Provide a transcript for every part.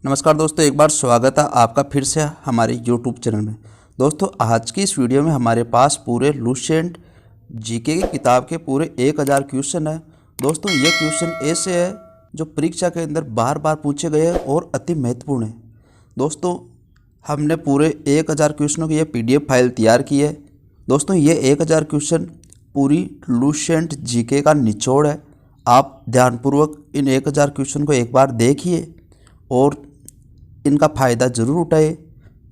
नमस्कार दोस्तों, एक बार स्वागत है आपका फिर से हमारे यूट्यूब चैनल में। दोस्तों, आज की इस वीडियो में हमारे पास पूरे लुसेंट जीके की किताब के पूरे 1000 क्वेश्चन है। दोस्तों, ये क्वेश्चन ऐसे है जो परीक्षा के अंदर बार बार पूछे गए हैं और अति महत्वपूर्ण है। दोस्तों, हमने पूरे 1000 क्वेश्चनों की ये PDF फाइल तैयार की है। दोस्तों, ये 1000 क्वेश्चन पूरी लुसेंट जीके का निचोड़ है। आप ध्यानपूर्वक इन 1000 क्वेश्चन को एक बार देखिए और इनका फ़ायदा ज़रूर उठाइए।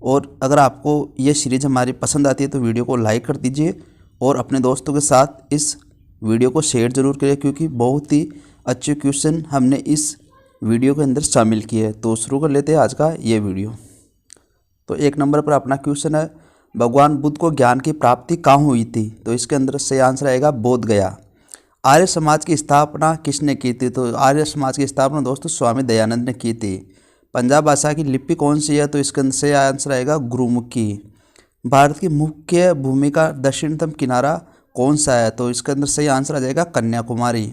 और अगर आपको ये सीरीज़ हमारी पसंद आती है तो वीडियो को लाइक कर दीजिए और अपने दोस्तों के साथ इस वीडियो को शेयर ज़रूर करें, क्योंकि बहुत ही अच्छे क्वेश्चन हमने इस वीडियो के अंदर शामिल किए हैं। तो शुरू कर लेते हैं आज का ये वीडियो। तो 1 नंबर पर अपना क्वेश्चन है, भगवान बुद्ध को ज्ञान की प्राप्ति कहाँ हुई थी? तो इसके अंदर सही आंसर आएगा बोध गया। आर्य समाज की स्थापना किसने की थी? तो आर्य समाज की स्थापना दोस्तों स्वामी दयानंद ने की थी। पंजाब भाषा की लिपि कौन सी है? तो इसके अंदर से आंसर आएगा गुरुमुखी। भारत की मुख्य भूमि का दक्षिणतम किनारा कौन सा है? तो इसके अंदर सही आंसर आ जाएगा कन्याकुमारी।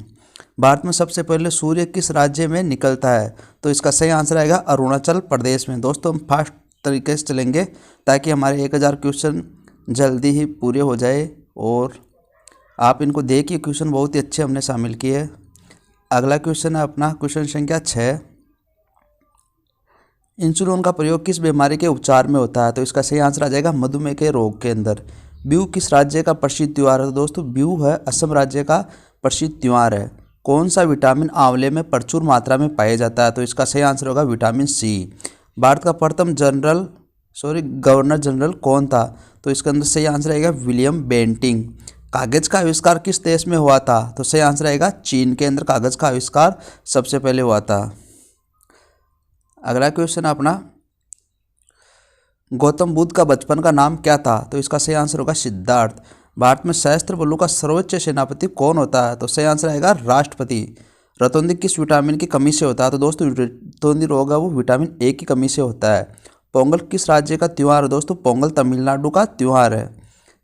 भारत में सबसे पहले सूर्य किस राज्य में निकलता है? तो इसका सही आंसर आएगा अरुणाचल प्रदेश में। दोस्तों, हम फास्ट तरीके से चलेंगे ताकि हमारे 1000 क्वेश्चन जल्दी ही पूरे हो जाए और आप इनको देखिए। क्वेश्चन बहुत ही अच्छे हमने शामिल किए। अगला क्वेश्चन है अपना क्वेश्चन संख्या 6, इंसुलिन का प्रयोग किस बीमारी के उपचार में होता है? तो इसका सही आंसर आ जाएगा मधुमेह के रोग के अंदर। बिहू किस राज्य का प्रसिद्ध त्यौहार है? तो दोस्तों, बिहू है असम राज्य का प्रसिद्ध त्यौहार है। कौन सा विटामिन आंवले में प्रचुर मात्रा में पाया जाता है? तो इसका सही आंसर होगा विटामिन सी। भारत का प्रथम गवर्नर जनरल कौन था? तो इसके अंदर सही आंसर आएगा विलियम बेंटिंग। कागज का आविष्कार किस देश में हुआ था? तो सही आंसर आएगा चीन के अंदर कागज का आविष्कार सबसे पहले हुआ था। अगला क्वेश्चन अपना, गौतम बुद्ध का बचपन का नाम क्या था? तो इसका सही आंसर होगा सिद्धार्थ। भारत में सशस्त्र बलों का सर्वोच्च सेनापति कौन होता है? तो सही आंसर आएगा राष्ट्रपति। रतौंधी किस विटामिन की कमी से होता है? तो दोस्तों, रतौंधी रोग है वो विटामिन ए की कमी से होता है। पोंगल किस राज्य का त्यौहार है? दोस्तों, पोंगल तमिलनाडु का त्यौहार है।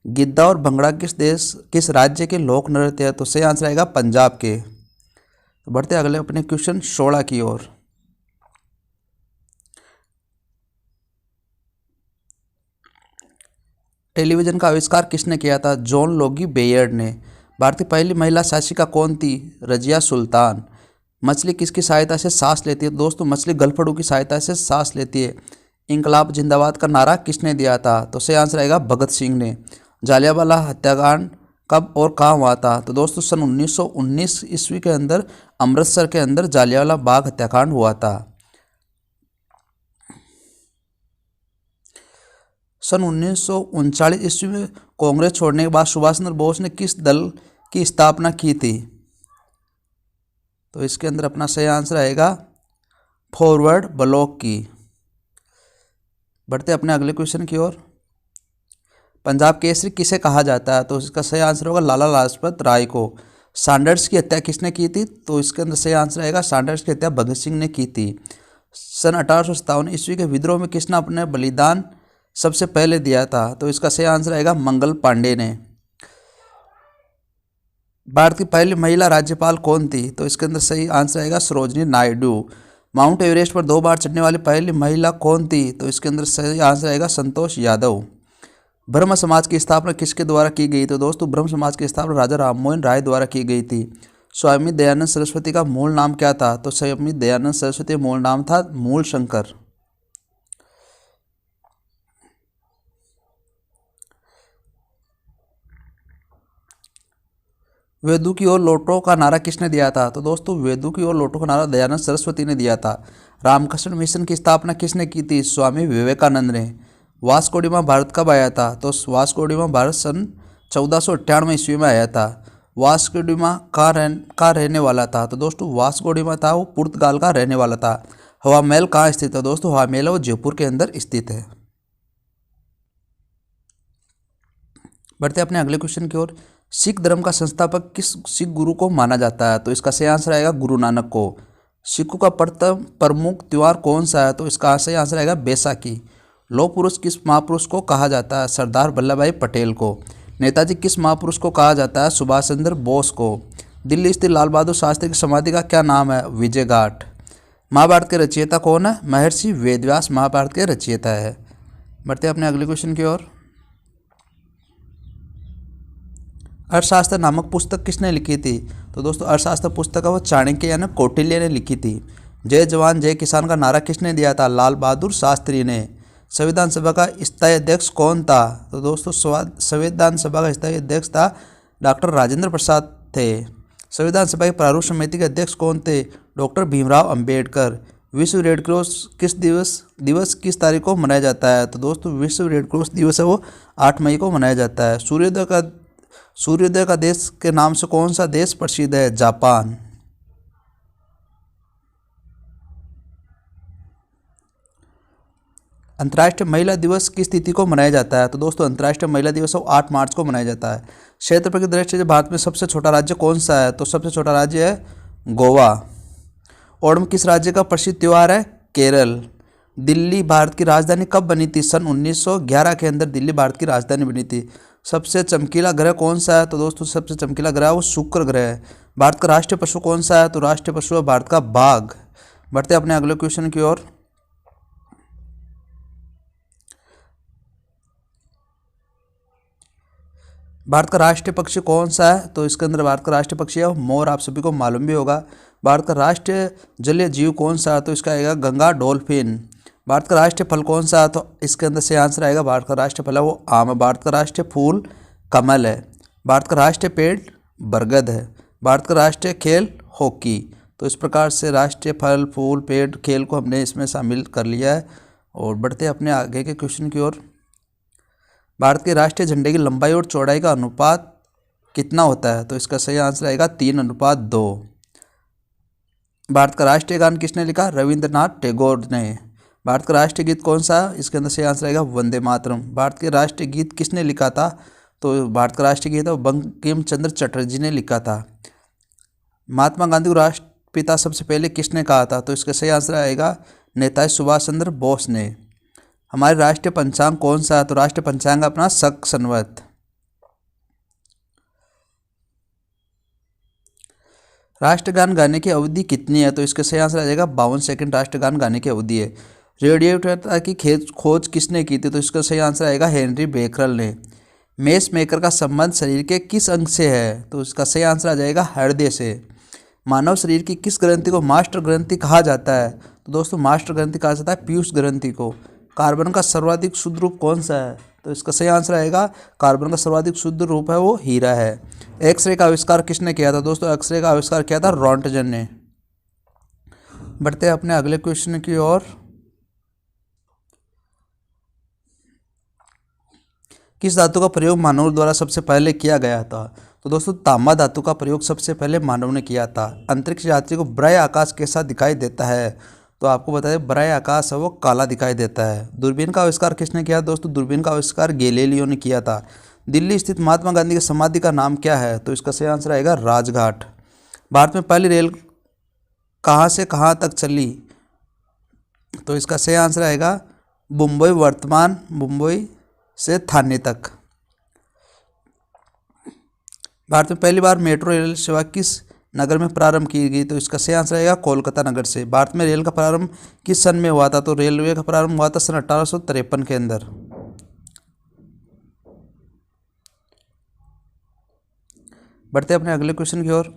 गिद्दा और भंगड़ा किस राज्य के लोक नृत्य है? तो सही आंसर आएगा पंजाब के। तो बढ़ते अगले अपने क्वेश्चन 16 की ओर। टेलीविज़न का आविष्कार किसने किया था? जॉन लोगी बेयर्ड ने। भारत की पहली महिला शासिका कौन थी? रजिया सुल्तान। मछली किसकी सहायता से सांस लेती है? दोस्तों, मछली गलफड़ों की सहायता से सांस लेती है। इंकलाब जिंदाबाद का नारा किसने दिया था? तो सही आंसर आएगा भगत सिंह ने। जालियांवाला हत्याकांड कब और कहाँ हुआ था? तो दोस्तों, सन 1919 ईस्वी के अंदर अमृतसर के अंदर जालियांवाला बाग हत्याकांड हुआ था। सन 1939 ईस्वी में कांग्रेस छोड़ने के बाद सुभाष चंद्र बोस ने किस दल की स्थापना की थी? तो इसके अंदर अपना सही आंसर आएगा फॉरवर्ड ब्लॉक की। बढ़ते अपने अगले क्वेश्चन की ओर। पंजाब केसरी किसे कहा जाता है? तो इसका सही आंसर होगा लाला लाजपत राय को। सैंडर्स की हत्या किसने की थी? तो इसके अंदर सही आंसर आएगा सैंडर्स की हत्या भगत सिंह ने की थी। सन 1857 ईस्वी के विद्रोह में किसने अपने बलिदान सबसे पहले दिया था? तो इसका सही आंसर आएगा मंगल पांडे ने। भारत की पहली महिला राज्यपाल कौन थी? तो इसके अंदर सही आंसर आएगा सरोजनी नायडू। माउंट एवरेस्ट पर 2 बार चढ़ने वाली पहली महिला कौन थी? तो इसके अंदर सही आंसर आएगा संतोष यादव। ब्रह्म समाज की स्थापना किसके द्वारा की गई? तो दोस्तों, ब्रह्म समाज की स्थापना राजा राममोहन राय द्वारा की गई थी। स्वामी दयानंद सरस्वती का मूल नाम क्या था? तो स्वामी दयानंद सरस्वती मूल नाम था मूल शंकर। वेदों की ओर लौटो का नारा किसने दिया था? तो दोस्तों, वेदों की ओर लौटो का नारा दयानंद सरस्वती ने दिया था। रामकृष्ण मिशन की स्थापना किसने की थी? स्वामी विवेकानंद ने। वास्को डी गामा भारत कब आया था? तो वास्को डी गामा भारत सन 1498 ईस्वी में आया था। वास्को डी गामा कहाँ रहने वाला था? तो दोस्तों, वास्को डी गामा था वो पुर्तगाल का रहने वाला था। हवा महल कहाँ स्थित है? दोस्तों, हवा महल वो जयपुर के अंदर स्थित है। बढ़ते अपने अगले क्वेश्चन की ओर। सिख धर्म का संस्थापक किस सिख गुरु को माना जाता है? तो इसका सही आंसर आएगा गुरु नानक को। सिखों का प्रथम प्रमुख त्यौहार कौन सा है? तो इसका सही आंसर आएगा बैसाखी। लौह पुरुष किस महापुरुष को कहा जाता है? सरदार वल्लभ भाई पटेल को। नेताजी किस महापुरुष को कहा जाता है? सुभाष चंद्र बोस को। दिल्ली स्थित लाल बहादुर शास्त्री की समाधि का क्या नाम है? विजय घाट। महाभारत के रचयिता कौन है? महर्षि वेदव्यास महाभारत के रचयिता है। बढ़ते हैं अपने अगले क्वेश्चन की ओर। अर्थशास्त्र नामक पुस्तक किसने लिखी थी? तो दोस्तों अर्थशास्त्र पुस्तक है वो चाणक्य यानी कौटिल्य ने लिखी थी। जय जवान जय किसान का नारा किसने दिया था? लाल बहादुर शास्त्री ने। संविधान सभा का स्थायी अध्यक्ष कौन था? तो दोस्तों संविधान सभा का स्थायी अध्यक्ष था डॉक्टर राजेंद्र प्रसाद थे। संविधान सभा की प्रारूप समिति के अध्यक्ष कौन थे? डॉक्टर भीमराव अंबेडकर। विश्व रेड क्रॉस दिवस किस तारीख को मनाया जाता है? तो दोस्तों विश्व रेड क्रॉस दिवस है वो 8 मई को मनाया जाता है। सूर्योदय का देश के नाम से कौन सा देश प्रसिद्ध है? जापान। अंतर्राष्ट्रीय महिला दिवस किस तिथि को मनाया जाता है? तो दोस्तों अंतर्राष्ट्रीय महिला दिवस 8 मार्च को मनाया जाता है। क्षेत्रफल की दृष्टि से भारत में सबसे छोटा राज्य कौन सा है? तो सबसे छोटा राज्य है गोवा। ओणम किस राज्य का प्रसिद्ध त्यौहार है? केरल। दिल्ली भारत की राजधानी कब बनी थी? सन 1911 के अंदर दिल्ली भारत की राजधानी बनी थी। सबसे चमकीला ग्रह कौन सा है? तो दोस्तों सबसे चमकीला ग्रह वो शुक्र ग्रह है। भारत का राष्ट्रीय पशु कौन सा है? तो राष्ट्रीय पशु है भारत का बाघ। बढ़ते अपने अगले क्वेश्चन की ओर। भारत का राष्ट्रीय पक्षी कौन सा है? तो इसके अंदर भारत का राष्ट्रीय पक्षी है मोर। आप सभी को मालूम भी होगा। भारत का राष्ट्रीय जलीय जीव कौन सा है? तो इसका आएगा गंगा डॉल्फिन। भारत का राष्ट्रीय फल कौन सा है? तो इसके अंदर से आंसर आएगा भारत का राष्ट्रीय फल है वो आम है। भारत का राष्ट्रीय फूल कमल है। भारत का राष्ट्रीय पेड़ बरगद है। भारत का राष्ट्रीय खेल हॉकी। तो इस प्रकार से राष्ट्रीय फल फूल पेड़ खेल को हमने इसमें शामिल कर लिया है। और बढ़ते हैं अपने आगे के क्वेश्चन की ओर। भारत के राष्ट्रीय झंडे की लंबाई और चौड़ाई का अनुपात कितना होता है? तो इसका सही आंसर आएगा 3:2। भारत का राष्ट्रीय गान किसने लिखा? रविंद्रनाथ टैगोर ने। भारत का राष्ट्रीय गीत कौन सा है? इसके अंदर सही आंसर आएगा वंदे मातरम। भारत के राष्ट्रीय गीत किसने लिखा था? तो भारत का राष्ट्रीय गीत है बंकिम चंद्र चटर्जी ने लिखा था। महात्मा गांधी को राष्ट्रपिता सबसे पहले किसने कहा था? तो इसका सही आंसर आएगा नेताजी सुभाष चंद्र बोस ने। हमारे राष्ट्रीय पंचांग कौन सा है? तो राष्ट्रीय पंचांग अपना शक संवत। राष्ट्रगान गाने की अवधि कितनी है? तो इसका सही आंसर आ जाएगा 52 सेकंड राष्ट्रगान गाने की अवधि है। रेडिएटर की खोज किसने की थी? तो इसका सही आंसर आएगा हेनरी बेकरल ने। मेस मेकर का संबंध शरीर के किस अंग से है? तो इसका सही आंसर आ जाएगा हृदय से। मानव शरीर की किस ग्रंथि को मास्टर ग्रंथि कहा जाता है? तो दोस्तों मास्टर ग्रंथि कहा जाता है पीयूष ग्रंथि को। कार्बन का सर्वाधिक शुद्ध रूप कौन सा है? तो इसका सही आंसर आएगा कार्बन का सर्वाधिक शुद्ध रूप है वो हीरा है। एक्सरे का आविष्कार किसने किया था? दोस्तों एक्सरे का आविष्कार किया था रॉन्टजन ने। बढ़ते हैं अपने अगले क्वेश्चन की ओर। किस धातु का प्रयोग मानव द्वारा सबसे पहले किया गया था? तो दोस्तों तांबा धातु का प्रयोग सबसे पहले मानव ने किया था। अंतरिक्ष यात्री को बृहद आकाश कैसा दिखाई देता है? तो आपको बता दें बृहद आकाश है वो काला दिखाई देता है। दूरबीन का आविष्कार किसने किया? दोस्तों दूरबीन का आविष्कार गैलीलियो ने किया था। दिल्ली स्थित महात्मा गांधी की समाधि का नाम क्या है? तो इसका सही आंसर आएगा राजघाट। भारत में पहली रेल कहाँ से कहाँ तक चली? तो इसका सही आंसर आएगा मुंबई से थाने तक। भारत में पहली बार मेट्रो रेल सेवा किस नगर में प्रारंभ की गई? तो इसका सही आंसर आएगा कोलकाता नगर से। भारत में रेल का प्रारंभ किस सन में हुआ था? तो रेलवे का प्रारंभ हुआ था सन 1853 के अंदर। बढ़ते अपने अगले क्वेश्चन की ओर।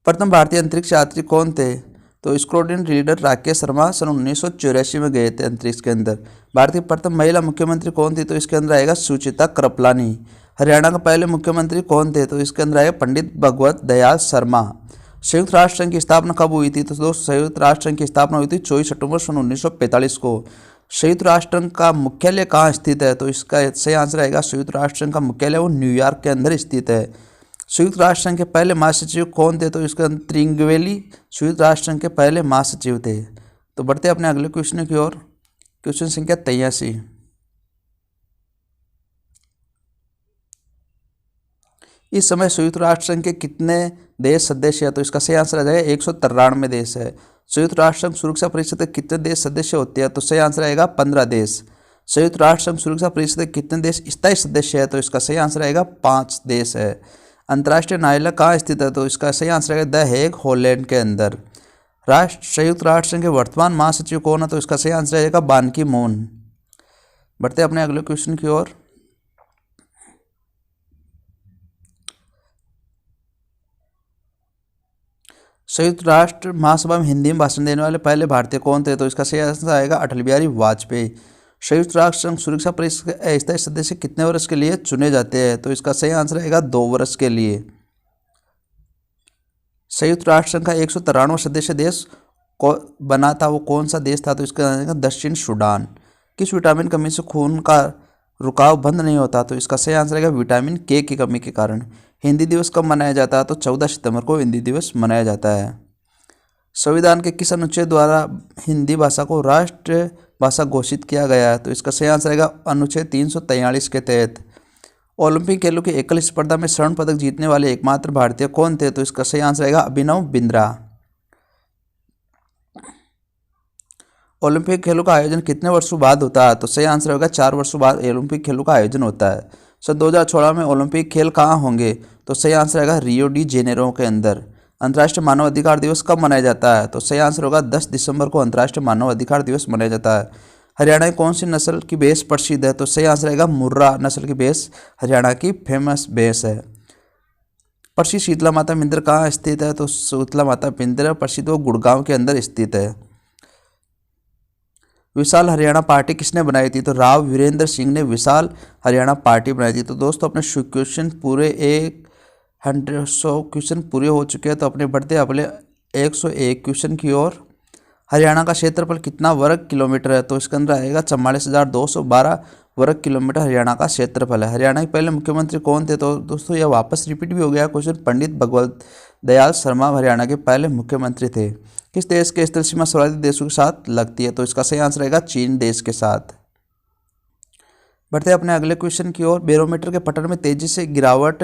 प्रथम भारतीय अंतरिक्ष यात्री कौन थे? तो स्क्वाड्रन लीडर राकेश शर्मा सन 1984 में गए थे अंतरिक्ष के अंदर। भारत की प्रथम महिला मुख्यमंत्री कौन थी? तो इसके अंदर आएगा सुचिता कृपलानी। हरियाणा का पहले मुख्यमंत्री कौन थे? तो इसके अंदर आएगा पंडित भगवत दयाल शर्मा। संयुक्त राष्ट्र संघ की स्थापना कब हुई थी? तो दोस्तों संयुक्त राष्ट्र संघ की स्थापना हुई थी 24 अक्टूबर सन 1945 को। संयुक्त राष्ट्र संघ का मुख्यालय कहाँ स्थित है? तो इसका सही आंसर आएगा संयुक्त राष्ट्र संघ का मुख्यालय वो न्यूयॉर्क के अंदर स्थित है। संयुक्त राष्ट्र संघ के पहले महासचिव कौन थे? तो इसके अंदर त्रिंगवेली संयुक्त राष्ट्र संघ के पहले महासचिव थे। तो बढ़ते अपने अगले क्वेश्चन की ओर। क्वेश्चन संख्या 83। इस समय संयुक्त राष्ट्र संघ के कितने देश सदस्य हैं? तो इसका सही आंसर आ जाएगा 193 देश है। संयुक्त राष्ट्र संघ सुरक्षा परिषद के कितने देश सदस्य होते हैं? तो सही आंसर आएगा 15 देश। संयुक्त राष्ट्र संघ सुरक्षा परिषद के कितने देश स्थायी सदस्य है? तो इसका सही आंसर आएगा 5 देश है। अंतर्राष्ट्रीय न्यायालय कहाँ स्थित है? तो इसका सही आंसर आएगा द हेग हॉलैंड के अंदर। संयुक्त राष्ट्र संघ के वर्तमान महासचिव कौन है? तो इसका सही आंसर रहेगा बान की मून। बढ़ते हैं अपने अगले क्वेश्चन की ओर। संयुक्त राष्ट्र महासभा में हिंदी में भाषण देने वाले पहले भारतीय कौन थे? तो इसका सही आंसर आएगा अटल बिहारी वाजपेयी। संयुक्त राष्ट्र संघ सुरक्षा परिषद के अस्थायी सदस्य कितने वर्ष के लिए चुने जाते हैं? तो इसका सही आंसर आएगा 2 वर्ष के लिए। संयुक्त राष्ट्र संघ का 193वां सदस्य देश को बना था, वो कौन सा देश था? तो इसका आएगा दक्षिण सूडान। किस विटामिन कमी से खून का रुकाव बंद नहीं होता? तो इसका सही आंसर आएगा विटामिन के की कमी के कारण। हिंदी दिवस कब मनाया जाता है? तो 14 सितंबर को हिंदी दिवस मनाया जाता है। संविधान के किस अनुच्छेद द्वारा हिंदी भाषा को राष्ट्र भाषा घोषित किया गया है? तो इसका सही आंसर आएगा अनुच्छेद 343 के तहत। ओलंपिक खेलों की एकल स्पर्धा में स्वर्ण पदक जीतने वाले एकमात्र भारतीय कौन थे? तो इसका सही आंसर आएगा अभिनव बिंद्रा। ओलंपिक खेलों का आयोजन कितने वर्षों बाद होता है? तो सही आंसर होगा 4 वर्षों बाद ओलंपिक खेलों का आयोजन होता है। सन 2016 में ओलंपिक खेल कहाँ होंगे? तो सही आंसर आएगा रियो डी जेनेरो के अंदर। अंतर्राष्ट्रीय मानव अधिकार दिवस कब मनाया जाता है? तो सही आंसर होगा 10 दिसंबर को अंतर्राष्ट्रीय मानव अधिकार दिवस मनाया जाता है। हरियाणा की कौन सी नस्ल की भैंस प्रसिद्ध है? तो सही आंसर आएगा मुर्रा नस्ल की भैंस हरियाणा की फेमस भैंस है। प्रसिद्ध शीतला माता मंदिर कहाँ स्थित है? तो शीतला माता मंदिर प्रसिद्ध वो गुड़गांव के अंदर स्थित है। विशाल हरियाणा पार्टी किसने बनाई थी? तो राव वीरेंद्र सिंह ने विशाल हरियाणा पार्टी बनाई थी। तो दोस्तों अपने क्वेश्चन पूरे 100 क्वेश्चन पूरे हो चुके हैं। तो अपने बढ़ते अपने 101 क्वेश्चन की ओर। हरियाणा का क्षेत्रफल कितना वर्ग किलोमीटर है? तो इसके अंदर आएगा 44,212 वर्ग किलोमीटर हरियाणा का क्षेत्रफल है। हरियाणा के पहले मुख्यमंत्री कौन थे? तो दोस्तों यह वापस रिपीट भी हो गया क्वेश्चन। पंडित भगवत दयाल शर्मा हरियाणा के पहले मुख्यमंत्री थे। किस देश के स्थल सीमा सर्वाधिक देशों के साथ लगती है? तो इसका सही आंसर रहेगा चीन देश के साथ। बढ़ते हैं अपने अगले क्वेश्चन की ओर। बैरोमीटर के पठन में तेजी से गिरावट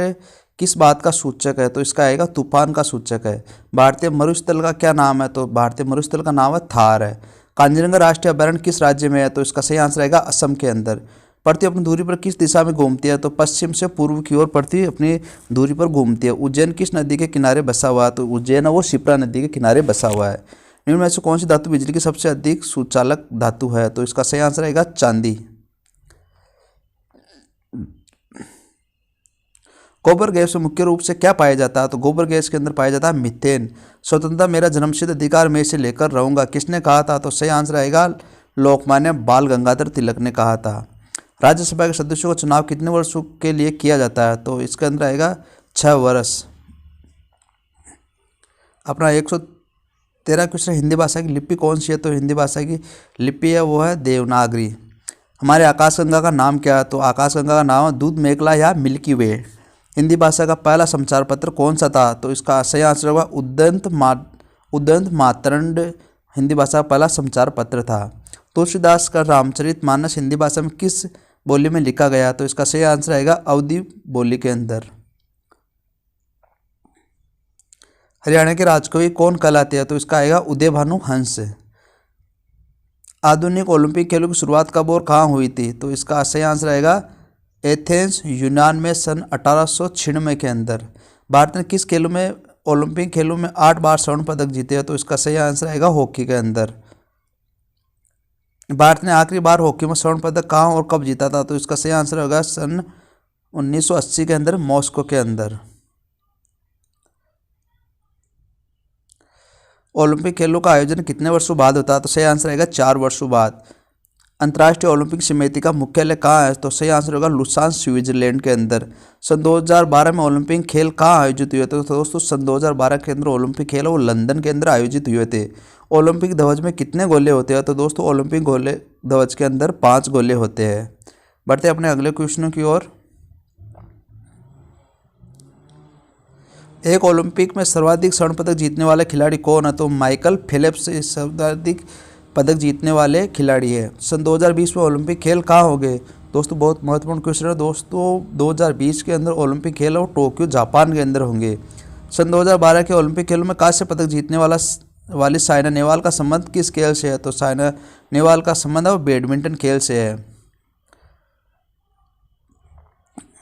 किस बात का सूचक है? तो इसका आएगा तूफान का सूचक है। भारतीय मरुस्थल का क्या नाम है? तो भारतीय मरुस्थल का नाम है थार है। कांजीरंगा राष्ट्रीय अभयारण्य किस राज्य में है? तो इसका सही आंसर आएगा असम के अंदर। पृथ्वी अपनी दूरी पर किस दिशा में घूमती है? तो पश्चिम से पूर्व की ओर पृथ्वी अपनी दूरी पर घूमती है। उज्जैन किस नदी के किनारे बसा हुआ है? तो उज्जैन है वो शिप्रा नदी के किनारे बसा हुआ है। निम्न में से कौन सी धातु बिजली की सबसे अधिक सुचालक धातु है? तो इसका सही आंसर आएगा चांदी। गोबर गैस में मुख्य रूप से क्या पाया जाता है? तो गोबर गैस के अंदर पाया जाता है मीथेन। स्वतंत्रता मेरा जन्मसिद्ध अधिकार मैं इसे लेकर रहूंगा किसने कहा था? तो सही आंसर आएगा लोकमान्य बाल गंगाधर तिलक ने कहा था। राज्यसभा के सदस्यों का चुनाव कितने वर्षों के लिए किया जाता है? तो इसके अंदर आएगा 6 वर्ष। अपना 113 क्वेश्चन। हिंदी भाषा की लिपि कौन सी है? तो हिंदी भाषा की लिपि है वो है देवनागरी। हमारे आकाशगंगा का नाम क्या है? तो आकाशगंगा का नाम है दूध मेघला या मिल्की वे। हिंदी भाषा का पहला समाचार पत्र कौन सा था? तो इसका सही आंसर होगा उदंत मातरंड हिंदी भाषा का पहला समाचार पत्र था। तुलसीदास का रामचरितमानस हिंदी भाषा में किस बोली में लिखा गया? तो इसका सही आंसर आएगा अवधी बोली के अंदर। हरियाणा के राजकवि कौन कहलाते हैं? तो इसका आएगा उदय भानु हंस। आधुनिक ओलंपिक खेलों की शुरुआत कब और कहाँ हुई थी? तो इसका सही आंसर आएगा एथेंस यूनान में सन 1896 के अंदर। भारत ने किस खेलों में ओलंपिक खेलों में 8 बार स्वर्ण पदक जीते हैं? तो इसका सही आंसर आएगा हॉकी के अंदर। भारत ने आखिरी बार हॉकी में स्वर्ण पदक कहाँ और कब जीता था? तो इसका सही आंसर होगा सन 1980 के अंदर मॉस्को के अंदर। ओलंपिक खेलों का आयोजन कितने वर्षों बाद होता है? तो सही आंसर आएगा 4 वर्षों बाद। अंतर्राष्ट्रीय ओलंपिक समिति का मुख्यालय कहाँ है? तो सही आंसर होगा लुसान स्विट्जरलैंड के अंदर। सन 2012 में ओलंपिक खेल कहाँ आयोजित हुए थे? तो दोस्तों सन 2012 के अंदर ओलंपिक खेल वो लंदन के अंदर आयोजित हुए थे। ओलंपिक ध्वज में कितने गोले होते हैं? तो दोस्तों ओलंपिक गोले ध्वज के अंदर 5 गोले होते हैं। बढ़ते अपने अगले क्वेश्चनों की ओर। एक ओलंपिक में सर्वाधिक स्वर्ण पदक जीतने वाले खिलाड़ी कौन है? तो माइकल फेल्प्स सर्वाधिक पदक जीतने वाले खिलाड़ी है। सन 2020 में ओलंपिक खेल कहाँ हो गए? दोस्तों बहुत महत्वपूर्ण क्वेश्चन है दोस्तों। 2020 के अंदर ओलंपिक खेल और टोक्यो जापान के अंदर होंगे। सन 2012 के ओलंपिक खेलों में कांस्य पदक जीतने वाली साइना नेहवाल का संबंध किस खेल से है? तो साइना नेहवाल का संबंध है वो बैडमिंटन खेल से है।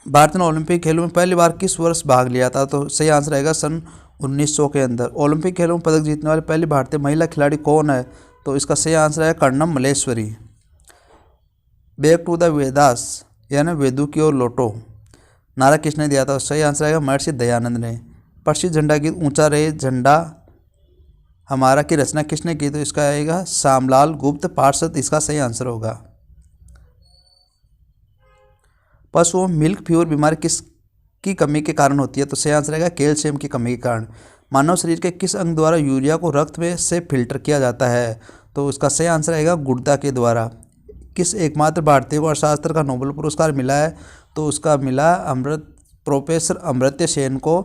भारत ने ओलंपिक खेलों में पहली बार किस वर्ष भाग लिया था? तो सही आंसर आएगा सन 1900 के अंदर। ओलंपिक खेलों में पदक जीतने वाली पहली भारतीय महिला खिलाड़ी कौन है? तो इसका सही आंसर है Karnam Malleswari. Back to the Vedas यानी वेदों की ओर लौटो नारा किसने दिया था? सही आंसर आएगा महर्षि दयानंद ने। प्रसिद्ध झंडा गीत ऊंचा रहे झंडा हमारा की रचना किसने की? तो इसका आएगा श्यामलाल गुप्त पार्षद, इसका सही आंसर होगा। पशुओं में मिल्क फ्यूर बीमारी किसकी कमी के कारण होती है? तो सही आंसर आएगा कैल्शियम की कमी के कारण। मानव शरीर के किस अंग द्वारा यूरिया को रक्त में से फिल्टर किया जाता है? तो इसका सही आंसर आएगा गुर्दा के द्वारा। किस एकमात्र भारतीय को अर्थशास्त्र का नोबेल पुरस्कार मिला है? तो उसका मिला प्रोफेसर अमर्त्य सेन को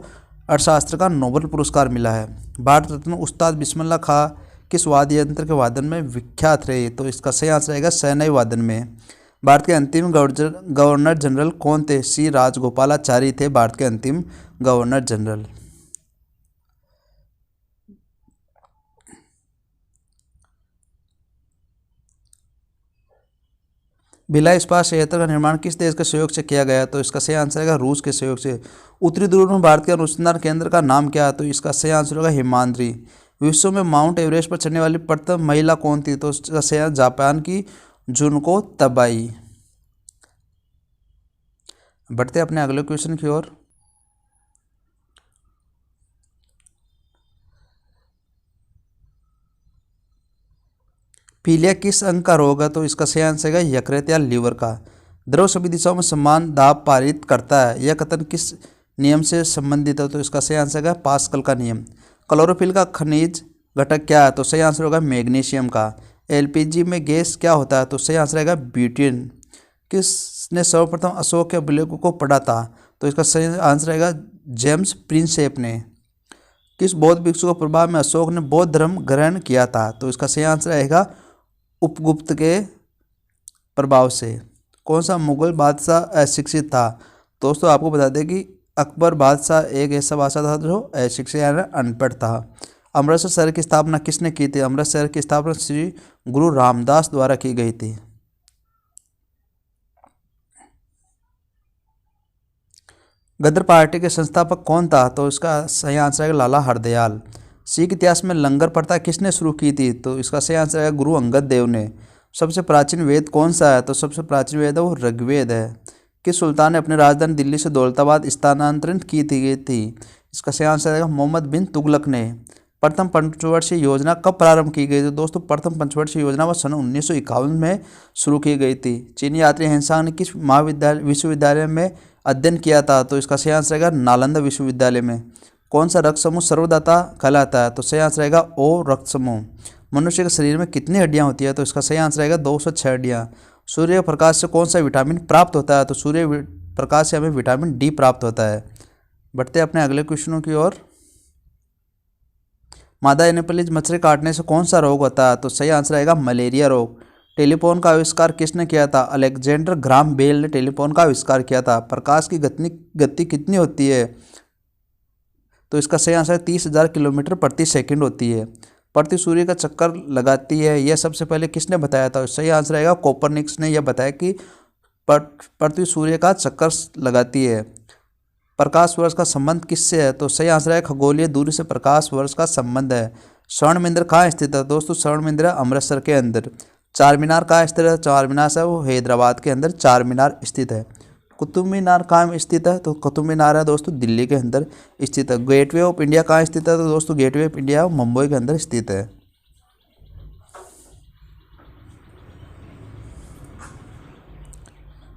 अर्थशास्त्र का नोबेल पुरस्कार मिला है। भारत रत्न उस्ताद बिस्मिल्लाह खां किस वाद्य यंत्र के वादन में विख्यात रहे? तो इसका सही आंसर आएगा शहनाई वादन में। भारत के अंतिम गवर्नर जनरल कौन थे? सी राजगोपालाचारी थे भारत के अंतिम गवर्नर जनरल। भिलाई इस्पात संयंत्र का निर्माण किस देश के सहयोग से किया गया? तो इसका सही आंसर है रूस के सहयोग से। उत्तरी ध्रुव में भारत के अनुसंधान केंद्र का नाम क्या है? तो इसका सही आंसर होगा हिमाद्री। विश्व में माउंट एवरेस्ट पर चढ़ने वाली प्रथम महिला कौन थी? तो इसका सही आंसर जापान की जुनको तबाई। बढ़ते अपने अगले क्वेश्चन की ओर। पीलिया किस अंग का रोग है? तो इसका सही आंसर है यकृत या लीवर का। द्रव सभी दिशाओं में समान दाब पारित करता है, यह कथन किस नियम से संबंधित है? तो इसका सही आंसर है पास्कल का नियम। क्लोरोफिल का खनिज घटक क्या है? तो सही आंसर होगा मैग्नीशियम का। एलपीजी में गैस क्या होता है? तो सही आंसर है ब्यूटेन। किसने सर्वप्रथम अशोक के अभिलेखों को पढ़ा था? तो इसका सही आंसर रहेगा जेम्स प्रिंसेप ने। किस बौद्ध भिक्षु के प्रभाव में अशोक ने बौद्ध धर्म ग्रहण किया था? तो इसका सही आंसर रहेगा उपगुप्त के प्रभाव से। कौन सा मुगल बादशाह अशिक्षित था? दोस्तों आपको बता दें कि अकबर बादशाह एक ऐसा बादशाह था जो अशिक्षित यानी अनपढ़ था। अमृतसर शहर की स्थापना किसने की थी? अमृतसर शहर की स्थापना श्री गुरु रामदास द्वारा की गई थी। गदर पार्टी के संस्थापक कौन था? तो इसका सही आंसर है लाला हरदयाल। सिख इतिहास में लंगर प्रथा किसने शुरू की थी? तो इसका सही आंसर है गुरु अंगद देव ने। सबसे प्राचीन वेद कौन सा है? तो सबसे प्राचीन वेद है वो ऋग्वेद है। किस सुल्तान ने अपनी राजधानी दिल्ली से दौलताबाद स्थानांतरित की थी? इसका सही आंसर है मोहम्मद बिन तुगलक ने। प्रथम पंचवर्षीय योजना कब प्रारंभ की गई थी? दोस्तों प्रथम पंचवर्षीय योजना वह सन 1951 में शुरू की गई थी। चीनी यात्री हेनसांग ने किस विश्वविद्यालय में अध्ययन किया था? तो इसका सही आंसर रहेगा नालंदा विश्वविद्यालय में। कौन सा रक्त समूह सर्वदाता कहलाता है? तो सही आंसर रहेगा ओ रक्त समूह। मनुष्य के शरीर में कितनी हड्डियां होती है? तो इसका सही आंसर रहेगा 206 हड्डियां। सूर्य प्रकाश से कौन सा विटामिन प्राप्त होता है? तो सूर्य प्रकाश से हमें विटामिन डी प्राप्त होता है। बढ़ते अपने अगले क्वेश्चनों की ओर। मादा एनोफिलीज मच्छर काटने से कौन सा रोग होता है? तो सही आंसर आएगा मलेरिया रोग। टेलीफोन का आविष्कार किसने किया था? अलेक्जेंडर ग्राम बेल ने टेलीफोन का आविष्कार किया था। प्रकाश की गति कितनी होती है? तो इसका सही आंसर 30,000 किलोमीटर प्रति सेकंड होती है। पृथ्वी सूर्य का चक्कर लगाती है, यह सबसे पहले किसने बताया था? सही आंसर आएगा कोपरनिकस ने यह बताया कि पृथ्वी सूर्य का चक्कर लगाती है। प्रकाश वर्ष का संबंध किससे है? तो सही आंसर है खगोलीय दूरी से प्रकाश वर्ष का संबंध है। स्वर्ण मंदिर कहाँ स्थित है? दोस्तों स्वर्ण मंदिर अमृतसर के अंदर। चार मीनार कहाँ स्थित है? चार मीनार से वो हैदराबाद के अंदर चार मीनार स्थित है। कुतुब मीनार कहाँ स्थित है? तो कुतुब मीनार है दोस्तों दिल्ली के अंदर स्थित है। गेटवे ऑफ इंडिया कहाँ स्थित है? तो दोस्तों गेटवे ऑफ इंडिया मुंबई के अंदर स्थित है।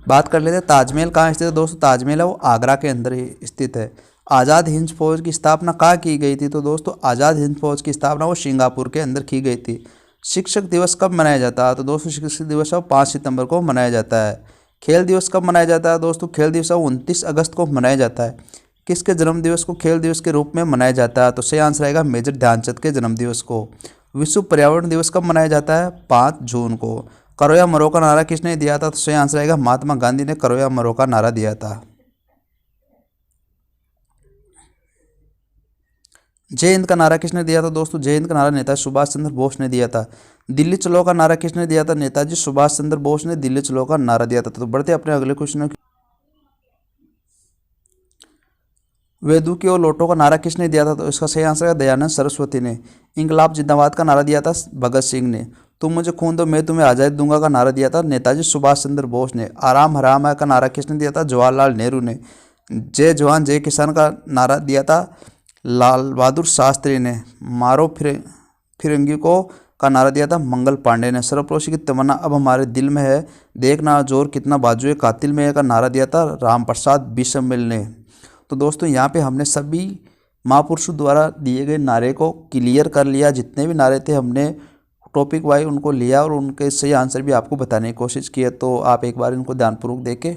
बात कर लेते हैं ताजमहल कहाँ स्थित है। दोस्तों ताजमहल है वो आगरा के अंदर ही स्थित है। आज़ाद हिंद फौज की स्थापना कहाँ की गई थी? तो दोस्तों आज़ाद हिंद फौज की स्थापना वो सिंगापुर के अंदर की गई थी। शिक्षक दिवस कब मनाया जाता है? तो दोस्तों शिक्षक दिवस 5 सितंबर को मनाया जाता है। खेल दिवस कब मनाया जाता है? दोस्तों खेल दिवस 29 अगस्त को मनाया जाता है। किसके जन्म दिवस को खेल दिवस के रूप में मनाया जाता है? तो सही आंसर आएगा मेजर ध्यानचंद के जन्म दिवस को। विश्व पर्यावरण दिवस कब मनाया जाता है? 5 जून को। करो या मरो का नारा किसने दिया था? तो सही आंसर आएगा महात्मा गांधी ने करो या मरो का नारा दिया था। जय हिंद का नारा किसने दिया था? दोस्तों जय हिंद का नारा नेताजी सुभाष चंद्र बोस ने दिया था। दिल्ली चलो का नारा किसने दिया था? नेताजी सुभाष चंद्र बोस ने दिल्ली चलो का नारा दिया था। तो बढ़ते अपने अगले क्वेश्चन। वेदू की और लोटो का नारा किसने दिया था? तो इसका सही आंसर है दयानंद सरस्वती ने। इंकलाब जिंदाबाद का नारा दिया था भगत सिंह ने। तुम मुझे खून दो मैं तुम्हें आज़ादी दूंगा का नारा दिया था नेताजी सुभाष चंद्र बोस ने। आराम हराम है का नारा किसने दिया था? जवाहरलाल नेहरू ने। जय जवान जय किसान का नारा दिया था लाल बहादुर शास्त्री ने। मारो फिरंगी को का नारा दिया था मंगल पांडे ने। सरफरोशी की तमन्ना अब हमारे दिल में है, देखना जोर कितना बाजुए कातिल में है का नारा दिया था रामप्रसाद बिस्मिल ने। तो दोस्तों यहाँ पे हमने सभी महापुरुषों द्वारा दिए गए नारे को क्लियर कर लिया। जितने भी नारे थे हमने टॉपिक वाइज उनको लिया और उनके सही आंसर भी आपको बताने की कोशिश की है। तो आप एक बार इनको ध्यानपूर्वक देखें।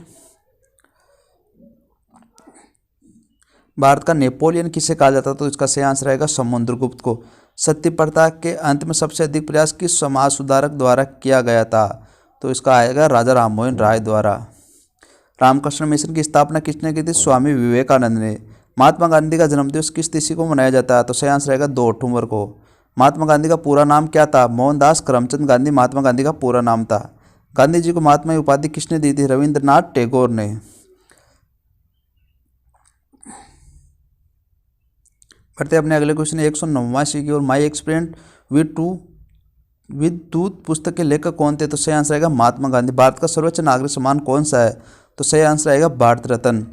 भारत का नेपोलियन किसे कहा जाता? तो इसका सही आंसर रहेगा समुद्रगुप्त को। सत्य प्रथा के अंत में सबसे अधिक प्रयास किस समाज सुधारक द्वारा किया गया था? तो इसका आएगा राजा राममोहन राय द्वारा। रामकृष्ण मिशन की स्थापना किसने की थी? स्वामी विवेकानंद ने। महात्मा गांधी का जन्मदिवस किस तिथि को मनाया जाता है? तो सही आंसर रहेगा 2 अक्टूबर को। महात्मा गांधी का पूरा नाम क्या था? मोहनदास करमचंद गांधी महात्मा गांधी का पूरा नाम था। गांधी जी को महात्मा की उपाधि किसने दी थी? रविंद्रनाथ टैगोर ने। बढ़ते अपने अगले क्वेश्चन 189 की और माई एक्सपेरिमेंट विद टूथ पुस्तक के लेखक कौन थे? तो सही आंसर आएगा महात्मा गांधी। भारत का सर्वोच्च नागरिक सम्मान कौन सा है? तो सही आंसर आएगा भारत रत्न।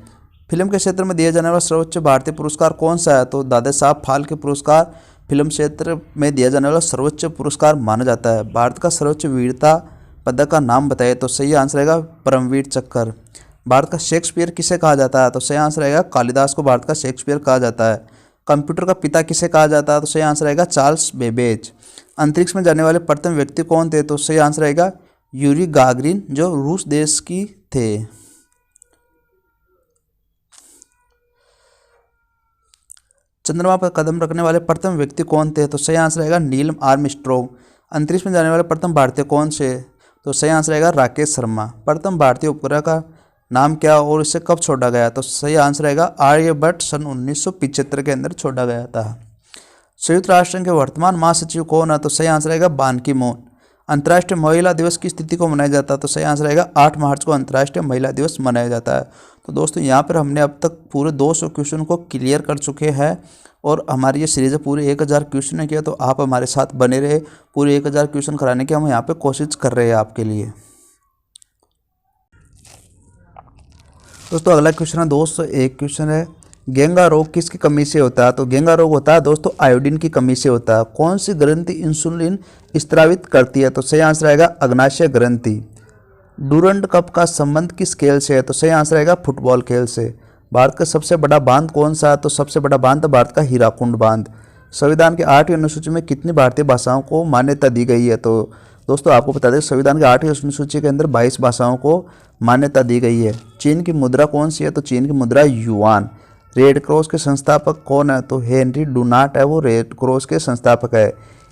फिल्म के क्षेत्र में दिया जाने वाला सर्वोच्च भारतीय पुरस्कार कौन सा है? तो दादा साहब फाल्के पुरस्कार फिल्म क्षेत्र में दिया जाने वाला सर्वोच्च पुरस्कार माना जाता है। भारत का सर्वोच्च वीरता पदक का नाम बताइए? तो सही आंसर आएगा परमवीर चक्र। भारत का शेक्सपियर किसे कहा जाता है? तो सही आंसर आएगा कालिदास को भारत का शेक्सपियर कहा जाता है। कंप्यूटर का पिता किसे कहा जाता है? तो सही आंसर आएगा चार्ल्स बेबेज। अंतरिक्ष में जाने वाले प्रथम व्यक्ति कौन थे? तो सही आंसर आएगा यूरी गागरिन जो रूस देश की थे। चंद्रमा पर कदम रखने वाले प्रथम व्यक्ति कौन थे? तो सही आंसर आएगा नील आर्मस्ट्रॉन्ग। अंतरिक्ष में जाने वाले प्रथम भारतीय कौन से? तो सही आंसर आएगा राकेश शर्मा। प्रथम भारतीय उपग्रह का नाम क्या और इसे कब छोड़ा गया? तो सही आंसर आएगा आर्यभट्ट सन 1975 के अंदर छोड़ा गया था। संयुक्त राष्ट्र संघ के वर्तमान महासचिव कौन है? तो सही आंसर आएगा बान की मून। अंतर्राष्ट्रीय महिला दिवस किस तिथि को मनाया जाता है? तो सही आंसर आएगा 8 मार्च को अंतर्राष्ट्रीय महिला दिवस मनाया जाता है। तो दोस्तों यहाँ पर हमने अब तक पूरे 200 क्वेश्चन को क्लियर कर चुके हैं और हमारी ये सीरीज़ पूरे 1000 क्वेश्चन ने किया। तो आप हमारे साथ बने रहे, पूरे 1000 क्वेश्चन कराने की हम यहाँ पे कोशिश कर रहे हैं आपके लिए। दोस्तों अगला क्वेश्चन है 201 क्वेश्चन है, गेंगा रोग किसकी कमी से होता है? तो गेंगा रोग होता है दोस्तों आयोडीन की कमी से होता है। कौन सी ग्रंथि इंसुलिन स्त्रावित करती है? तो सही आंसर आएगा अग्नाशय ग्रंथि। डूरंड कप का संबंध किस खेल से है? तो सही आंसर आएगा फुटबॉल खेल से। भारत का सबसे बड़ा बांध कौन सा है? तो सबसे बड़ा बांध भारत का हीराकुंड बांध। संविधान के 8वीं अनुसूची में कितनी भारतीय भाषाओं को मान्यता दी गई है? तो दोस्तों आपको बता दें संविधान के 8वीं अनुसूची के अंदर 22 भाषाओं को मान्यता दी गई है। चीन की मुद्रा कौन सी है? तो चीन की मुद्रा युआन। रेड क्रॉस के संस्थापक कौन है? तो हेनरी डुनाट है वो रेड क्रॉस के संस्थापक है।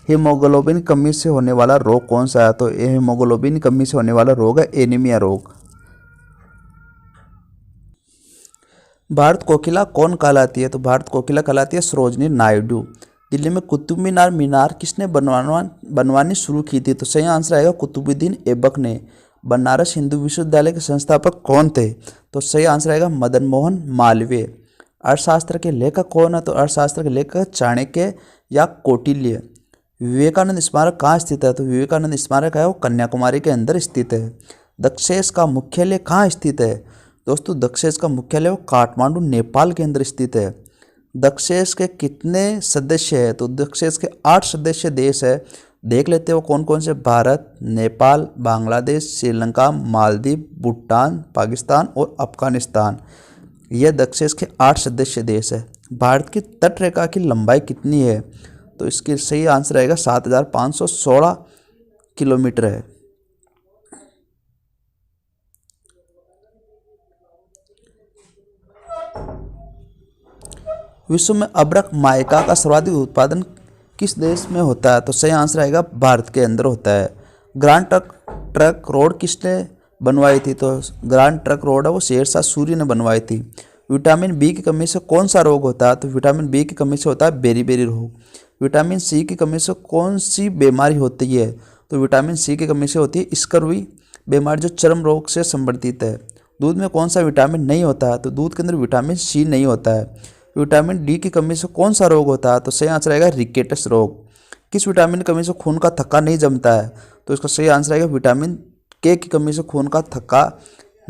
हीमोग्लोबिन कमी से होने वाला रोग कौन सा है? तो हीमोग्लोबिन कमी से होने वाला रोग है एनीमिया रोग। भारत कोकिला कौन कहलाती है? तो भारत कोकिला कहलाती है सरोजनी नायडू। दिल्ली में कुतुब मीनार किसने बनवानी शुरू की थी? तो सही आंसर आएगा कुतुबुद्दीन ऐबक ने। बनारस हिंदू विश्वविद्यालय के संस्थापक कौन थे? तो सही आंसर आएगा मदन मोहन मालवीय। अर्थशास्त्र के लेखक कौन है? तो अर्थशास्त्र के लेखक चाणक्य या कौटिल्य। विवेकानंद स्मारक कहाँ स्थित है? तो विवेकानंद स्मारक है वो कन्याकुमारी के अंदर स्थित है। दक्षेस का मुख्यालय कहाँ स्थित है? दोस्तों दक्षेस का मुख्यालय वो काठमांडू नेपाल के अंदर स्थित है। दक्षेस के कितने सदस्य हैं? तो दक्षेस के 8 सदस्य देश है। देख लेते हो कौन कौन से, भारत, नेपाल, बांग्लादेश, श्रीलंका, मालदीव, भूटान, पाकिस्तान और अफगानिस्तान। यह दक्षेस के 8 सदस्य देश है। भारत की तट रेखा की लंबाई कितनी है? तो इसके सही आंसर आएगा 7516 किलोमीटर है। विश्व में अब्रक माइका का सर्वाधिक उत्पादन किस देश में होता है? तो सही आंसर आएगा भारत के अंदर होता है। ग्रांड ट्रक रोड किसने बनवाई थी? तो ग्रांड ट्रक रोड है वो शेरशाह सूरी ने बनवाई थी। विटामिन बी की कमी से कौन सा रोग होता है? तो विटामिन बी की कमी से होता है बेरी रोग। विटामिन सी की कमी से कौन सी बीमारी होती है? तो विटामिन सी की कमी से होती है स्कर्वी बीमारी जो चर्म रोग से संबंधित है। दूध में कौन सा विटामिन नहीं होता है? तो दूध के अंदर विटामिन सी नहीं होता है। विटामिन डी की कमी से कौन सा रोग होता है? तो सही आंसर आएगा रिकेटस रोग। किस विटामिन की कमी से खून का थक्का नहीं जमता है? तो इसका सही आंसर आएगा विटामिन के की कमी से खून का थक्का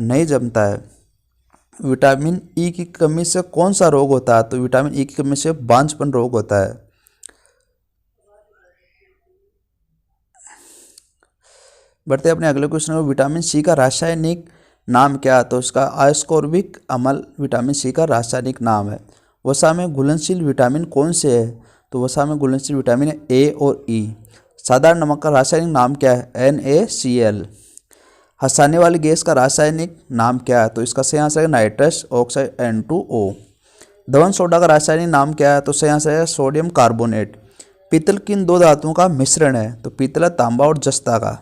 नहीं जमता है। विटामिन ई की कमी से कौन सा रोग होता है? तो विटामिन ई की कमी से बांझपन रोग होता है। बढ़ते अपने अगले क्वेश्चन में, विटामिन सी का रासायनिक नाम क्या है? तो इसका आस्कॉर्बिक अम्ल विटामिन सी का रासायनिक नाम है। वसा में घुलनशील विटामिन कौन से है? तो वसा में घुलनशील विटामिन है ए और ई। साधारण नमक का रासायनिक नाम क्या है? NaCl। हंसाने वाली गैस का रासायनिक नाम क्या है? तो इसका सही आंसर है nitrous oxide N2O। Dhawan soda का रासायनिक नाम क्या है? तो सही आंसर है सोडियम कार्बोनेट। पीतल किन दो धातुओं का मिश्रण है? तो पीतल तांबा और जस्ता का।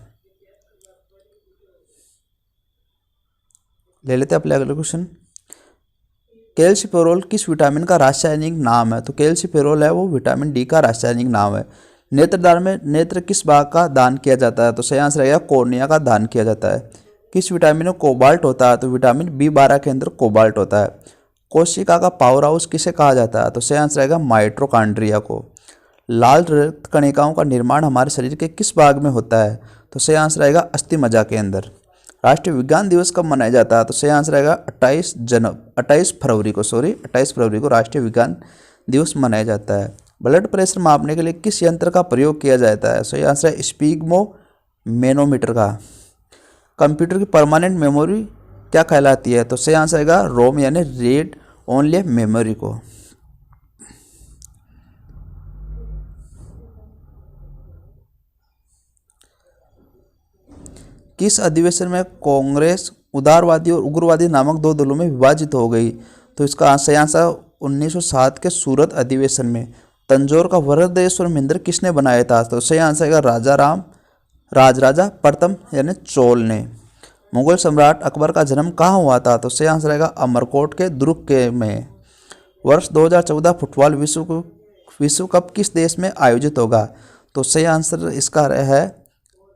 ले लेते हैं अपने अगले क्वेश्चन। कैल्सीफेरोल किस विटामिन का रासायनिक नाम है? तो कैल्सीफेरोल है वो विटामिन डी का रासायनिक नाम है। नेत्रदान में नेत्र किस भाग का दान किया जाता है? तो सही आंसर रहेगा कॉर्निया का दान किया जाता है। किस विटामिन में कोबाल्ट होता है? तो विटामिन B12 के अंदर कोबाल्ट होता है। कोशिका का पावर हाउस किसे कहा जाता है? तो सही आंसर रहेगा माइटोकॉन्ड्रिया को। लाल रक्त कणिकाओं का निर्माण हमारे शरीर के किस भाग में होता है? तो सही आंसर रहेगा अस्थिमज्जा के अंदर। राष्ट्रीय विज्ञान दिवस कब मनाया जाता है? तो सही आंसर रहेगा 28 फरवरी को राष्ट्रीय विज्ञान दिवस मनाया जाता है। ब्लड प्रेशर मापने के लिए किस यंत्र का प्रयोग किया जाता है? सही आंसर है स्पिग्मो मैनोमीटर का। कंप्यूटर की परमानेंट मेमोरी क्या कहलाती है? तो सही आंसर आएगा रोम यानी रीड ओनली मेमोरी को। किस अधिवेशन में कांग्रेस उदारवादी और उग्रवादी नामक दो दलों में विभाजित हो गई? तो इसका सही आंसर 1907 के सूरत अधिवेशन में। तंजौर का वरदेश्वर मंदिर किसने बनाया था? तो सही आंसर है राजराजा प्रथम यानी चोल ने। मुगल सम्राट अकबर का जन्म कहाँ हुआ था? तो सही आंसर रहेगा अमरकोट के दुर्ग के में। वर्ष 2014 फुटबॉल विश्व कप किस देश में आयोजित होगा? तो सही आंसर इसका है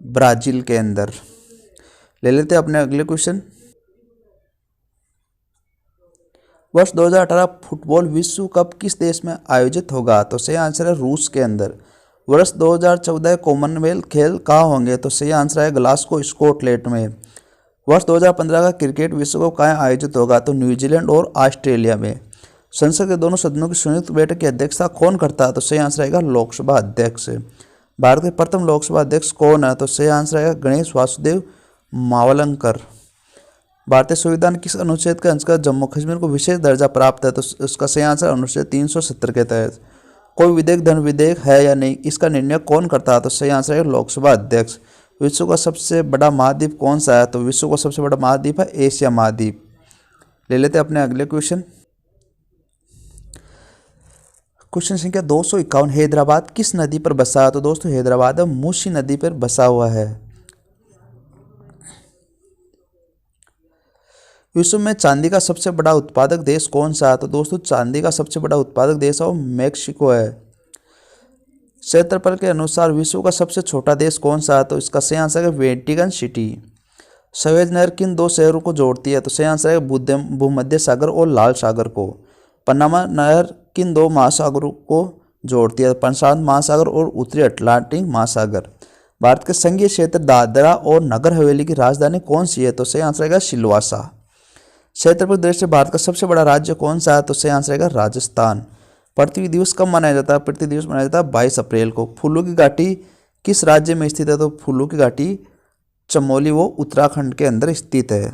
ब्राजील के अंदर। ले लेते हैं अपने अगले क्वेश्चन। वर्ष 2018 फुटबॉल विश्व कप किस देश में आयोजित होगा? तो सही आंसर है रूस के अंदर। वर्ष 2014 कॉमनवेल्थ खेल कहाँ होंगे? तो सही आंसर है ग्लासगो स्कॉटलैंड में। वर्ष 2015 का क्रिकेट विश्व कप कहाँ आयोजित होगा? तो न्यूजीलैंड और ऑस्ट्रेलिया में। संसद के दोनों सदनों की संयुक्त बैठक की अध्यक्षता कौन करता है? तो सही आंसर रहेगा लोकसभा अध्यक्ष। भारत के प्रथम लोकसभा अध्यक्ष कौन है? तो सही आंसर रहेगा गणेश वासुदेव मावलंकर। भारतीय संविधान किस अनुच्छेद के अंतर्गत जम्मू कश्मीर को विशेष दर्जा प्राप्त है? तो उसका सही आंसर अनुच्छेद 370 के तहत। कोई विधेयक धन विधेयक है या नहीं, इसका निर्णय कौन करता है? तो सही आंसर है लोकसभा अध्यक्ष। विश्व का सबसे बड़ा महाद्वीप कौन सा है? तो विश्व का सबसे बड़ा महाद्वीप है एशिया महाद्वीप। ले लेते हैं अपने अगले क्वेश्चन। क्वेश्चन संख्या 251, हैदराबाद किस नदी पर बसा है? तो दोस्तों हैदराबाद मूसी नदी पर बसा हुआ है। विश्व में चांदी का सबसे बड़ा उत्पादक देश कौन सा है? तो दोस्तों चांदी का सबसे बड़ा उत्पादक देश है वो मैक्सिको है। क्षेत्रफल के अनुसार विश्व का सबसे छोटा देश कौन सा है? तो इसका सही आंसर है वेटिकन सिटी। सवेज नहर किन दो शहरों को जोड़ती है? तो सही आंसर है भूमध्य सागर और लाल सागर को। पनामा नहर किन दो महासागरों को जोड़ती है? प्रशांत महासागर और उत्तरी अटलांटिक महासागर। भारत के संघीय क्षेत्र दादरा और नगर हवेली की राजधानी कौन सी है? तो सही आंसर है सिलवासा। क्षेत्रफल दृष्टि से भारत का सबसे बड़ा राज्य कौन सा है? तो सही आंसर है राजस्थान। पृथ्वी दिवस कब मनाया जाता है? पृथ्वी दिवस मनाया जाता है 22 अप्रैल को। फूलों की घाटी किस राज्य में स्थित है? तो फूलों की घाटी चमोली वो उत्तराखंड के अंदर स्थित है।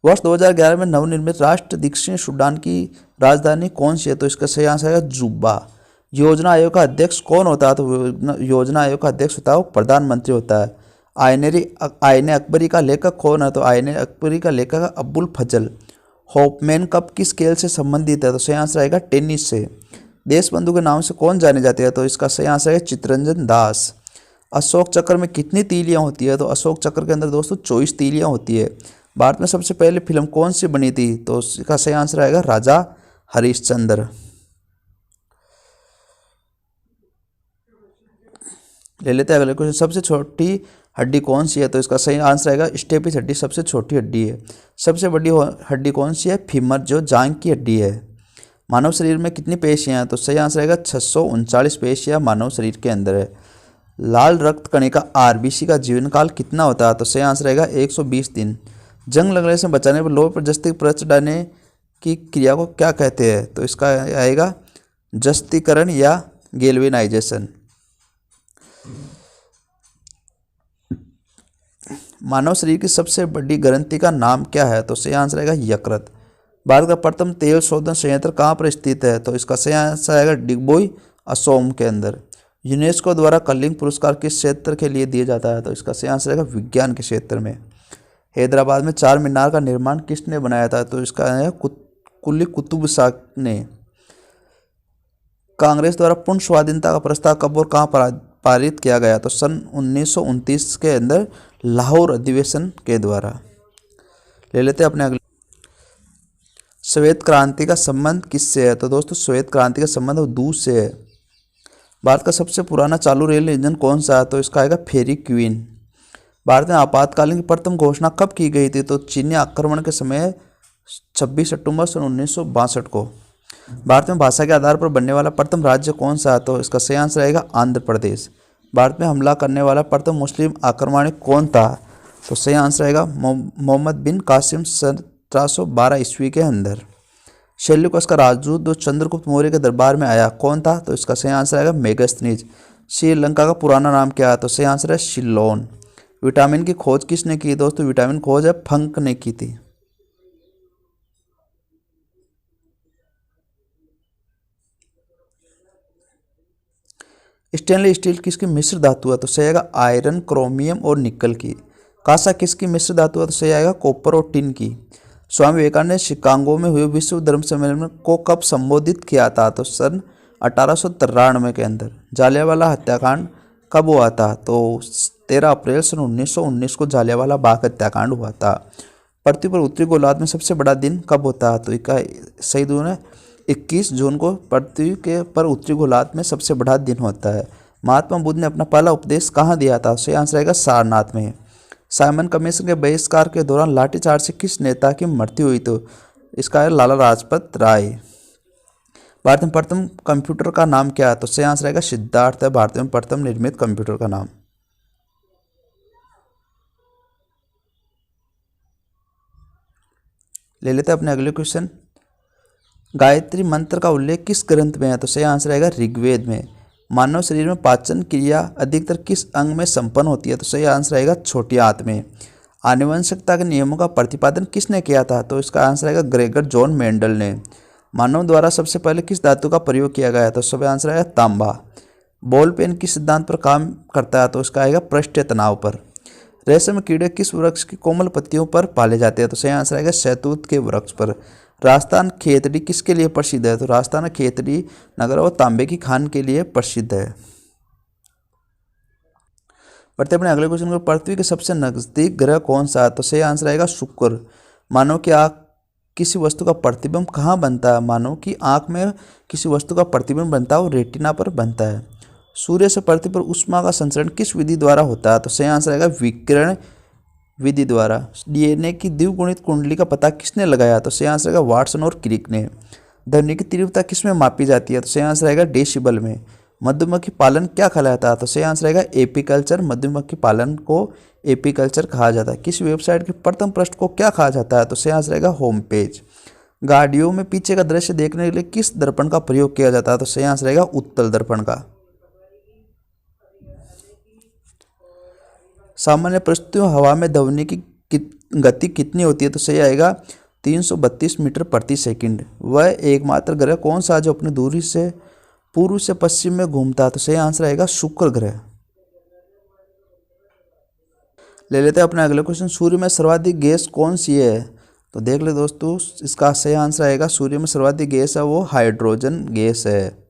वर्ष 2011 में नवनिर्मित राष्ट्र दक्षिण सूडान की राजधानी कौन सी है? तो इसका सही आंसर है जुब्बा। योजना आयोग का अध्यक्ष कौन होता है? तो योजना आयोग का अध्यक्ष होता है वो प्रधानमंत्री होता है। आईने अकबरी का लेखक कौन है? तो आईने अकबरी का लेखक है अब्बुल फजल। होपमैन कप किस खेल से संबंधित है? तो सही आंसर आएगा टेनिस से। देशबंधु के नाम से कौन जाने जाते हैं? तो इसका सही आंसर है चित्तरंजन दास। अशोक चक्र में कितनी तीलियां होती है? तो अशोक चक्र के अंदर दोस्तों 24 तीलियां होती है। भारत में सबसे पहले फिल्म कौन सी बनी थी? तो इसका सही आंसर आएगा राजा हरिश्चंद्र। ले लेते हैं अगले क्वेश्चन। सबसे छोटी हड्डी कौन सी है? तो इसका सही आंसर आएगा स्टेपिस हड्डी सबसे छोटी हड्डी है। सबसे बड़ी हड्डी कौन सी है? फीमर, जो जांघ की हड्डी है। मानव शरीर में कितनी पेशियां हैं? तो सही आंसर आएगा 639 पेशियां मानव शरीर के अंदर है। लाल रक्त कणिका आरबीसी का जीवन काल कितना होता है? तो सही आंसर आएगा 120 दिन। जंग लगने से बचाने पर लोहे पर जस्ती परत डालने की क्रिया को क्या कहते हैं? तो इसका आएगा जस्तीकरण या गैल्वेनाइजेशन। मानव शरीर की सबसे बड़ी ग्रंथि का नाम क्या है? तो सही आंसर आएगा यकृत। भारत का प्रथम तेल शोधन संयंत्र कहाँ पर स्थित है? तो इसका सही आंसर आएगा डिगबोई, असोम के अंदर। यूनेस्को द्वारा कलिंग पुरस्कार किस क्षेत्र के लिए दिया जाता है? तो इसका सही आंसर आएगा विज्ञान के क्षेत्र में। हैदराबाद में चार मीनार का निर्माण किसने बनाया था? तो इसका आएगा कुली कुतुब शाह ने। कांग्रेस द्वारा पूर्ण स्वाधीनता का प्रस्ताव कब और कहाँ पारित किया गया? तो सन 1929 के अंदर लाहौर अधिवेशन के द्वारा। ले लेते हैं अपने अगले। श्वेत क्रांति का संबंध किससे है? तो दोस्तों श्वेत क्रांति का संबंध दूध से है। भारत का सबसे पुराना चालू रेल इंजन कौन सा है? तो इसका आएगा फेरी क्वीन। भारत में आपातकालीन की प्रथम घोषणा कब की गई थी? तो चीनी आक्रमण के समय 26 अक्टूबर सन 1962 को। भारत में भाषा के आधार पर बनने वाला प्रथम राज्य कौन सा है? तो इसका सही आंसर आएगा आंध्र प्रदेश। भारत में हमला करने वाला प्रथम मुस्लिम आक्रमणिक कौन था? तो सही आंसर आएगा मोहम्मद बिन कासिम 1712 ईस्वी के अंदर। शैल्यूकस का राजदूत जो चंद्रगुप्त मौर्य के दरबार में आया कौन था? तो इसका सही आंसर आएगा मेगास्थनीज। श्रीलंका का पुराना नाम क्या है? तो सही आंसर है सिलोन। विटामिन की खोज किसने की? दोस्तों विटामिन खोज है फंक ने की थी। स्टेनलेस स्टील किसकी मिश्र धातु है? तो सही आएगा आयरन, क्रोमियम और निकल की। कांसा किसकी मिश्र धातु है? तो सही आएगा कॉपर और टिन की। स्वामी विवेकानंद ने शिकागो में हुए विश्व धर्म सम्मेलन को कब संबोधित किया था? तो सन 1893 के अंदर। जालियांवाला हत्याकांड कब हुआ था? तो 13 अप्रैल सन 1919 को जालियांवाला बाग हत्याकांड हुआ था। पृथ्वी पर उत्तरी गोलार्ध में सबसे बड़ा दिन कब होता है? तो इसका सही दून है 21 जून को पृथ्वी के पर उत्तरी गोलार्ध में सबसे बड़ा दिन होता है। महात्मा बुद्ध ने अपना पहला उपदेश कहाँ दिया था? सही आंसर आएगा सारनाथ में। साइमन कमीशन के बहिष्कार के दौरान लाठीचार्ज से किस नेता की मृत्यु हुई? तो इसका है लाला लाजपत राय। भारत में प्रथम कंप्यूटर का नाम क्या है? तो सही आंसर आएगा सिद्धार्थ है भारत में प्रथम निर्मित कंप्यूटर का नाम। ले लेते हैं अपने अगले क्वेश्चन। गायत्री मंत्र का उल्लेख किस ग्रंथ में है? तो सही आंसर आएगा ऋग्वेद में। मानव शरीर में पाचन क्रिया अधिकतर किस अंग में संपन्न होती है? तो सही आंसर आएगा छोटी आंत में। आनुवंशिकता के नियमों का प्रतिपादन किसने किया था? तो इसका आंसर आएगा ग्रेगर जॉन मेंडल ने। मानव द्वारा सबसे पहले किस धातु का प्रयोग किया गया? तो सही आंसर आएगा तांबा। बॉल पेन किस सिद्धांत पर काम करता है? तो इसका आएगा पृष्ठीय तनाव पर। रेशम कीड़े किस वृक्ष की कोमल पत्तियों पर पाले जाते हैं? तो सही आंसर आएगा शहतूत के वृक्ष पर। राजस्थान खेतड़ी किसके लिए प्रसिद्ध है? तो राजस्थान खेतड़ी नगर और तांबे की खान के लिए प्रसिद्ध है। बढ़ते अपने अगले क्वेश्चन को। पृथ्वी के सबसे नजदीक ग्रह कौन सा है? तो सही आंसर आएगा शुक्र। मानव की आंख किसी वस्तु का प्रतिबिंब कहाँ बनता है? मानव की आंख में किसी वस्तु का प्रतिबिंब बनता है और रेटिना पर बनता है। सूर्य से पृथ्वी पर ऊष्मा का संचरण किस विधि द्वारा होता है? तो सही आंसर आएगा विकिरण विधि द्वारा। डीएनए की द्विगुणित कुंडली का पता किसने लगाया? तो सही आंसर आएगा वाटसन और क्रिक ने। ध्वनि की तीव्रता किस में मापी जाती है? तो सही आंसर आएगा डेसिबल में। मधुमक्खी पालन क्या कहलाता है? तो सही आंसर आएगा एपीकल्चर। मधुमक्खी पालन को एपीकल्चर कहा जाता है। किस वेबसाइट के प्रथम पृष्ठ को क्या कहा जाता है? तो सही आंसर आएगा होम पेज। गाड़ियों में पीछे का दृश्य देखने के लिए किस दर्पण का प्रयोग किया जाता है? तो सही आंसर आएगा उत्तल दर्पण का। सामान्य परिस्थितियों हवा में ध्वनि की गति कितनी होती है? तो सही आएगा 332 मीटर प्रति सेकंड। वह एकमात्र ग्रह कौन सा जो अपनी दूरी से पूर्व से पश्चिम में घूमता है? तो सही आंसर आएगा शुक्र ग्रह। ले लेते हैं अपने अगले क्वेश्चन। सूर्य में सर्वाधिक गैस कौन सी है? तो देख ले दोस्तों, इसका सही आंसर आएगा सूर्य में सर्वाधिक गैस है वो हाइड्रोजन गैस है।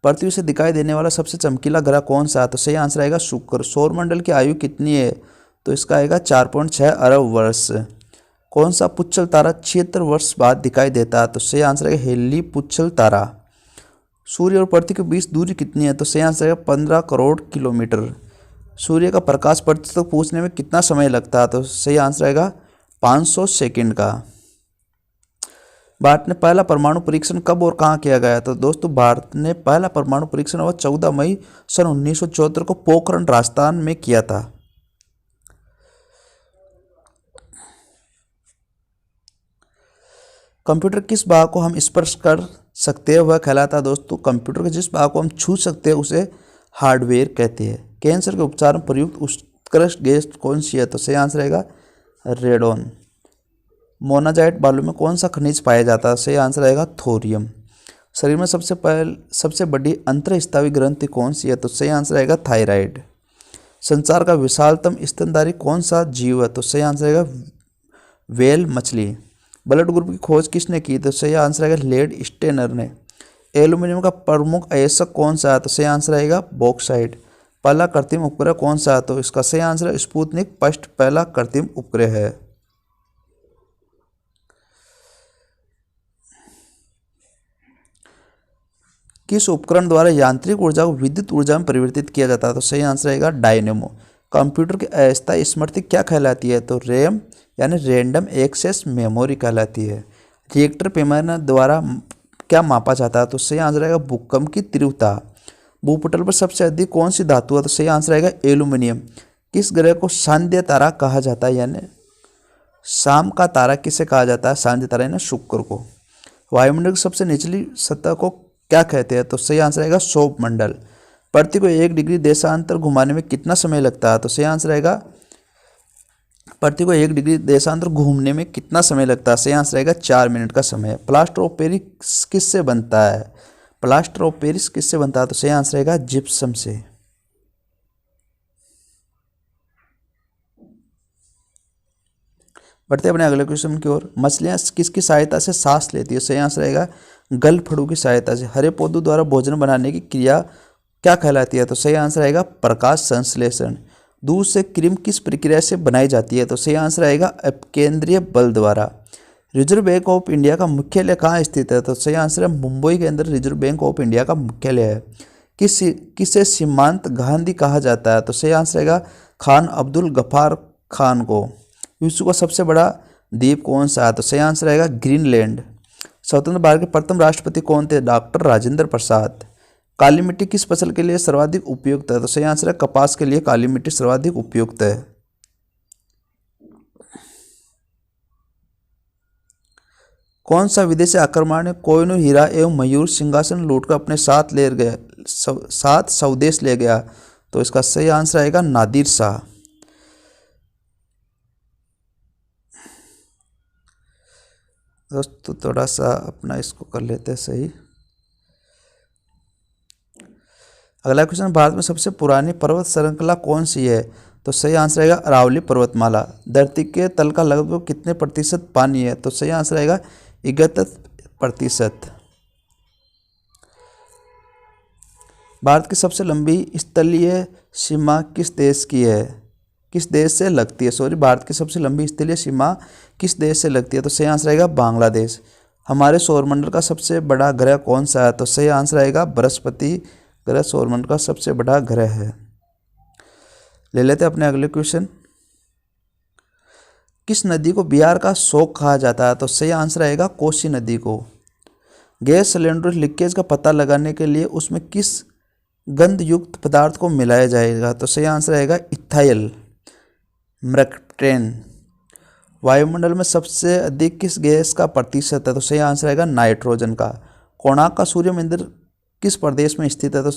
पृथ्वी से दिखाई देने वाला सबसे चमकीला ग्रह कौन सा है? तो सही आंसर आएगा शुक्र। सौरमंडल की आयु कितनी है? तो इसका आएगा 4.6 अरब वर्ष। कौन सा पुच्छल तारा 76 वर्ष बाद दिखाई देता है? तो सही आंसर आएगा हेली पुच्छल तारा। सूर्य और पृथ्वी के बीच दूरी कितनी है? तो सही आंसर है 15 करोड़ किलोमीटर। सूर्य का प्रकाश पृथ्वी तक पहुंचने में कितना समय लगता है? तो सही आंसर आएगा 500 सेकंड का। भारत ने पहला परमाणु परीक्षण कब और कहाँ किया गया? तो दोस्तों भारत ने पहला परमाणु परीक्षण वह 14 मई सन 1974 को पोखरण राजस्थान में किया था। कंप्यूटर किस भाग को हम स्पर्श कर सकते हैं वह कहलाता है? दोस्तों कंप्यूटर के जिस भाग को हम छू सकते हैं उसे हार्डवेयर कहते हैं। कैंसर के उपचार में प्रयुक्त उत्कृष्ट गैस कौन सी है? तो सही आंसर रहेगा रेडोन। मोनाजाइट बालू में कौन सा खनिज पाया जाता है? सही आंसर रहेगा थोरियम। शरीर में सबसे बड़ी अंतःस्रावी ग्रंथि कौन सी है? तो सही आंसर रहेगा थायराइड। संसार का विशालतम स्तनधारी कौन सा जीव है? तो सही आंसर रहेगा व्हेल मछली। ब्लड ग्रुप की खोज किसने की? तो सही आंसर रहेगा लेड स्टेनर ने। एल्यूमिनियम का प्रमुख अयस्क कौन सा है? तो सही आंसर रहेगा बॉक्साइट। पहला कृत्रिम उपग्रह कौन सा है? तो इसका सही आंसर है स्पुतनिक फर्स्ट पहला कृत्रिम उपग्रह है। किस उपकरण द्वारा यांत्रिक ऊर्जा को विद्युत ऊर्जा में परिवर्तित किया जाता है? तो सही आंसर रहेगा डायनेमो। कंप्यूटर की अस्थायी स्मृति क्या कहलाती है? तो रैम यानी रैंडम एक्सेस मेमोरी कहलाती है। रिएक्टर पैमाने द्वारा क्या मापा जाता है? तो सही आंसर रहेगा भूकंप की तीव्रता। भूपटल पर सबसे अधिक कौन सी धातु है? तो सही आंसर रहेगा एल्यूमिनियम। किस ग्रह को सांध्य तारा कहा जाता है? यानी शाम का तारा किसे कहा जाता है? सांध्य तारा यानी शुक्र को। वायुमंडल की सबसे निचली सतह को क्या कहते हैं? तो सही आंसर रहेगा सौर मंडल। पृथ्वी को 1 डिग्री देशांतर घुमाने में कितना समय लगता है? तो सही आंसर रहेगा पृथ्वी को 1 डिग्री देशांतर घूमने में कितना समय लगता है? सही आंसर रहेगा 4 मिनट का समय। प्लास्टर ऑफ पेरिस किससे बनता है? प्लास्टर ऑफ पेरिस किससे बनता है? तो सही आंसर रहेगा जिप्सम से। बढ़ते अपने अगले क्वेश्चन की ओर। मछलियां किसकी सहायता से सांस लेती है? सही आंसर रहेगा गलफड़ू की सहायता से। हरे पौधों द्वारा भोजन बनाने की क्रिया क्या कहलाती है? तो सही आंसर रहेगा प्रकाश संश्लेषण। दूध से क्रीम किस प्रक्रिया से बनाई जाती है? तो सही आंसर रहेगा अपकेंद्रीय बल द्वारा। रिजर्व बैंक ऑफ इंडिया का मुख्यालय कहाँ स्थित है? तो सही आंसर है मुंबई के अंदर रिजर्व बैंक ऑफ इंडिया का मुख्यालय है। किसे सीमांत गांधी कहा जाता है? तो सही आंसर रहेगा खान अब्दुल गफ्फार खान को। विश्व का सबसे बड़ा द्वीप कौन सा है? तो सही आंसर रहेगा ग्रीनलैंड। स्वतंत्र भारत के प्रथम राष्ट्रपति कौन थे? डॉक्टर राजेंद्र प्रसाद। काली मिट्टी किस फसल के लिए सर्वाधिक उपयुक्त है? तो सही आंसर है कपास के लिए काली मिट्टी सर्वाधिक उपयुक्त है। कौन सा विदेशी आक्रमण कोहिनूर हीरा एवं मयूर सिंहासन लूटकर अपने साथ स्वदेश ले गया? तो इसका सही आंसर आएगा नादिर शाह। दोस्तों थोड़ा सा अपना इसको कर लेते हैं सही। अगला क्वेश्चन, भारत में सबसे पुरानी पर्वत श्रृंखला कौन सी है? तो सही आंसर रहेगा अरावली पर्वतमाला। धरती के तल का लगभग कितने प्रतिशत पानी है? तो सही आंसर रहेगा 71%। भारत की सबसे लंबी स्थलीय सीमा किस देश की है? किस देश से लगती है? सॉरी, भारत की सबसे लंबी स्थलीय सीमा किस देश से लगती है? तो सही आंसर रहेगा बांग्लादेश। हमारे सौरमंडल का सबसे बड़ा ग्रह कौन सा है? तो सही आंसर रहेगा बृहस्पति ग्रह सौरमंडल का सबसे बड़ा ग्रह है। ले लेते हैं अपने अगले क्वेश्चन। किस नदी को बिहार का शोक कहा जाता है? तो सही आंसर रहेगा कोसी नदी को। गैस सिलेंडर लीकेज का पता लगाने के लिए उसमें किस गंध युक्त पदार्थ को मिलाया जाएगा? तो सही आंसर रहेगा इथाइल मर्कैप्टन। वायुमंडल में सबसे अधिक किस गैस का प्रतिशत है? तो सही आंसर रहेगा नाइट्रोजन का। कोणार्क का सूर्य मंदिर किस प्रदेश में स्थित है? तो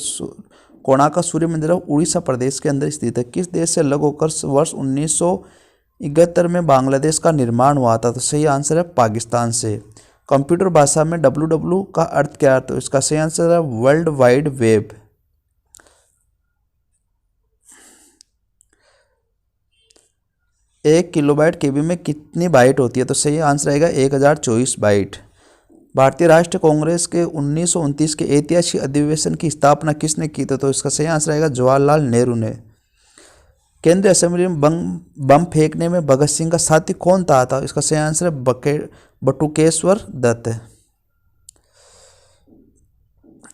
कोणार्क का सूर्य मंदिर उड़ीसा प्रदेश के अंदर स्थित है। किस देश से अलग होकर वर्ष 1971 में बांग्लादेश का निर्माण हुआ था? तो सही आंसर है पाकिस्तान से। कंप्यूटर भाषा में WW का अर्थ क्या है? तो इसका सही आंसर है वर्ल्ड वाइड वेब। एक किलोबाइट केबी में कितनी बाइट होती है? तो सही आंसर रहेगा 1024 बाइट। भारतीय राष्ट्रीय कांग्रेस के 1929 के ऐतिहासिक अधिवेशन की स्थापना किसने की थी? तो इसका सही आंसर रहेगा जवाहरलाल नेहरू ने। केंद्रीय असेंबली में बम फेंकने में भगत सिंह का साथी कौन था? इसका सही आंसर है बटुकेश्वर दत्त।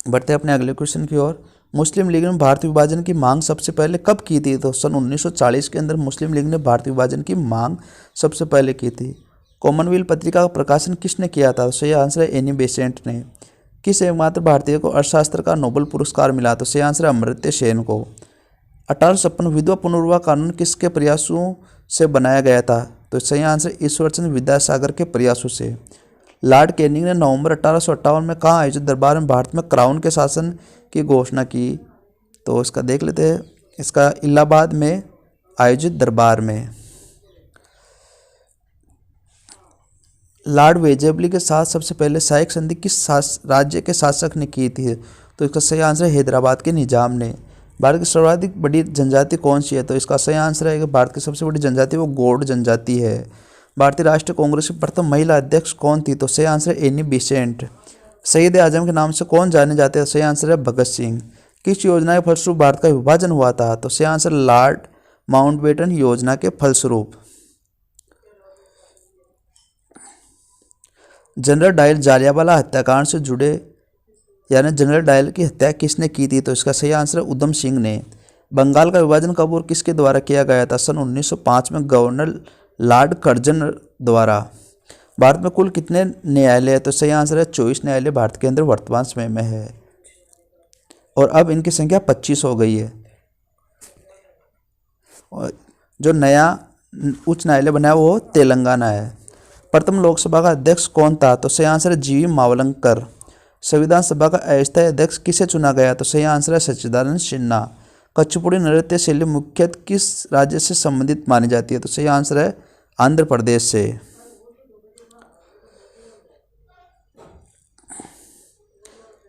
बढ़ते हैं अपने अगले क्वेश्चन की ओर। मुस्लिम लीग ने भारत विभाजन की मांग सबसे पहले कब की थी? तो सन 1940 के अंदर मुस्लिम लीग ने भारत विभाजन की मांग सबसे पहले की थी। कॉमनवेल्थ पत्रिका का प्रकाशन किसने किया था? तो सही आंसर है एनी बेसेंट ने। किस एकमात्र भारतीय को अर्थशास्त्र का नोबेल पुरस्कार मिला? तो सही आंसर है अमर्त्य सेन को। 1856 विधवा पुनर्विवाह कानून किसके प्रयासों से बनाया गया था? तो सही आंसर ईश्वरचंद्र विद्यासागर के प्रयासों से। लॉर्ड कैनिंग ने नवंबर 1858 में कहाँ आयोजित दरबार में भारत में क्राउन के शासन की घोषणा की? तो इसका देख लेते हैं। इसका इलाहाबाद में आयोजित दरबार में। लॉर्ड वेजेबली के साथ सबसे पहले सहायक संधि किस राज्य के शासक ने की थी? तो इसका सही आंसर है हैदराबाद के निजाम ने। भारत की सर्वाधिक बड़ी जनजाति कौन सी है? तो इसका सही आंसर है कि भारत की सबसे बड़ी जनजाति वो गौड़ जनजाति है। भारतीय राष्ट्रीय कांग्रेस की प्रथम महिला अध्यक्ष कौन थी? तो सही आंसर है एनी बेसेंट। शहीद आजम के नाम से कौन जाने जाते हैं? सही आंसर है भगत सिंह। किस योजना के फलस्वरूप भारत का विभाजन हुआ था? तो सही आंसर लॉर्ड माउंटबेटन योजना के फलस्वरूप। जनरल डायर जालियांवाला हत्याकांड से जुड़े यानी जनरल डायर की हत्या किसने की थी? तो इसका सही आंसर है उधम सिंह ने। बंगाल का विभाजन कब और किसके द्वारा किया गया था? सन 1905 में गवर्नर लॉर्ड कर्जन द्वारा। भारत में कुल कितने न्यायालय है? तो सही आंसर है 24 न्यायालय भारत के अंदर वर्तमान समय में है और अब इनकी संख्या 25 हो गई है। और जो नया उच्च न्यायालय बना है वो तेलंगाना है। प्रथम लोकसभा का अध्यक्ष कौन था? तो सही आंसर है जीवी मावलंकर। संविधान सभा का अस्थायी अध्यक्ष किसे चुना गया? तो सही आंसर है सच्चिदानंद सिन्हा। कुचिपुड़ी नृत्य शैली मुख्यतः किस राज्य से संबंधित मानी जाती है? तो सही आंसर है आंध्र प्रदेश से।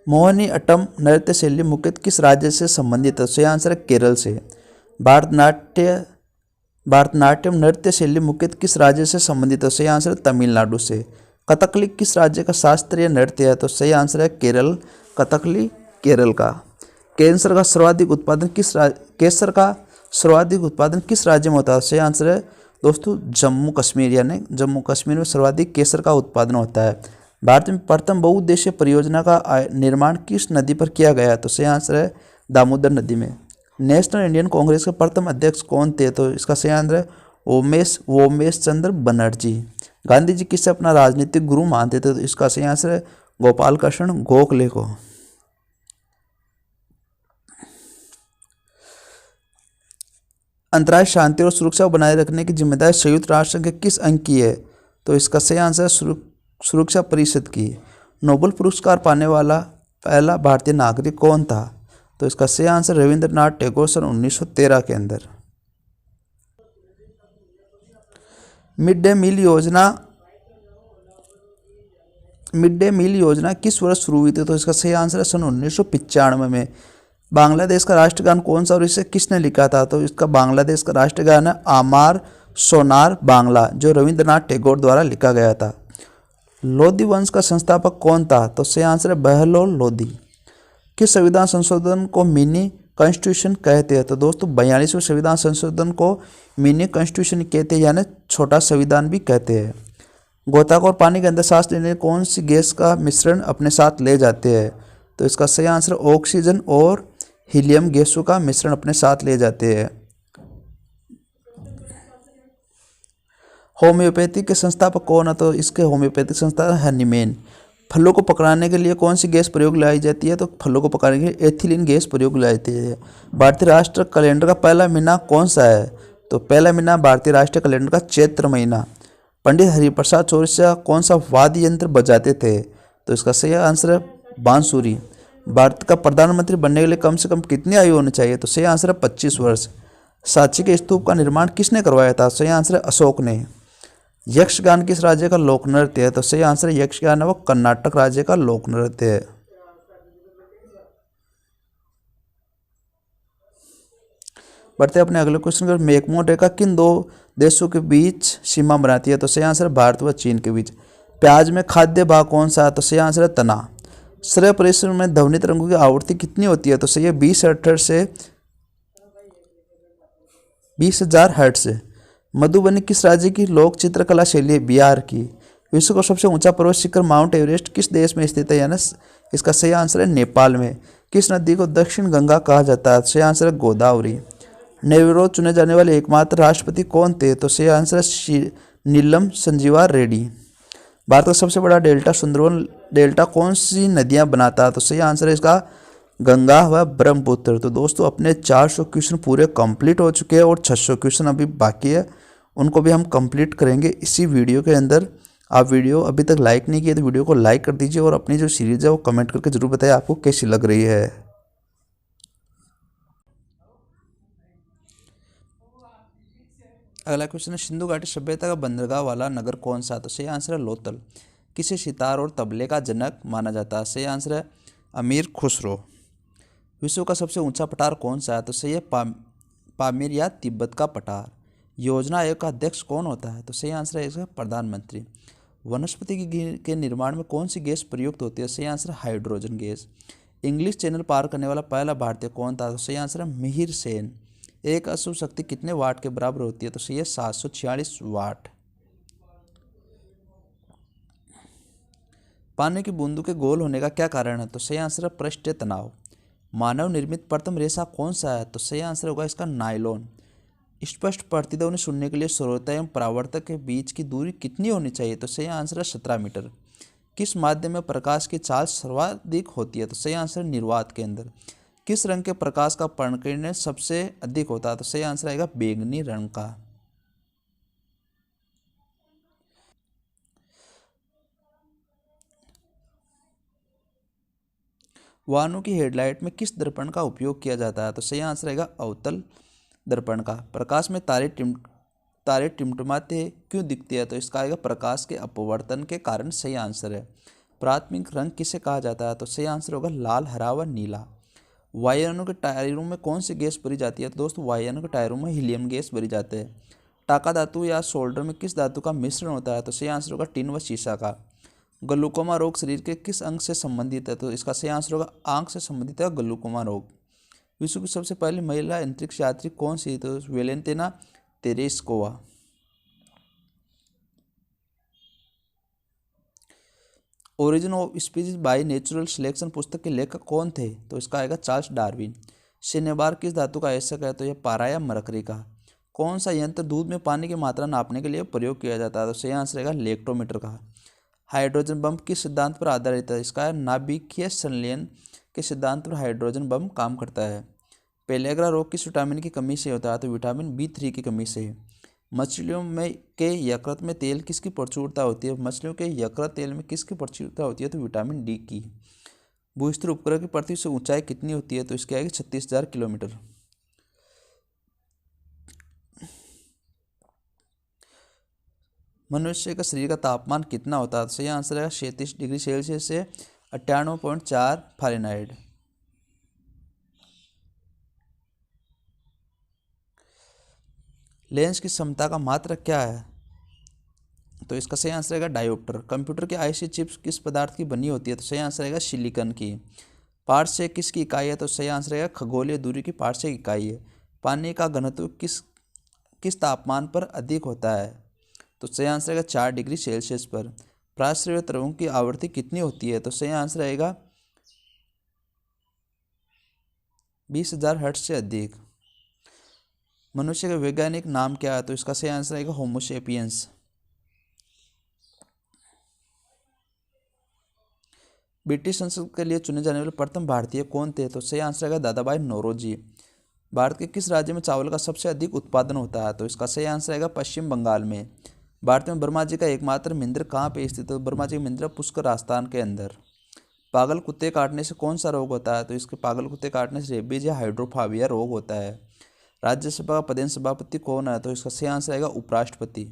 मोहिनी अट्टम नृत्य शैली मुख्यतः किस राज्य से संबंधित है? सही आंसर है केरल से। भारतनाट्यम नृत्य शैली मुख्यतः किस राज्य से संबंधित है? सही आंसर है तमिलनाडु से। कथकली किस राज्य का शास्त्रीय नृत्य है? तो सही आंसर है केरल। कथकली केरल का। केसर का सर्वाधिक उत्पादन किस राज्य में होता है? सही आंसर है दोस्तों जम्मू कश्मीर, यानी जम्मू कश्मीर में सर्वाधिक केसर का उत्पादन होता है। भारत में प्रथम बहुउद्देशीय परियोजना का निर्माण किस नदी पर किया गया? तो सही आंसर है दामोदर नदी में। नेशनल इंडियन कांग्रेस के प्रथम अध्यक्ष कौन थे? तो इसका सही आंसर है ओमेश चंद्र बनर्जी। गांधी जी किसे अपना राजनीतिक गुरु मानते थे? तो इसका सही आंसर है गोपाल कृष्ण गोखले को। अंतर्राष्ट्रीय शांति और सुरक्षा बनाए रखने की जिम्मेदारी संयुक्त राष्ट्र के किस अंग की है? तो इसका सही आंसर है सुरक्षा परिषद की। नोबेल पुरस्कार पाने वाला पहला भारतीय नागरिक कौन था? तो इसका सही आंसर रविंद्रनाथ टैगोर सन 1913 के अंदर। मिड डे मील योजना किस वर्ष शुरू हुई थी? तो इसका सही आंसर है सन 1995 में। बांग्लादेश का राष्ट्रगान कौन सा और इसे किसने लिखा था? तो इसका बांग्लादेश का राष्ट्रगान है आमार सोनार बांग्ला, जो रविंद्रनाथ टैगोर द्वारा लिखा गया था। लोधी वंश का संस्थापक कौन था? तो सही आंसर है बहलोल लोधी। किस संविधान संशोधन को मिनी कॉन्स्टिट्यूशन कहते हैं? तो दोस्तों 42वें संविधान संशोधन को मिनी कॉन्स्टिट्यूशन कहते हैं, यानी छोटा संविधान भी कहते हैं। गोताखोर पानी के अंदर सांस लेने कौन सी गैस का मिश्रण अपने साथ ले जाते हैं? तो इसका सही आंसर ऑक्सीजन और हीलियम गैसों का मिश्रण अपने साथ ले जाते हैं। होम्योपैथी के संस्थापक कौन है? तो इसके होम्योपैथिक संस्थापक हनीमैन। फलों को पकाने के लिए कौन सी गैस प्रयोग लाई जाती है? तो फलों को पकाने के लिए एथिलीन गैस प्रयोग लाई जाती है। भारतीय राष्ट्रीय कैलेंडर का पहला महीना कौन सा है? तो पहला महीना भारतीय राष्ट्रीय कैलेंडर का चैत्र महीना। पंडित हरिप्रसाद चौरसिया कौन सा वाद्य यंत्र बजाते थे? तो इसका सही आंसर है बांसुरी। भारत का प्रधानमंत्री बनने के लिए कम से कम कितनी आयु होनी चाहिए? तो सही आंसर है 25 वर्ष। सांची के स्तूप का निर्माण किसने करवाया था? सही आंसर है अशोक ने। यक्षगान किस राज्य का लोक नृत्य है? तो सही आंसर है यक्षगान है वो कर्नाटक राज्य का लोक नृत्य है। बढ़ते अपने अगले क्वेश्चन पर। मैकमोहन रेखा किन दो देशों के बीच सीमा बनाती है? तो सही आंसर है भारत व चीन के बीच। प्याज में खाद्य भाग कौन सा है? तो सही आंसर है तना। श्रेय परिसर में ध्वनि तरंगों की आवृत्ति कितनी होती है? तो सही है 20,000 से 20,000 हर्ट्ज से। मधुबनी किस राज्य की लोक चित्रकला शैली है? बिहार की। विश्व का सबसे ऊंचा पर्वत शिखर माउंट एवरेस्ट किस देश में स्थित है? यानी इसका सही आंसर है नेपाल में। किस नदी को दक्षिण गंगा कहा जाता है? सही आंसर है गोदावरी। निर्विरोध चुने जाने वाले एकमात्र राष्ट्रपति कौन थे? तो सही आंसर है नीलम संजीवा रेड्डी। भारत का सबसे बड़ा डेल्टा सुंदरवन डेल्टा कौन सी नदियां बनाता है? तो सही आंसर है इसका गंगा व ब्रह्मपुत्र। तो दोस्तों अपने 400 क्वेश्चन पूरे कंप्लीट हो चुके हैं और 600 क्वेश्चन अभी बाकी है, उनको भी हम कंप्लीट करेंगे इसी वीडियो के अंदर। आप वीडियो अभी तक लाइक नहीं किए तो वीडियो को लाइक कर दीजिए और अपनी जो सीरीज़ है वो कमेंट करके जरूर बताइए आपको कैसी लग रही है। अगला क्वेश्चन है, सिंधु घाटी सभ्यता का बंदरगाह वाला नगर कौन सा? तो सही आंसर है लोथल। किसे सितार और तबले का जनक माना जाता है? सही आंसर है अमीर खुसरो। विश्व का सबसे ऊंचा पठार कौन सा है? तो सही है पामीर या तिब्बत का पठार। योजना आयोग का अध्यक्ष कौन होता है? तो सही आंसर है इसका प्रधानमंत्री। वनस्पति के निर्माण में कौन सी गैस प्रयुक्त होती है? सही आंसर है हाइड्रोजन गैस। इंग्लिश चैनल पार करने वाला पहला भारतीय कौन था? तो सही आंसर है मिहिर सेन। एक अशुभ शक्ति कितने वाट के बराबर होती है? तो सही है 746 वाट। पानी की बूंदों के गोल होने का क्या कारण है? तो सही आंसर है पृष्ठीय तनाव। मानव निर्मित प्रथम रेशा कौन सा है? तो सही आंसर होगा इसका नायलॉन। स्पष्ट प्रतिध्वनि सुनने के लिए श्रोता एवं परावर्तक के बीच की दूरी कितनी होनी चाहिए? तो सही आंसर है 17 मीटर। किस माध्यम में प्रकाश की चाल सर्वाधिक होती है? तो सही आंसर है निर्वात के अंदर। किस रंग के प्रकाश का पर्णकिरण सबसे अधिक होता है? तो सही आंसर आएगा बैंगनी रंग का। वाहनों की हेडलाइट में किस दर्पण का उपयोग किया जाता है? तो सही आंसर आएगा अवतल दर्पण का। प्रकाश में तारे टिमटिमाते क्यों दिखते हैं? तो इसका आएगा प्रकाश के अपवर्तन के कारण। सही आंसर है। प्राथमिक रंग किसे कहा जाता है? तो सही आंसर होगा लाल, हरा व नीला। वायुयानों के टायरों में कौन सी गैस भरी जाती है? तो दोस्तों वायुयानों के टायरों में हीलियम गैस भरी जाती है। टाका धातु या सोल्डर में किस धातु का मिश्रण होता है? तो सही आंसर होगा टिन व शीशा का। ग्लूकोमा रोग शरीर के किस अंग से संबंधित है? तो इसका सही आंसर होगा आंख से संबंधित है ग्लूकोमा रोग। विश्व की सबसे पहली महिला अंतरिक्ष यात्री कौन सी? तो Valentina Tereshkova. Origin of species by natural selection पुस्तक के लेखक कौन थे? तो इसका आएगा चार्ल्स डार्विन। शनिवार किस धातु का आयस्क है? तो यह पारा या मरकरी का। कौन सा यंत्र दूध में पानी की मात्रा नापने के लिए प्रयोग किया जाता है? तो सही आंसर रहेगा लेक्टोमीटर का। हाइड्रोजन बम किस सिद्धांत पर आधारित है? इसका नाभिकीय संलयन के सिद्धांत पर हाइड्रोजन बम काम करता है। पेलेग्रा रोग किस विटामिन की कमी से होता है? तो विटामिन B3 की कमी से। मछलियों में के यकृत में तेल किसकी प्रचुरता होती है? मछलियों के यकृत तेल में किसकी प्रचुरता होती है? तो विटामिन D की। भूस्तर उपग्रह की पृथ्वी से ऊंचाई कितनी होती है? तो इसकी आएगी 36,000 किलोमीटर। मनुष्य का शरीर का तापमान कितना होता है? तो सही आंसर है 37 डिग्री सेल्सियस से 98.4 फ़ारेनहाइट। लेंस की क्षमता का मात्रक क्या है? तो इसका सही आंसर रहेगा डायोप्टर। कंप्यूटर की आईसी चिप्स किस पदार्थ की बनी होती है? तो सही आंसर रहेगा सिलिकॉन की। पारसेक किसकी इकाई है? तो सही आंसर रहेगा खगोलीय दूरी की पारसेक इकाई है। पानी का घनत्व किस तापमान पर अधिक होता है? तो सही आंसर रहेगा 4 डिग्री सेल्सियस पर। प्राश्रय तरंगों की आवृत्ति कितनी होती है? तो सही आंसर रहेगा 20,000 हर्ट्ज से अधिक। मनुष्य का वैज्ञानिक नाम क्या है? तो इसका सही आंसर रहेगा होमोसेपियंस। ब्रिटिश संसद के लिए चुने जाने वाले प्रथम भारतीय कौन थे? तो सही आंसर रहेगा दादा भाई नौरोजी। भारत के किस राज्य में चावल का सबसे अधिक उत्पादन होता है? तो इसका सही आंसर रहेगा पश्चिम बंगाल में। भारत में ब्रह्मा जी का एकमात्र मंदिर कहाँ पे स्थित है? तो ब्रह्मा जी का मंदिर पुष्कर राजस्थान के अंदर। पागल कुत्ते काटने से कौन सा रोग होता है? तो इसके पागल कुत्ते काटने से रेबीज या हाइड्रोफाबिया रोग होता है। राज्यसभा का पदेन सभापति कौन है? तो इसका सही आंसर रहेगा उपराष्ट्रपति।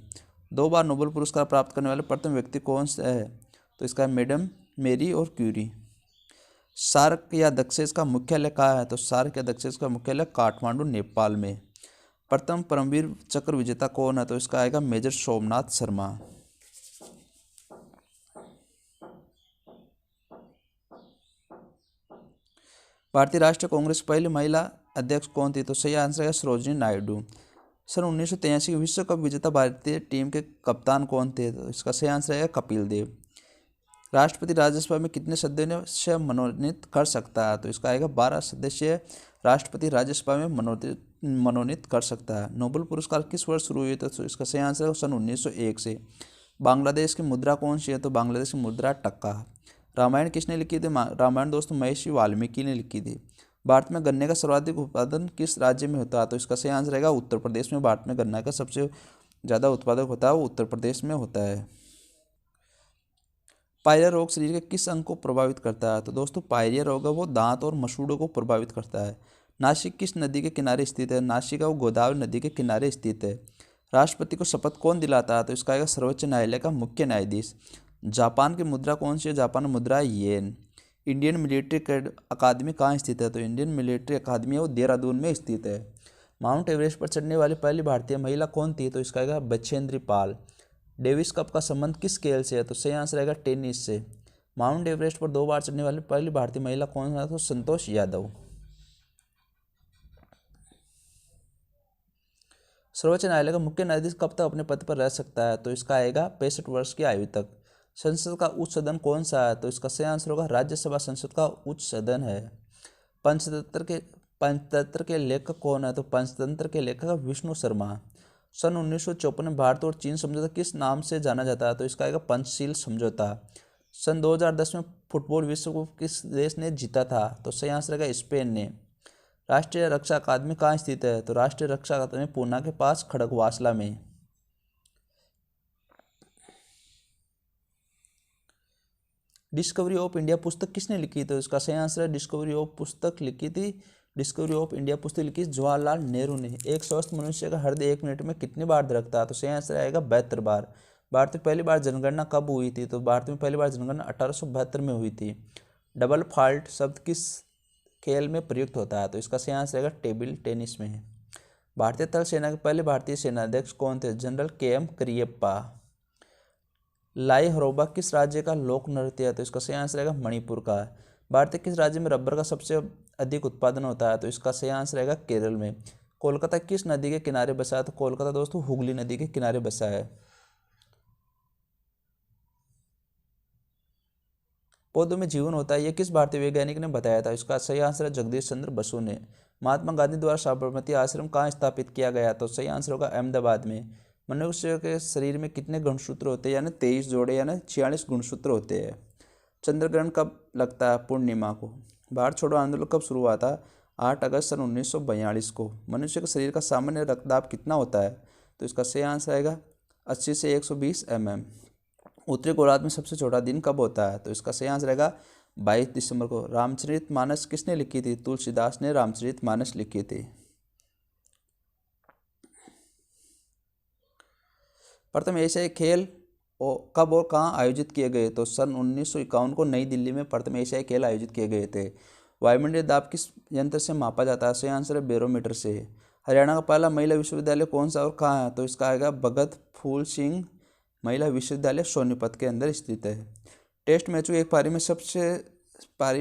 2 बार नोबेल पुरस्कार प्राप्त करने वाले प्रथम व्यक्ति कौन है? तो इसका मैडम मेरी और क्यूरी। सार्क या दक्षिण का मुख्यालय कहाँ है? तो सार्क या दक्षिण का मुख्यालय काठमांडू नेपाल में। प्रथम परमवीर चक्र विजेता कौन है? तो इसका आएगा मेजर सोमनाथ शर्मा। भारतीय राष्ट्रीय कांग्रेस की पहली महिला अध्यक्ष कौन थी? तो सही आंसर है सरोजिनी नायडू। सन 1983 विश्व कप विजेता भारतीय टीम के कप्तान कौन थे? तो इसका सही आंसर है कपिल देव। राष्ट्रपति राज्यसभा में कितने सदस्य मनोनीत कर सकता है? तो इसका आएगा 12 सदस्य राष्ट्रपति राज्यसभा में मनोनीत कर सकता है। नोबेल पुरस्कार किस वर्ष शुरू हुए? तो इसका सही आंसर है सन 1901 से। बांग्लादेश की मुद्रा कौन सी है? तो बांग्लादेश की मुद्रा टक्का। रामायण किसने लिखी थी? रामायण दोस्तों महर्षि वाल्मीकि ने लिखी थी। भारत में गन्ने का सर्वाधिक उत्पादन किस राज्य में होता है? तो इसका सही आंसर रहेगा उत्तर प्रदेश में। भारत में गन्ना का सबसे ज़्यादा उत्पादक होता है वो उत्तर प्रदेश में होता है। पायरिया रोग शरीर के किस अंग को प्रभावित करता है? तो दोस्तों पायरिया रोग है वो दांत और मसूड़ों को प्रभावित करता है। नासिक किस नदी के किनारे स्थित है? नासिक है वो गोदावरी नदी के किनारे स्थित है। राष्ट्रपति को शपथ कौन दिलाता है? तो इसका आएगा सर्वोच्च न्यायालय का मुख्य न्यायाधीश। जापान की मुद्रा कौन सी है? जापान मुद्रा येन। इंडियन मिलिट्री अकादमी कहाँ स्थित है? तो इंडियन मिलिट्री अकादमी है वो देहरादून में स्थित है। माउंट एवरेस्ट पर चढ़ने वाली पहली भारतीय महिला कौन थी? तो इसका आएगा बछेंद्री पाल। डेविस कप का संबंध किस खेल से है? तो सही आंसर रहेगा टेनिस से। माउंट एवरेस्ट पर 2 बार चढ़ने वाली पहली भारतीय महिला कौन है? तो संतोष यादव। सर्वोच्च न्यायालय का मुख्य न्यायाधीश कब तक अपने पद पर रह सकता है? तो इसका आएगा 65 वर्ष की आयु तक। संसद का उच्च सदन कौन सा है? तो इसका सही आंसर होगा राज्यसभा संसद का उच्च सदन है। पंचतंत्र के लेखक कौन है? तो पंचतंत्र के लेखक विष्णु शर्मा। सन 1954 में भारत और चीन समझौता किस नाम से जाना जाता है? तो इसका आएगा पंचशील समझौता। सन 2010 में फुटबॉल विश्व कप किस देश ने जीता था? तो सही आंसर रहेगा स्पेन ने। राष्ट्रीय रक्षा अकादमी कहाँ स्थित है? तो राष्ट्रीय रक्षा अकादमी पूना के पास खड़गवासला में। डिस्कवरी ऑफ इंडिया पुस्तक किसने लिखी? तो इसका सही आंसर है डिस्कवरी ऑफ पुस्तक लिखी थी डिस्कवरी ऑफ इंडिया पुस्तक लिखी जवाहरलाल नेहरू ने। एक स्वस्थ मनुष्य का हृदय 1 मिनट में कितनी बार धड़कता है? तो सही आंसर आएगा 72 बार। भारत में पहली बार जनगणना कब हुई थी? तो भारत में पहली बार जनगणना 1872 में हुई थी। डबल फॉल्ट शब्द किस खेल में प्रयुक्त होता है? तो इसका सही आंसर रहेगा टेबल टेनिस में। भारतीय थल सेना के पहले भारतीय सेनाध्यक्ष कौन थे? General KM Cariappa. लाई हरोबा किस राज्य का लोक नृत्य है? तो इसका सही आंसर रहेगा मणिपुर का। भारत के किस राज्य में रबर का सबसे अधिक उत्पादन होता है? तो इसका सही आंसर रहेगा केरल में। कोलकाता किस नदी के किनारे बसा है? तो कोलकाता दोस्तों हुगली नदी के किनारे बसा है। पौधों में जीवन होता है यह किस भारतीय वैज्ञानिक ने बताया था? इसका सही आंसर है जगदीश चंद्र बसु ने। महात्मा गांधी द्वारा साबरमती आश्रम कहाँ स्थापित किया गया? तो सही आंसर होगा अहमदाबाद में। मनुष्य के शरीर में कितने गुणसूत्र होते हैं? यानी 23 जोड़े यानी 46 गुणसूत्र होते हैं। चंद्र ग्रहण कब लगता है? पूर्णिमा को। भारत छोड़ो आंदोलन कब शुरू हुआ था? 8 अगस्त सन 1942 को। मनुष्य के शरीर का सामान्य रक्तदाब कितना होता है? तो इसका सही आंसर आएगा 80 से 120 mm। उत्तरी गोलार्ध में सबसे छोटा दिन कब होता है? तो इसका सही आंसर रहेगा 22 दिसंबर को। रामचरितमानस किसने लिखी थी? तुलसीदास ने रामचरितमानस लिखी थी। प्रथम एशियाई खेल कब और कहाँ आयोजित किए गए? तो सन 1951 को नई दिल्ली में प्रथम एशियाई खेल आयोजित किए गए थे। वायुमंडलीय दाब किस यंत्र से मापा जाता है? सही आंसर है बैरोमीटर से। हरियाणा का पहला महिला विश्वविद्यालय कौन सा और कहाँ है? तो इसका आएगा भगत फूल सिंह महिला विश्वविद्यालय सोनीपत के अंदर स्थित है। टेस्ट मैचों एक पारी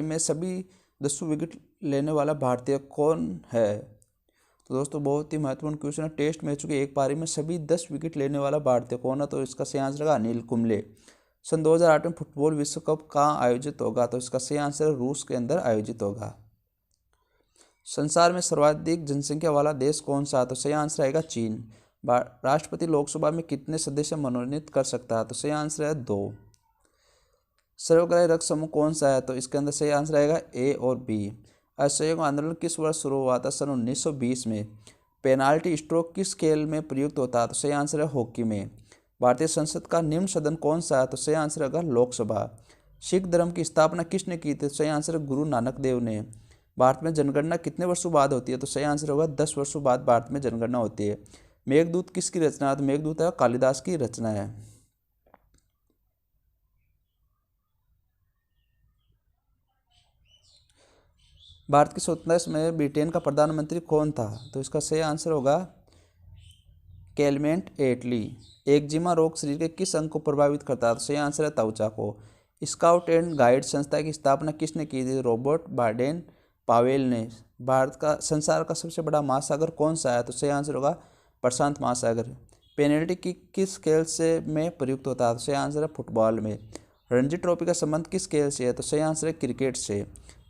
में सभी 10 विकेट लेने वाला भारतीय कौन है? तो दोस्तों बहुत ही महत्वपूर्ण क्वेश्चन है। टेस्ट मैचों की एक पारी में सभी 10 विकेट लेने वाला भारतीय कौन है? तो इसका सही आंसर रहेगा अनिल कुंबले। सन 2008 में फुटबॉल विश्व कप कहाँ आयोजित होगा? तो इसका सही आंसर रूस के अंदर आयोजित होगा। संसार में सर्वाधिक जनसंख्या वाला देश कौन सा है? तो सही आंसर आएगा चीन। राष्ट्रपति लोकसभा में कितने सदस्य मनोनीत कर सकता है? तो सही आंसर है 2। सर्वग्राही रक्त समूह कौन सा है? तो इसके अंदर सही आंसर आएगा A और B। असहयोग आंदोलन किस वर्ष शुरू हुआ था? सन 1920 में। पेनाल्टी स्ट्रोक किस खेल में प्रयुक्त होता है? तो सही आंसर है हॉकी में। भारतीय संसद का निम्न सदन कौन सा है? तो सही आंसर होगा लोकसभा। सिख धर्म की स्थापना किसने की थी? सही आंसर है गुरु नानक देव ने। भारत में जनगणना कितने वर्षों बाद होती है? तो सही आंसर होगा 10 वर्षों बाद भारत में जनगणना होती है। मेघदूत किसकी रचना है? तो मेघदूत है कालिदास की रचना है। भारत की स्वतंत्रता समय ब्रिटेन का प्रधानमंत्री कौन था? तो इसका सही आंसर होगा क्लेमेंट एटली। एक्जिमा रोग शरीर के किस अंग को प्रभावित करता है? तो सही आंसर है त्वचा को। स्काउट एंड गाइड संस्था की स्थापना किसने की थी? रॉबर्ट बाडेन पावेल ने। भारत का संसार का सबसे बड़ा महासागर कौन सा है? तो सही आंसर होगा प्रशांत महासागर। पेनल्टी किक किस खेल से में प्रयुक्त होता है? तो सही आंसर है फुटबॉल में। रणजी ट्रॉफी का संबंध किस खेल से है? तो सही आंसर है क्रिकेट से।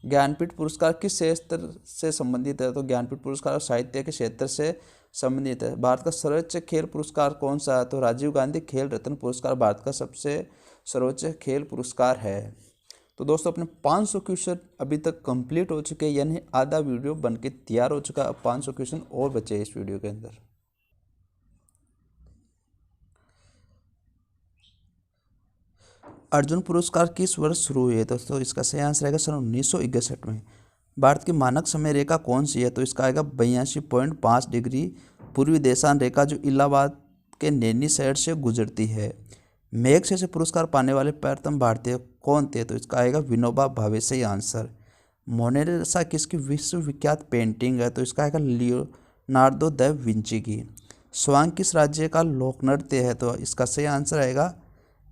ज्ञानपीठ पुरस्कार किस क्षेत्र से संबंधित है? तो ज्ञानपीठ पुरस्कार साहित्य के क्षेत्र से संबंधित है। भारत का सर्वोच्च खेल पुरस्कार कौन सा है? तो राजीव गांधी खेल रत्न पुरस्कार भारत का सबसे सर्वोच्च खेल पुरस्कार है। तो दोस्तों अपने 500 क्वेश्चन अभी तक कंप्लीट हो चुके हैं, यानी आधा वीडियो बनके तैयार हो चुका है। अब 500 क्वेश्चन और बचे हैं इस वीडियो के अंदर। अर्जुन पुरस्कार किस वर्ष शुरू हुए? दोस्तों इसका सही आंसर आएगा सन 1961 में। भारत की मानक समय रेखा कौन सी है? तो इसका आएगा 82.5 डिग्री पूर्वी देशांत रेखा, जो इलाहाबाद के नैनी शहर से गुजरती है। मैग्सेसे पुरस्कार पाने वाले प्रथम भारतीय कौन थे? तो इसका आएगा विनोबा भावे। सही आंसर। मोनालिसा किसकी विश्वविख्यात पेंटिंग है? तो इसका आएगा लियोनार्डो दा विंची की। स्वांग किस राज्य का लोक नृत्य है? तो इसका सही आंसर आएगा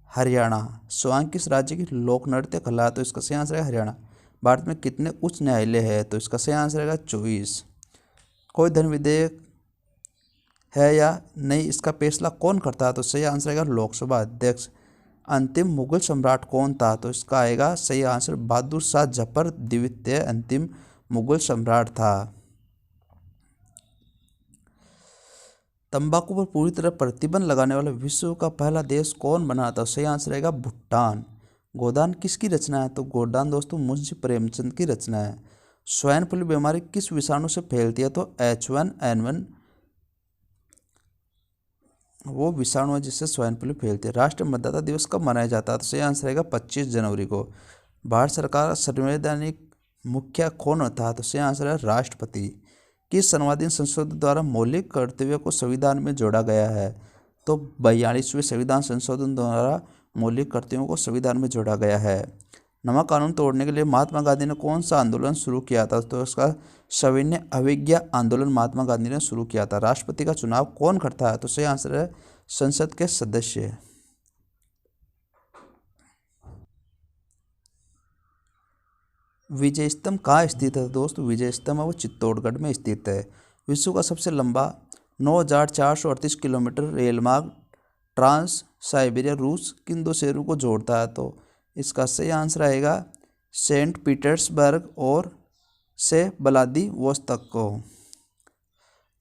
हरियाणा। स्वांग किस राज्य की लोक नृत्य कला है? तो इसका सही आंसर है हरियाणा। भारत में कितने उच्च न्यायालय है? तो इसका सही आंसर आएगा 24। कोई धन विधेयक है या नहीं, इसका फैसला कौन करता है? तो सही आंसर आएगा लोकसभा अध्यक्ष। अंतिम मुगल सम्राट कौन था? तो इसका आएगा सही आंसर बहादुर शाह जफर द्वितीय अंतिम मुगल सम्राट था। तंबाकू पर पूरी तरह प्रतिबंध लगाने वाला विश्व का पहला देश कौन बना था? सही आंसर आएगा भूटान। गोदान किसकी रचना है? तो गोदान दोस्तों मुंशी प्रेमचंद की रचना है। स्वाइन फ्लू बीमारी किस विषाणु से फैलती है? तो H1N1 वो विषाणु है जिससे स्वाइन फ्लू फैलती है। राष्ट्रीय मतदाता दिवस कब मनाया जाता है? तो सही आंसर आएगा 25 जनवरी को। भारत सरकार संवैधानिक मुखिया कौन होता है? तो सही आंसर है राष्ट्रपति। किस संविधान संशोधन द्वारा मौलिक कर्तव्यों को संविधान में जोड़ा गया है? तो 42वें संविधान संशोधन द्वारा मौलिक कर्तव्यों को संविधान में जोड़ा गया है। नमक कानून तोड़ने के लिए महात्मा गांधी ने कौन सा आंदोलन शुरू किया था? तो इसका सविनय अवज्ञा आंदोलन महात्मा गांधी ने शुरू किया था। राष्ट्रपति का चुनाव कौन करता है? तो सही आंसर है संसद के सदस्य। विजय स्तंभ कहाँ स्थित है? दोस्तों विजय स्तंभ है वो चित्तौड़गढ़ में स्थित है। विश्व का सबसे लंबा 9,438 किलोमीटर रेल मार्ग ट्रांस साइबेरिया रूस किन दो शहरों को जोड़ता है? तो इसका सही आंसर आएगा सेंट पीटर्सबर्ग और से व्लादिवोस्तोक को।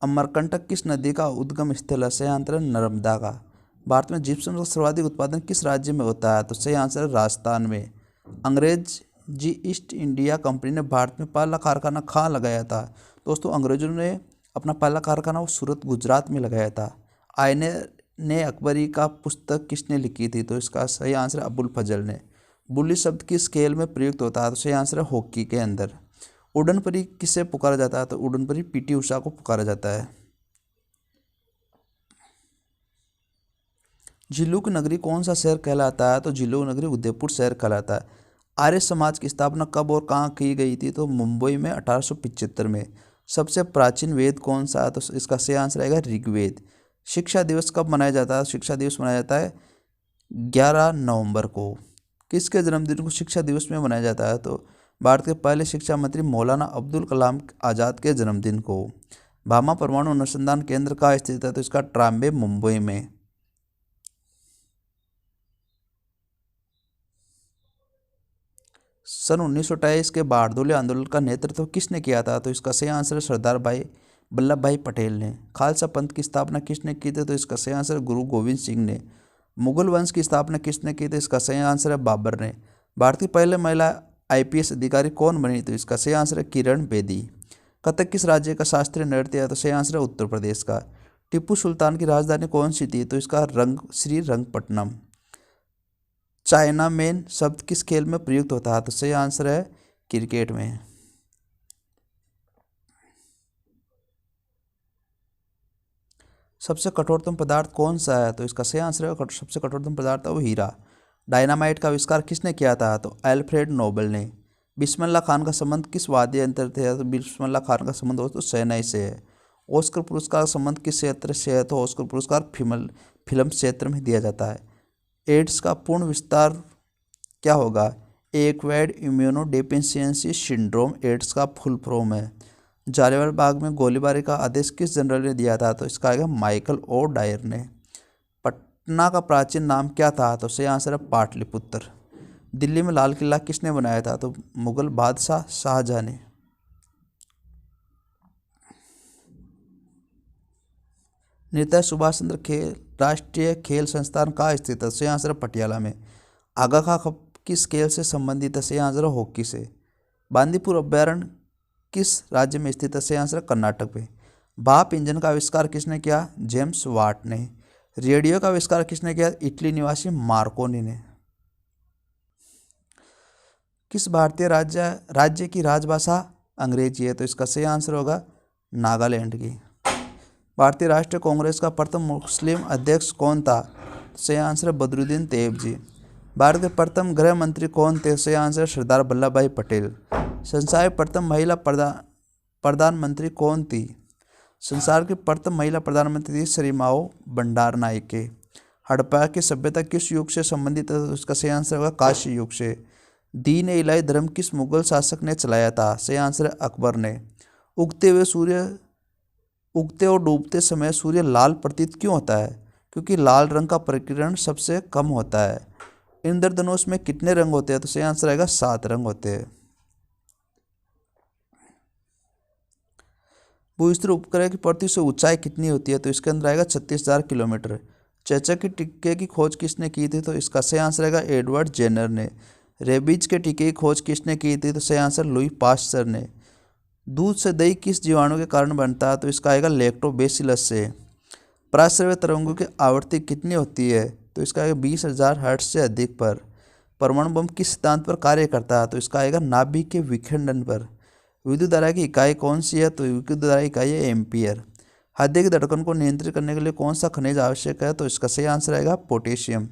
अमरकंटक किस नदी का उद्गम स्थल है? सही आंसर है नर्मदा का। भारत में जिप्सम का सर्वाधिक उत्पादन किस राज्य में होता है? तो सही आंसर है राजस्थान में। अंग्रेज जी ईस्ट इंडिया कंपनी ने भारत में पहला कारखाना कहाँ लगाया था? दोस्तों अंग्रेजों ने अपना पहला कारखाना वो सूरत गुजरात में लगाया था। आईने ने अकबरी का पुस्तक किसने लिखी थी? तो इसका सही आंसर है अबुल फजल ने। बुल्ली शब्द किस खेल में प्रयुक्त होता है? तो सही आंसर है हॉकी के अंदर। उड़न परी किसे पुकारा जाता है? तो उड़न परी पीटी उषा को पुकारा जाता है। झिल्लू की नगरी कौन सा शहर कहलाता है? तो झिल्लू की नगरी उदयपुर शहर कहलाता है। आर्य समाज की स्थापना कब और कहाँ की गई थी? तो मुंबई में 1875 में। सबसे प्राचीन वेद कौन सा है? तो इसका सही आंसर आएगा ऋग्वेद। शिक्षा दिवस कब मनाया जाता है? शिक्षा दिवस मनाया जाता है 11 नवंबर को। किसके जन्मदिन को शिक्षा दिवस में मनाया जाता है? तो भारत के पहले शिक्षा मंत्री मौलाना अब्दुल कलाम आज़ाद के जन्मदिन को। भामा परमाणु अनुसंधान केंद्र कहाँ स्थित है? तो इसका ट्राम्बे मुंबई में। सन 1928 के बारडोली आंदोलन का नेतृत्व किसने किया था? तो इसका सही आंसर है सरदार भाई वल्लभ भाई पटेल ने। खालसा पंथ की स्थापना किसने की थी? तो इसका सही आंसर है गुरु गोविंद सिंह ने। मुगल वंश की स्थापना किसने की थी? इसका सही आंसर है बाबर ने। भारत की पहले महिला IPS अधिकारी कौन बनी? तो इसका सही आंसर है किरण बेदी। कथक किस राज्य का शास्त्रीय नृत्य है? तो सही आंसर है उत्तर प्रदेश का। टीपू सुल्तान की राजधानी कौन सी थी? तो इसका श्रीरंगपट्टनम। चाइना मैन शब्द किस खेल में प्रयुक्त होता है? तो सही आंसर है क्रिकेट में। सबसे कठोरतम पदार्थ कौन सा है? तो इसका सही आंसर है सबसे कठोरतम पदार्थ है वो हीरा। डायनामाइट का आविष्कार किसने किया था? तो अल्फ्रेड नोबेल ने। बिस्मिल्लाह खान का संबंध किस वाद्य यंत्र से है? तो बिस्मिल्लाह खान का संबंध दोस्तों शहनाई से है। ऑस्कर पुरस्कार का संबंध किस क्षेत्र से है? तो ऑस्कर पुरस्कार फिल्म क्षेत्र में दिया जाता है। एड्स का पूर्ण विस्तार क्या होगा? एक्वायर्ड इम्यूनोडेफिशिएंसी सिंड्रोम एड्स का फुल फॉर्म है। जालियांवाला बाग में गोलीबारी का आदेश किस जनरल ने दिया था? तो इसका आएगा माइकल ओ डायर ने। पटना का प्राचीन नाम क्या था? तो सही आंसर है पाटलिपुत्र। दिल्ली में लाल किला किसने बनाया था? तो मुगल बादशाह शाहजहां ने। नेताजी सुभाष चंद्र खेल राष्ट्रीय खेल संस्थान कहाँ स्थित है? सही आंसर पटियाला में। आगा खां किस खेल से संबंधित है? सही आंसर हॉकी से। बांदीपुर अभ्यारण्य किस राज्य में स्थित है? सही आंसर कर्नाटक में। भाप इंजन का आविष्कार किसने किया? जेम्स वाट ने। रेडियो का आविष्कार किसने किया? इटली निवासी मार्कोनी ने। किस भारतीय राज्य की राजभाषा अंग्रेजी है? तो इसका सही आंसर होगा नागालैंड की। भारतीय राष्ट्रीय कांग्रेस का प्रथम मुस्लिम अध्यक्ष कौन था? सही आंसर बदरुद्दीन तैयब। भारत के प्रथम गृह मंत्री कौन थे? सही आंसर सरदार वल्लभ भाई पटेल। संसार की प्रथम महिला प्रधानमंत्री कौन थी? संसार की प्रथम महिला प्रधानमंत्री थी श्रीमाओ भंडार नायके। हड़प्पा की सभ्यता किस युग से संबंधित है? उसका सही आंसर होगा काशी युग से। दीन ए इलाही धर्म किस मुगल शासक ने चलाया था? सही आंसर अकबर ने। उगते और डूबते समय सूर्य लाल प्रतीत क्यों होता है? क्योंकि लाल रंग का प्रकीर्णन सबसे कम होता है। इंद्रधनुष में कितने रंग होते हैं? तो सही आंसर आएगा 7 रंग होते हैं। भूस्तर उपग्रह की पृथ्वी से ऊंचाई कितनी होती है? तो इसके अंदर आएगा 36,000 किलोमीटर। चेचक के टीके की खोज किसने की थी? तो इसका सही आंसर आएगा एडवर्ड जेनर ने। रेबीज के टीके की खोज किसने की थी? तो सही आंसर लुई पास्चर ने। दूध से दही किस जीवाणु के कारण बनता है? तो इसका आएगा लैक्टोबैसिलस से। पराश्रव्य तरंगों की आवृत्ति कितनी होती है? तो इसका आएगा 20,000 हर्ट्ज से अधिक पर। परमाणु बम किस सिद्धांत पर कार्य करता है? तो इसका आएगा नाभिक के विखंडन पर। विद्युत धारा की इकाई कौन सी है? तो विद्युत धारा इकाई है एम्पियर। हृदय की धड़कन को नियंत्रित करने के लिए कौन सा खनिज आवश्यक है? तो इसका सही आंसर आएगा पोटेशियम।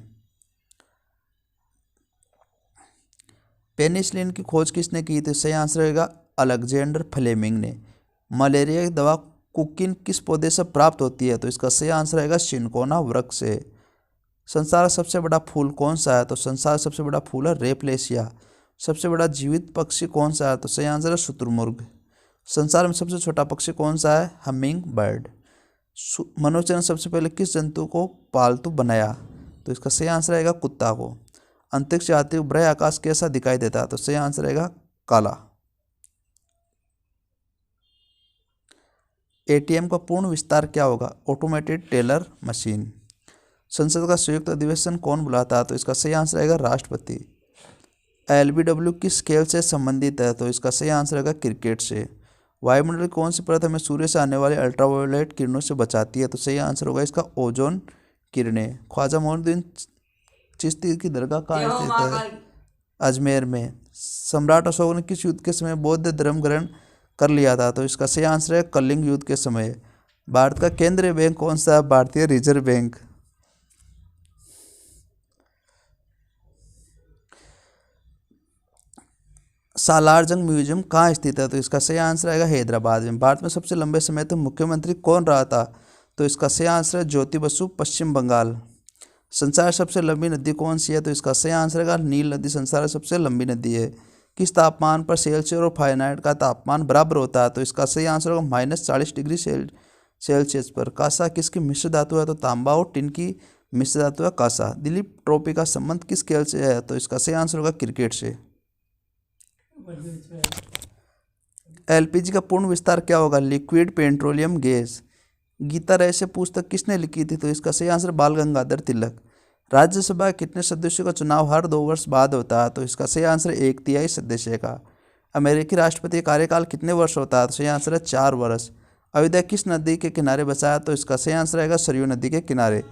पेनिसिलिन की खोज किसने की थी? सही आंसर आएगा अलेक्जेंडर फ्लेमिंग ने। मलेरिया की दवा कुकिन किस पौधे से प्राप्त होती है? तो इसका सही आंसर आएगा सिनकोना वृक्ष से। संसार का सबसे बड़ा फूल कौन सा है? तो संसार का सबसे बड़ा फूल है रेपलेशिया। सबसे बड़ा जीवित पक्षी कौन सा है? तो सही आंसर है शुतुरमुर्ग। संसार में सबसे छोटा पक्षी कौन सा है? Humming bird. मनुष्य ने सबसे पहले किस जंतु को पालतू बनाया? तो इसका सही आंसर आएगा कुत्ता को। अंतरिक्ष यात्री को बृह आकाश कैसा दिखाई देता है? तो सही आंसर आएगा काला। एटीएम का पूर्ण विस्तार क्या होगा? Automated teller machine. संसद का संयुक्त अधिवेशन कौन बुलाता है? तो इसका सही आंसर आएगा राष्ट्रपति। एलबीडब्ल्यू किस खेल से संबंधित है? तो इसका सही आंसर आएगा क्रिकेट से। वायुमंडल की कौन सी परत हमें सूर्य से आने वाले अल्ट्रावायलेट किरणों से बचाती है? तो सही आंसर होगा इसका ओजोन किरणें। ख्वाजा मोइनुद्दीन चिश्ती की दरगाह कहाँ स्थित है? अजमेर में। सम्राट अशोक ने किस युद्ध के समय बौद्ध धर्म ग्रहण कर लिया था? तो इसका सही आंसर है कलिंग युद्ध के समय। भारत का केंद्रीय बैंक कौन सा है? भारतीय रिजर्व बैंक। सालारजंग म्यूजियम कहाँ स्थित है? तो इसका सही आंसर आएगा हैदराबाद में। भारत में सबसे लंबे समय तक मुख्यमंत्री कौन रहा था? तो इसका सही आंसर है ज्योति बसु, पश्चिम बंगाल। संसार सबसे लंबी नदी कौन सी है? तो इसका सही आंसर है नील नदी संसार सबसे लंबी नदी है। किस तापमान पर सेल्सियस और फारेनहाइट का तापमान बराबर होता है? तो इसका सही आंसर होगा -40 डिग्री सेल्सियस पर। कांसा किसकी मिश्र धातु है? तो तांबा और टिन की मिश्र धातु है कांसा। दिलीप ट्रॉफी का संबंध किस खेल से है? तो इसका सही आंसर होगा क्रिकेट से। एलपीजी का पूर्ण विस्तार क्या होगा? Liquid petroleum gas. गीता रहस्य पुस्तक किसने लिखी थी? तो इसका सही आंसर बाल गंगाधर तिलक। राज्यसभा कितने सदस्यों का चुनाव हर 2 वर्ष बाद होता है? तो इसका सही आंसर 1/3 सदस्य का। अमेरिकी राष्ट्रपति का कार्यकाल कितने वर्ष होता है? तो सही आंसर है 4 वर्ष। अयोध्या किस नदी के किनारे बसा है? तो इसका सही आंसर आएगा सरयू नदी के किनारे।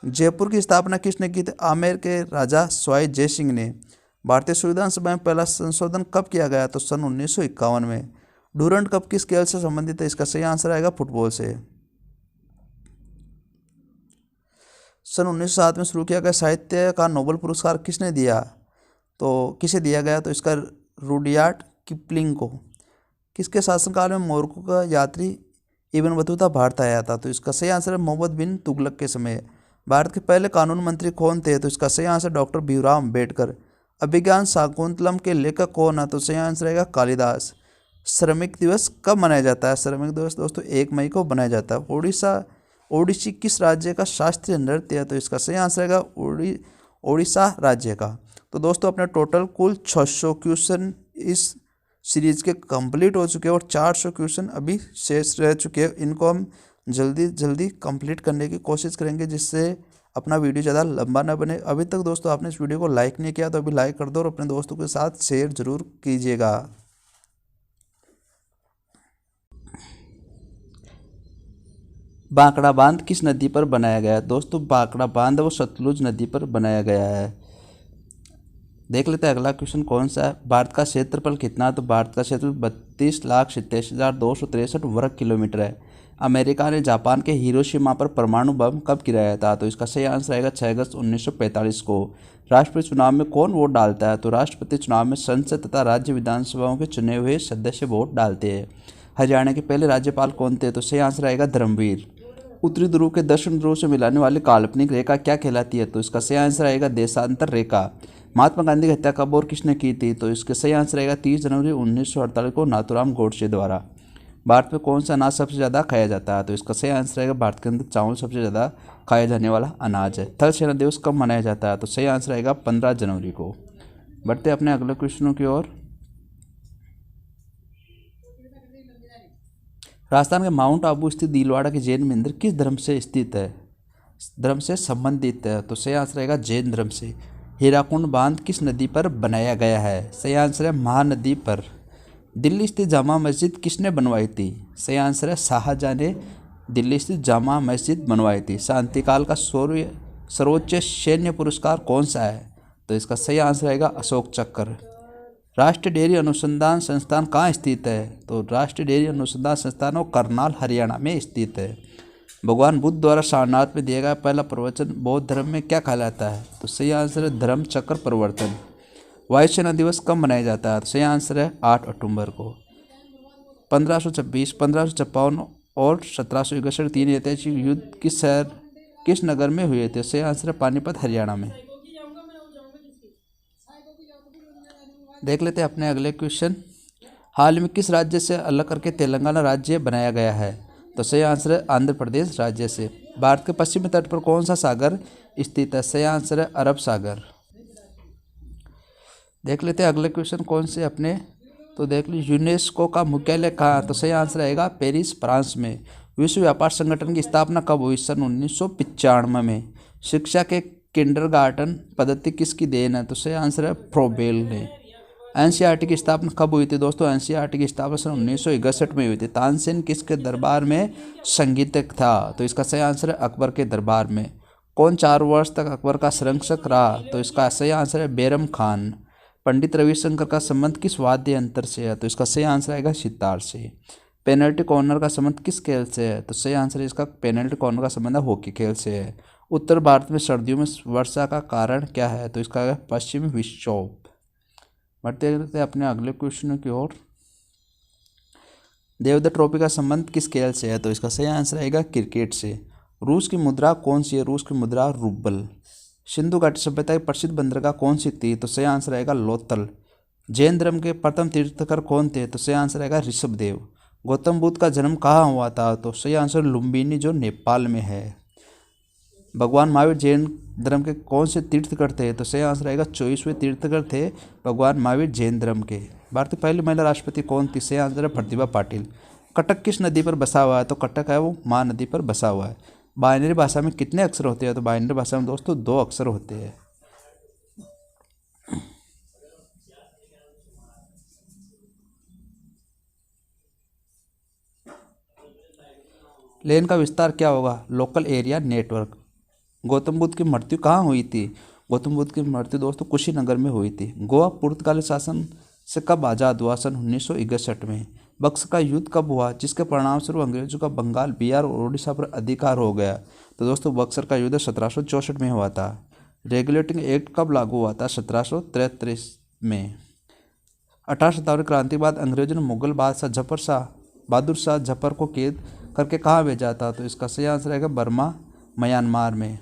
जयपुर की स्थापना किसने की थी? आमेर के राजा सवाई जय सिंह ने। भारतीय संविधान सभा में पहला संशोधन कब किया गया? तो सन 1951 में। डूरंट कप किस खेल से संबंधित है? इसका सही आंसर आएगा फुटबॉल से। सन 1907 में शुरू किया गया साहित्य का नोबेल पुरस्कार किसने दिया? तो किसे दिया गया? तो इसका रुडयार्ड किपलिंग को। किसके शासनकाल में मोरक्को का यात्री इब्न बतूता भारत आया था? तो इसका सही आंसर है मोहम्मद बिन तुगलक के समय। भारत के पहले कानून मंत्री कौन थे? तो इसका सही आंसर डॉक्टर भीमराव अम्बेडकर। अभिज्ञान शाकुंतलम के लेखक कौन है? तो सही आंसर रहेगा कालिदास। श्रमिक दिवस कब मनाया जाता है? श्रमिक दिवस दोस्तों 1 मई को मनाया जाता है। ओडिसी किस राज्य का शास्त्रीय नृत्य है? तो इसका सही आंसर रहेगा ओडिशा राज्य का। तो दोस्तों अपने टोटल कुल 600 क्वेश्चन इस सीरीज़ के कंप्लीट हो चुके हैं और 400 क्वेश्चन अभी शेष रह चुके हैं। इनको हम जल्दी जल्दी कंप्लीट करने की कोशिश करेंगे, जिससे अपना वीडियो ज़्यादा लंबा ना बने। अभी तक दोस्तों आपने इस वीडियो को लाइक नहीं किया तो अभी लाइक कर दो और अपने दोस्तों के साथ शेयर ज़रूर कीजिएगा। बांकड़ा बांध किस नदी पर बनाया गया है? दोस्तों बांकड़ा बांध वो सतलुज नदी पर बनाया गया है। देख लेते हैं अगला क्वेश्चन कौन सा है। भारत का क्षेत्रफल कितना है? तो भारत का क्षेत्रफल 32,87,263 वर्ग किलोमीटर है। अमेरिका ने जापान के हिरोशिमा पर परमाणु बम कब गिराया था? तो इसका सही आंसर आएगा 6 अगस्त 1945 को। राष्ट्रपति चुनाव में कौन वोट डालता है? तो राष्ट्रपति चुनाव में संसद तथा राज्य विधानसभाओं के चुने हुए सदस्य वोट डालते हैं। हरियाणा के पहले राज्यपाल कौन थे? तो सही आंसर आएगा धर्मवीर। उत्तरी ध्रुव के दक्षिण ध्रुव से मिलाने वाली काल्पनिक रेखा क्या कहलाती है? तो इसका सही आंसर आएगा देशांतर रेखा। महात्मा गांधी की हत्या कब और किसने की थी? तो इसका सही आंसर आएगा 30 जनवरी 1948 को नाथूराम गोडसे द्वारा। भारत में कौन सा अनाज सबसे ज़्यादा खाया जाता है? तो इसका सही आंसर आएगा भारत के अंदर चावल सबसे ज़्यादा खाया जाने वाला अनाज है। थल सेना दिवस कब मनाया जाता है? तो सही आंसर आएगा 15 जनवरी को। बढ़ते अपने अगले क्वेश्चनों की ओर। राजस्थान के माउंट आबू स्थित दिलवाड़ा के जैन मंदिर किस धर्म से स्थित है, धर्म से संबंधित है? तो सही आंसर आएगा जैन धर्म से। हीराकुंड बांध किस नदी पर बनाया गया है? सही आंसर है महानदी पर। दिल्ली स्थित जामा मस्जिद किसने बनवाई थी? सही आंसर है शाहजहां ने दिल्ली स्थित जामा मस्जिद बनवाई थी। शांतिकाल का सर्वोच्च सैन्य पुरस्कार कौन सा है? तो इसका सही आंसर आएगा अशोक चक्र। राष्ट्रीय डेयरी अनुसंधान संस्थान कहाँ स्थित है? तो राष्ट्रीय डेयरी अनुसंधान संस्थान वो करनाल हरियाणा में स्थित है। भगवान बुद्ध द्वारा सारनाथ में दिया गया पहला प्रवचन बौद्ध धर्म में क्या कहलाता है? तो सही आंसर है धर्म चक्र प्रवर्तन। वायुसेना दिवस कब मनाया जाता है? तो सही आंसर है 8 अक्टूबर को। 1526, 1556 और 1761 तीन ऐतिहासिक युद्ध किस नगर में हुए थे? सही आंसर है पानीपत हरियाणा में। देख लेते हैं अपने अगले क्वेश्चन। हाल में किस राज्य से अलग करके तेलंगाना राज्य बनाया गया है? तो सही आंसर है आंध्र प्रदेश राज्य से। भारत के पश्चिमी तट पर कौन सा सागर स्थित है? सही आंसर है अरब सागर। देख लेते हैं अगले क्वेश्चन कौन से अपने। तो देख लीजिए यूनेस्को का मुख्यालय कहाँ? तो सही आंसर आएगा पेरिस फ्रांस में। विश्व व्यापार संगठन की स्थापना कब हुई? सन 1995 में। शिक्षा के किंडरगार्टन पद्धति किसकी देन है? तो सही आंसर है फ्रोबेल ने। एनसीईआरटी की स्थापना कब हुई थी? दोस्तों एनसीईआरटी की स्थापना सन 1961 में हुई थी। तानसेन किसके दरबार में संगीतज्ञ था? तो इसका सही आंसर है अकबर के दरबार में। कौन 4 वर्ष तक अकबर का संरक्षक रहा? तो इसका सही आंसर है बैरम खान। पंडित रविशंकर का संबंध किस वाद्य यंत्र से है? तो इसका सही आंसर आएगा सितार से। पेनल्टी कॉर्नर का संबंध किस खेल से है? तो सही आंसर है इसका पेनल्टी कॉर्नर का संबंध हॉकी खेल से है। उत्तर भारत में सर्दियों में वर्षा का कारण क्या है? तो इसका है पश्चिमी विक्षोभ। बढ़ते रहते हैं अपने अगले क्वेश्चन की ओर। देवधर ट्रॉफी का संबंध किस खेल से है? तो इसका सही आंसर आएगा क्रिकेट से। रूस की मुद्रा कौन सी है? रूस की मुद्रा रूबल। सिंधु घाटी सभ्यता की प्रसिद्ध बंदरगाह कौन सी थी? तो सही आंसर आएगा लोथल। जैन धर्म के प्रथम तीर्थंकर कौन थे? तो सही आंसर आएगा ऋषभदेव। गौतम बुद्ध का जन्म कहाँ हुआ था? तो सही आंसर लुम्बिनी जो नेपाल में है। भगवान महावीर जैन धर्म के कौन से तीर्थंकर थे? तो सही आंसर आएगा 24वें तीर्थंकर थे भगवान महावीर जैन धर्म के। भारत की पहली महिला राष्ट्रपति कौन थी? सही आंसर है प्रतिभा पाटिल। कटक किस नदी पर बसा हुआ है? तो कटक है वो महानदी पर बसा हुआ है। बाइनरी भाषा में कितने अक्षर होते हैं? तो बाइनरी भाषा में दोस्तों 2 अक्षर होते हैं। लेन का विस्तार क्या होगा? Local area network. Gautam Buddha की मृत्यु कहाँ हुई थी? गौतम बुद्ध की मृत्यु दोस्तों कुशीनगर में हुई थी। गोवा पुर्तगाली शासन से कब आज़ाद हुआ? सन 1961 में। बक्सर का युद्ध कब हुआ जिसके परिणामस्वरूप अंग्रेजों का बंगाल, बिहार और उड़ीसा पर अधिकार हो गया? तो दोस्तों बक्सर का युद्ध 1764 में हुआ था। रेगुलेटिंग एक्ट कब लागू हुआ था? 1733 में। 18वीं शताब्दी क्रांति के बाद अंग्रेजों ने मुगल बादशाह बहादुर शाह जफर को कैद करके कहाँ भेजा था? तो इसका सही आंसर रहेगा बर्मा, म्यांमार में।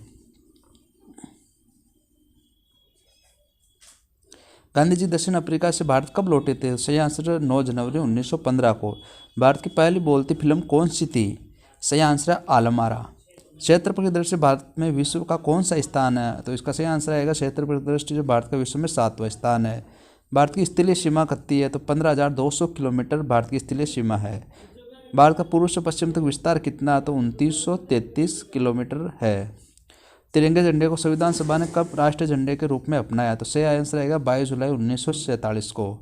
गांधी जी दक्षिण अफ्रीका से भारत कब लौटे थे? सही आंसर 9 जनवरी 1915 को। भारत की पहली बोलती फिल्म कौन सी थी? सही आंसर है आलमारा। क्षेत्रफल की दृष्टि से भारत में विश्व का कौन सा स्थान है? तो इसका सही आंसर आएगा क्षेत्रफल की दृष्टि से भारत का विश्व में 7वां स्थान है। भारत की स्थलीय सीमा कितनी है? तो 15,200 किलोमीटर भारत की स्थलीय सीमा है। भारत का पूर्व से पश्चिम तक विस्तार कितना है? तो 2933 किलोमीटर है। तिरंगे झंडे को संविधान सभा ने कब राष्ट्रीय झंडे के रूप में अपनाया? तो सही आंसर आएगा 22 जुलाई 1947 को।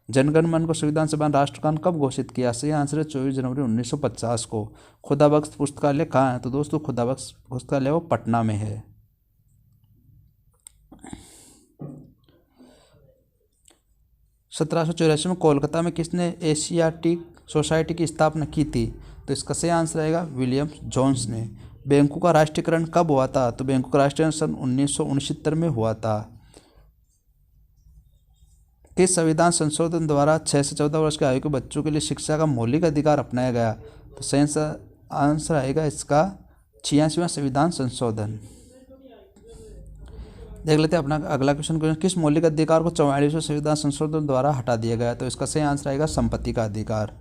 जनगण मन को संविधान सभा ने राष्ट्रगान कब घोषित किया? सही आंसर है 24 जनवरी 1950 को। खुदाबख्श पुस्तकालय कहाँ है? तो दोस्तों खुदाबख्श पुस्तकालय वो पटना में है। सत्रह में कोलकाता में किसने एशियाटिक सोसाइटी की स्थापना की थी? तो इसका सही आंसर आएगा विलियम जोन्स ने। बैंकों का राष्ट्रीयकरण कब हुआ था? तो बैंकों का राष्ट्रीयकरण सन 1969 में हुआ था। किस संविधान संशोधन द्वारा 6 से 14 वर्ष की आयु के बच्चों के लिए शिक्षा का मौलिक अधिकार अपनाया गया? तो सही आंसर आएगा इसका 86वां संविधान संशोधन। देख लेते हैं अपना अगला क्वेश्चन। किस मौलिक अधिकार को 44वें संविधान संशोधन द्वारा हटा दिया गया? तो इसका सही आंसर आएगा संपत्ति का अधिकार।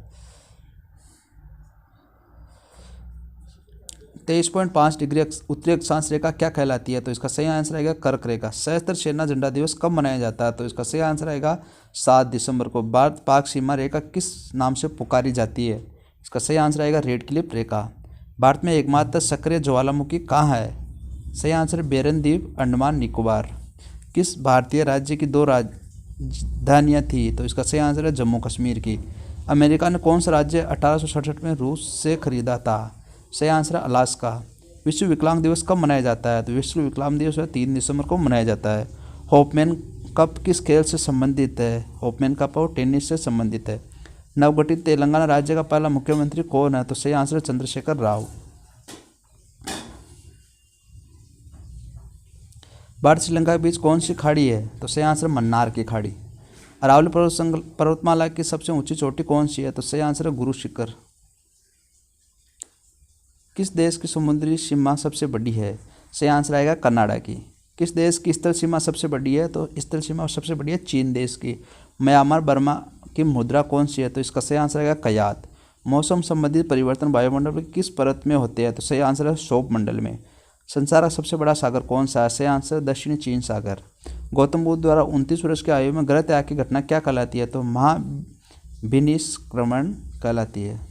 23.5 डिग्री उत्तरी अक्षांश रेखा क्या कहलाती है? तो इसका सही आंसर आएगा कर्क रेखा। सशस्त्र सेना झंडा दिवस कब मनाया जाता है? तो इसका सही आंसर आएगा 7 दिसंबर को। भारत पाक सीमा रेखा किस नाम से पुकारी जाती है? इसका सही आंसर आएगा रेड क्लिफ रेखा। भारत में एकमात्र सक्रिय ज्वालामुखी कहाँ है? सही आंसर बेरन द्वीप, अंडमान निकोबार। किस भारतीय राज्य की 2 राजधानियाँ थी? तो इसका सही आंसर है जम्मू कश्मीर की। अमेरिका ने कौन सा राज्य 1867 में रूस से खरीदा था? सही आंसर है अलास्का। विश्व विकलांग दिवस कब मनाया जाता है? तो विश्व विकलांग दिवस 3 दिसंबर को मनाया जाता है। होपमैन कप किस खेल से संबंधित है? होपमैन कप और टेनिस से संबंधित है। नवगठित तेलंगाना राज्य का पहला मुख्यमंत्री कौन है? तो सही आंसर है चंद्रशेखर राव। भारत श्रीलंका के बीच कौन सी खाड़ी है? तो सही आंसर मन्नार की खाड़ी। अरावली पर्वतमाला की सबसे ऊंची चोटी कौन सी है? तो सही आंसर है गुरु शिखर। किस देश की समुद्री सीमा सबसे बड़ी है? सही आंसर आएगा कनाडा की। किस देश की स्थल सीमा सबसे बड़ी है? तो स्थल सीमा सबसे बड़ी है चीन देश की। म्यांमार बर्मा की मुद्रा कौन सी है? तो इसका सही आंसर आएगा कयात। मौसम संबंधित परिवर्तन वायुमंडल में किस परत में होते हैं? तो सही आंसर है क्षोभ मंडल में। संसार का सबसे बड़ा सागर कौन सा है? सही आंसर है दक्षिणी चीन सागर। गौतम बुद्ध द्वारा 29 वर्ष की आयु में ग्रह त्याग की घटना क्या कहलाती है? तो महाविनिष्क्रमण कहलाती है।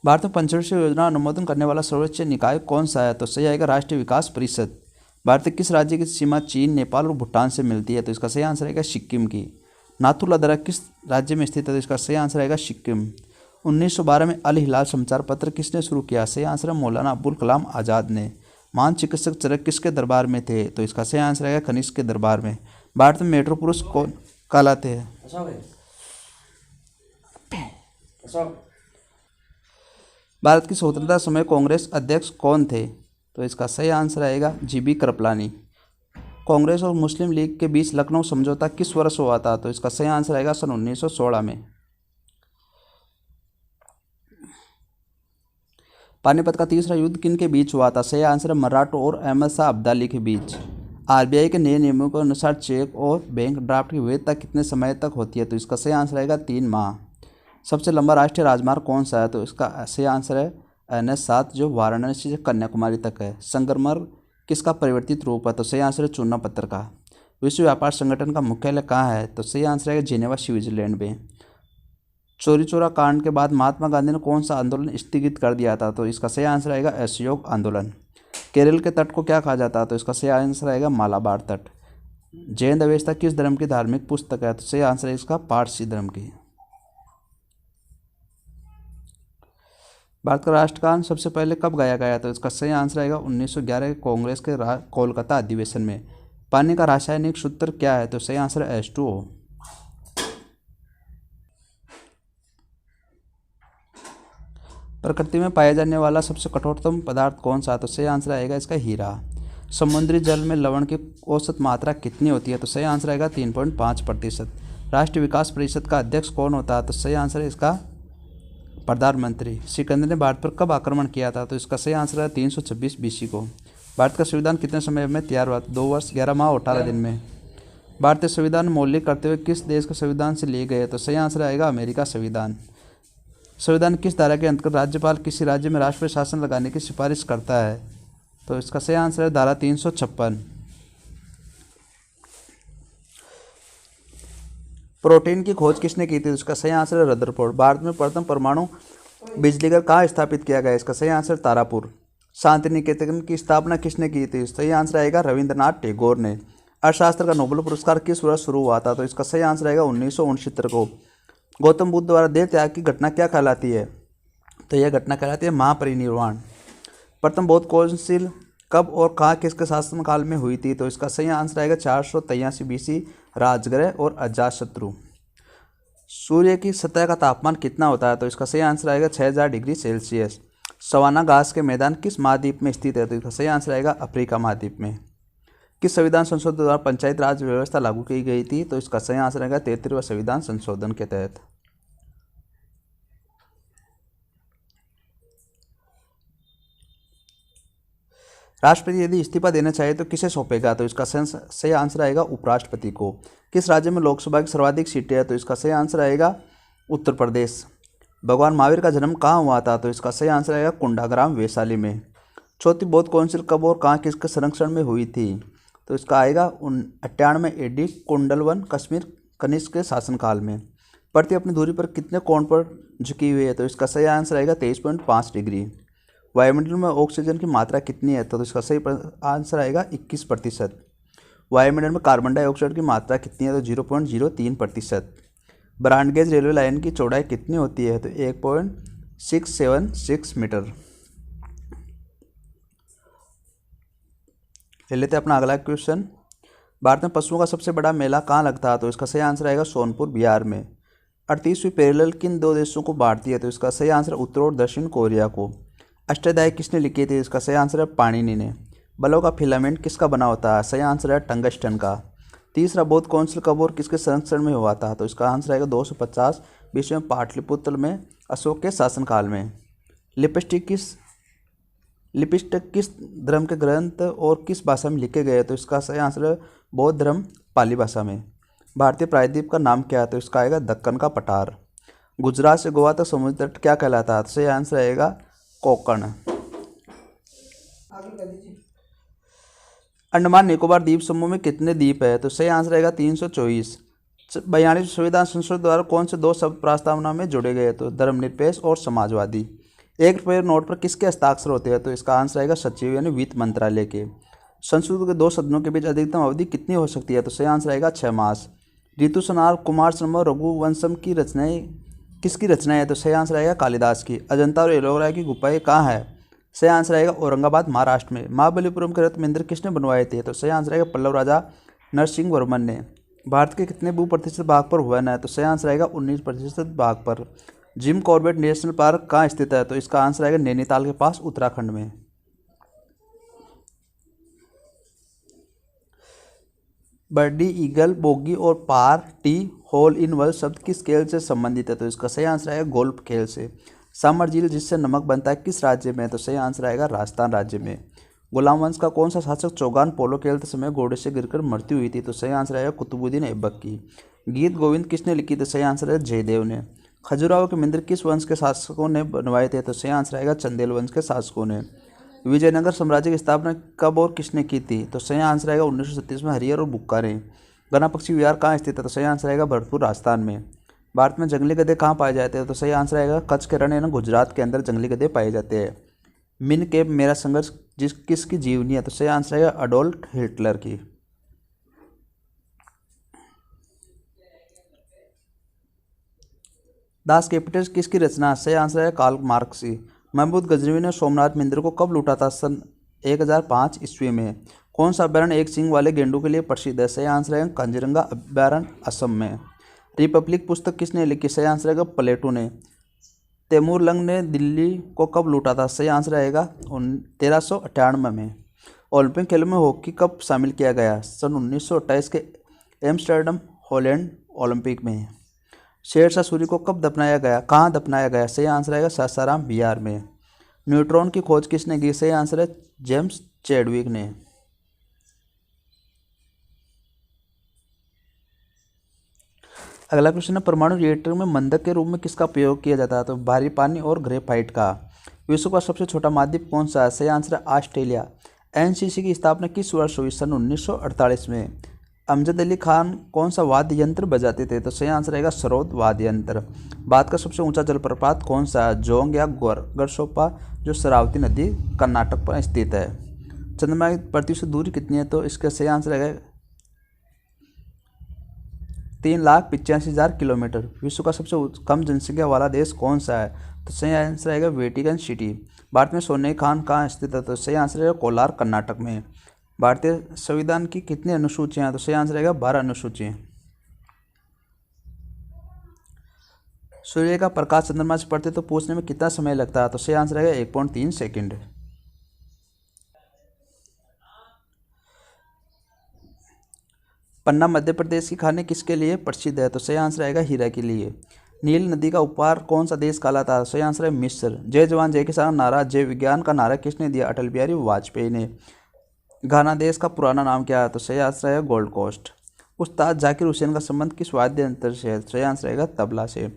भारत में पंचवर्षीय योजना अनुमोदन करने वाला सर्वोच्च निकाय कौन सा है? तो सही आएगा राष्ट्रीय विकास परिषद। भारत के किस राज्य की सीमा चीन, नेपाल और भूटान से मिलती है? तो इसका सही आंसर आएगा सिक्किम की। नाथुला दर्रा किस राज्य में स्थित है? तो इसका सही आंसर आएगा सिक्किम। 1912 में अल हिलाल समाचार पत्र किसने शुरू किया? सही आंसर है मौलाना अबुल कलाम आज़ाद ने। महान चिकित्सक चरक किसके दरबार में थे? तो इसका सही आंसर आएगा कनिष्क के दरबार में। भारत में मेट्रो पुरुष कौन कहलाते हैं? भारत की स्वतंत्रता समय कांग्रेस अध्यक्ष कौन थे? तो इसका सही आंसर आएगा जीबी कृपलानी। कांग्रेस और मुस्लिम लीग के बीच लखनऊ समझौता किस वर्ष हुआ था? तो इसका सही आंसर आएगा सन 1916 में। पानीपत का तीसरा युद्ध किन के बीच हुआ था? सही आंसर है मराठों और अहमद शाह अब्दाली के बीच। आरबीआई के नए नियमों के अनुसार चेक और बैंक ड्राफ्ट की वैधता कितने समय तक होती है? तो इसका सही आंसर आएगा 3 माह। सबसे लंबा राष्ट्रीय राजमार्ग कौन सा है? तो इसका सही आंसर है NH7 जो वाराणसी से कन्याकुमारी तक है। संगमरमर किसका परिवर्तित रूप है? तो सही आंसर है चूना पत्थर का। विश्व व्यापार संगठन का मुख्यालय कहाँ है? तो सही आंसर है जिनेवा स्विट्जरलैंड में। चोरी चोरा कांड के बाद महात्मा गांधी ने कौन सा आंदोलन स्थगित कर दिया था? तो इसका सही आंसर आएगा असहयोग आंदोलन। केरल के तट को क्या कहा जाता है? तो इसका सही आंसर आएगा मालाबार तट। जैन अवेस्ता किस धर्म की धार्मिक पुस्तक है? तो सही आंसर है इसका पारसी धर्म की। भारत का राष्ट्रगान सबसे पहले कब गाया गया? तो इसका सही आंसर आएगा 1911 के कांग्रेस के कोलकाता अधिवेशन में। पानी का रासायनिक सूत्र क्या है? तो सही आंसर है H2O। प्रकृति में पाया जाने वाला सबसे कठोरतम पदार्थ कौन सा? तो सही आंसर आएगा इसका हीरा। समुद्री जल में लवण की औसत मात्रा कितनी होती है? तो सही आंसर आएगा 3.5%। राष्ट्रीय विकास परिषद का अध्यक्ष कौन होता है? तो सही आंसर है इसका प्रधानमंत्री। सिकंदर ने भारत पर कब आक्रमण किया था? तो इसका सही आंसर है 326 BC को। भारत का संविधान कितने समय में तैयार हुआ? 2 वर्ष 11 माह और 18 दिन में। भारतीय संविधान मौलिक करते हुए किस देश के संविधान से लिए गए? तो सही आंसर आएगा अमेरिका संविधान। संविधान किस धारा के अंतर्गत राज्यपाल किसी राज्य में राष्ट्रपति शासन लगाने की सिफारिश करता है? तो इसका सही आंसर है धारा 356। प्रोटीन की खोज किसने की थी? इसका सही आंसर है रदरफोर्ड। भारत में प्रथम परमाणु बिजली घर कहाँ स्थापित किया गया? इसका सही आंसर तारापुर। शांति निकेतन की स्थापना किसने की थी? सही आंसर आएगा रविंद्रनाथ टैगोर ने। अर्थशास्त्र का नोबेल पुरस्कार किस वर्ष शुरू हुआ था? तो इसका सही आंसर आएगा 1969 को। गौतम बुद्ध द्वारा देह त्याग की घटना क्या कहलाती है? तो यह घटना कहलाती है महापरिनिर्वाण। प्रथम बौद्ध काउंसिल कब और कहाँ किसके शासनकाल में हुई थी? तो इसका सही आंसर आएगा 483 BC राजगृह और अजातशत्रु। सूर्य की सतह का तापमान कितना होता है? तो इसका सही आंसर आएगा 6000 डिग्री सेल्सियस। सवाना घास के मैदान किस महाद्वीप में स्थित है? तो इसका सही आंसर आएगा अफ्रीका महाद्वीप में। किस संविधान संशोधन द्वारा पंचायत राज व्यवस्था लागू की गई थी? तो इसका सही आंसर आएगा 33वां संविधान संशोधन के तहत। राष्ट्रपति यदि इस्तीफा देना चाहे तो किसे सौंपेगा? तो इसका सही आंसर आएगा उपराष्ट्रपति को। किस राज्य में लोकसभा की सर्वाधिक सीटें हैं? तो इसका सही आंसर आएगा उत्तर प्रदेश। भगवान महावीर का जन्म कहाँ हुआ था? तो इसका सही आंसर आएगा कुंडाग्राम वैशाली में। चौथी बौद्ध काउंसिल कब और कहाँ किसके संरक्षण में हुई थी? तो इसका आएगा 98 AD कुंडलवन कश्मीर कनिष्क के शासनकाल में। पृथ्वी अपनी दूरी पर कितने कोण पर झुकी हुई है? तो इसका सही आंसर आएगा 23.5 डिग्री। वायुमंडल में ऑक्सीजन की मात्रा कितनी है? तो इसका सही आंसर आएगा 21%। वायुमंडल में कार्बन डाइऑक्साइड की मात्रा कितनी है? तो 0.03%। ब्रॉडगेज रेलवे लाइन की चौड़ाई कितनी होती है? तो 1.676 मीटर। ले लेते हैं अपना अगला क्वेश्चन। भारत में पशुओं का सबसे बड़ा मेला कहाँ लगता है? तो इसका सही आंसर आएगा सोनपुर बिहार में। 38वीं पैरेलल किन दो देशों को बांटती है? तो इसका सही आंसर उत्तर और दक्षिण कोरिया को। अष्टाध्यायी किसने लिखी थी? इसका सही आंसर है पाणिनि ने। बलों का फिलामेंट किसका बना होता है? सही आंसर है टंगस्टन का। तीसरा बौद्ध काउंसिल कब और किसके संरक्षण में हुआ था? तो इसका आंसर आएगा 250 BC में पाटलिपुत्र में अशोक के शासनकाल में। लिपस्टिक किस धर्म के ग्रंथ और किस भाषा में लिखे गए? तो इसका सही आंसर है बौद्ध धर्म पाली भाषा में। भारतीय प्रायद्वीप का नाम क्या है? तो इसका आएगा दक्कन का पठार। गुजरात से गोवा तक समुद्र तट क्या कहलाता है? तो सही आंसर आएगा कोकण। अंडमान निकोबार द्वीप समूह में कितने द्वीप है? तो सही आंसर आएगा 324। 42 संविधान संशोधन द्वारा कौन से दो शब्द प्रस्तावना में जोड़े गए? तो धर्मनिरपेक्ष और समाजवादी। 1 रुपये नोट पर किसके हस्ताक्षर होते हैं? तो इसका आंसर आएगा सचिव यानी वित्त मंत्रालय के। संस्कृत के 2 सदनों के बीच अधिकतम अवधि कितनी हो सकती है? तो सही आंसर आएगा 6 मास। ऋतु संहार, कुमार संभव, रघुवंशम की रचनाएं किसकी रचना है? तो सही आंसर आएगा कालिदास की। अजंता और एलोरा की गुफाएं कहाँ है? सही आंसर आएगा औरंगाबाद महाराष्ट्र में। महाबलीपुरम के रथ मंदिर किसने बनवाए थे? तो सही आंसर आएगा पल्लव राजा नरसिंह वर्मन ने। भारत के कितने भू-प्रतिशत भाग पर हुआ है? तो सही आंसर आएगा 19% भाग पर। जिम कॉर्बेट नेशनल पार्क कहाँ स्थित है? तो इसका आंसर आएगा नैनीताल के पास उत्तराखंड में। बर्डी, ईगल, बोगी और पार्टी होल इन वन शब्द किस खेल से संबंधित है? तो इसका सही आंसर आएगा गोल्फ खेल से। सामर झील जिससे नमक बनता है किस राज्य में? तो सही आंसर आएगा राजस्थान राज्य में। गुलाम वंश का कौन सा शासक चौगान पोलो खेलते समय घोड़े से गिरकर मृत्यु हुई थी? तो सही आंसर आएगा कुतुबुद्दीन ऐबक की। गीत गोविंद किसने लिखी? तो सही आंसर है जयदेव ने। खजुराहो के मंदिर किस वंश के शासकों ने बनवाए थे? तो सही आंसर आएगा चंदेल वंश के शासकों ने। विजयनगर साम्राज्य की स्थापना कब और किसने की थी? तो सही आंसर आएगा 1937 में हरिहर और बुक्का ने। गना पक्षी विहार कहाँ स्थित है? तो सही आंसर आएगा भरतपुर राजस्थान में। भारत में जंगली गधे कहाँ पाए जाते हैं? तो सही आंसर आएगा कच्छ के रण यानी गुजरात के अंदर जंगली गधे पाए जाते हैं। मिन के मेरा संघर्ष किसकी जीवनी है? तो सही आंसर आएगा अडोल्फ हिटलर की। दास कैपिटल किसकी रचना? सही आंसर है कार्ल मार्क्स की। महमूद गजनवी ने सोमनाथ मंदिर को कब लूटा था? सन 1005 ईस्वी में। कौन सा अभ्यारण्य एक सींग वाले गेंडों के लिए प्रसिद्ध है? सही आंसर है कांजीरंगा अभ्यारण्य असम में। रिपब्लिक पुस्तक किसने लिखी? सही आंसर है प्लेटो ने। तैमूर लंग ने दिल्ली को कब लूटा था? सही आंसर आएगा 1398 में। ओलंपिक खेलों में हॉकी कब शामिल किया गया? सन 1928 के एम्स्टर्डम हॉलैंड ओलंपिक में। शेरशाह सूरी को कब दफनाया गया? कहाँ दफनाया गया? सही आंसर आएगा सासाराम बिहार में। न्यूट्रॉन की खोज किसने की? सही आंसर है जेम्स चैडविक ने। अगला क्वेश्चन है, परमाणु रिएक्टर में मंदक के रूप में किसका प्रयोग किया जाता है? तो भारी पानी और ग्रेफाइट का। विश्व का सबसे छोटा महाद्वीप कौन सा है? सही आंसर है ऑस्ट्रेलिया। एनसीसी की स्थापना किस वर्ष हुई? सन 1948 में। अमजद अली खान कौन सा वाद्य यंत्र बजाते थे? तो सही आंसर रहेगा सरोद वाद्य यंत्र। भारत का सबसे ऊंचा जलप्रपात कौन सा है? जोंग या गरसोप्पा, जो शरावती नदी कर्नाटक पर स्थित है। चंद्रमा की पृथ्वी से दूरी कितनी है? तो इसका सही आंसर रहेगा 3,85,000 किलोमीटर। विश्व का सबसे कम जनसंख्या वाला देश कौन सा है? तो सही आंसर रहेगा वेटिकन सिटी। भारत में सोने की खान कहाँ स्थित है? तो सही आंसर रहेगा कोलार कर्नाटक में। भारतीय संविधान की कितनी अनुसूचियां हैं? तो सही आंसर रहेगा 12 अनुसूचियां। सूर्य का प्रकाश चंद्रमा से पड़ते तो पूछने में कितना समय लगता है? तो सही आंसर रहेगा 1.3 सेकंड। पन्ना मध्य प्रदेश की खाने किसके लिए प्रसिद्ध है? तो सही आंसर रहेगा हीरा के लिए। नील नदी का उपहार कौन सा देश कहलाता है? सही आंसर है मिस्र। जय जवान जय किसान नारा जय विज्ञान का नारा किसने दिया? अटल बिहारी वाजपेयी ने। घाना देश का पुराना नाम क्या है? तो सही आंसर है गोल्ड कोस्ट। उस्ताद जाकिर हुसैन का संबंध किस वाद्य यंत्र से है? सही आंसर रहेगा तबला से।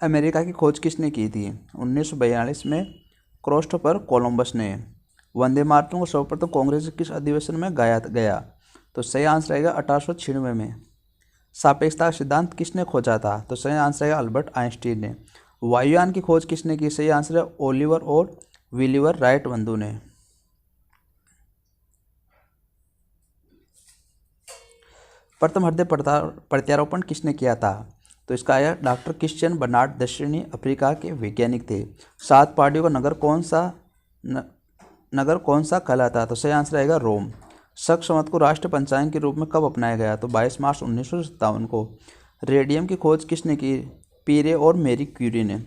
अमेरिका की खोज किसने की थी? 1942 में क्रिस्टोफर कोलंबस ने। वंदे मातरम को सर्वप्रथम कांग्रेस के किस अधिवेशन में गाया गया? तो सही आंसर रहेगा 1896 में। सापेक्षता का सिद्धांत किसने खोजा था? तो सही आंसर रहेगा अल्बर्ट आइंस्टीन ने। वायुयान की खोज किसने की? सही आंसर है ओलिवर और विलिवर राइट बंधु ने। प्रथम हृदय प्रत्यारोपण किसने किया था? तो इसका आया डॉक्टर क्रिश्चियन बर्नार्ड दक्षिणी अफ्रीका के वैज्ञानिक थे। 7 पहाड़ियों का नगर कौन सा कहलाता? तो सही आंसर रहेगा रोम। शक संवत को राष्ट्रीय पंचांग के रूप में कब अपनाया गया? तो 22 मार्च 1957 को। रेडियम की खोज किसने की? पीरे और मैरी क्यूरी ने।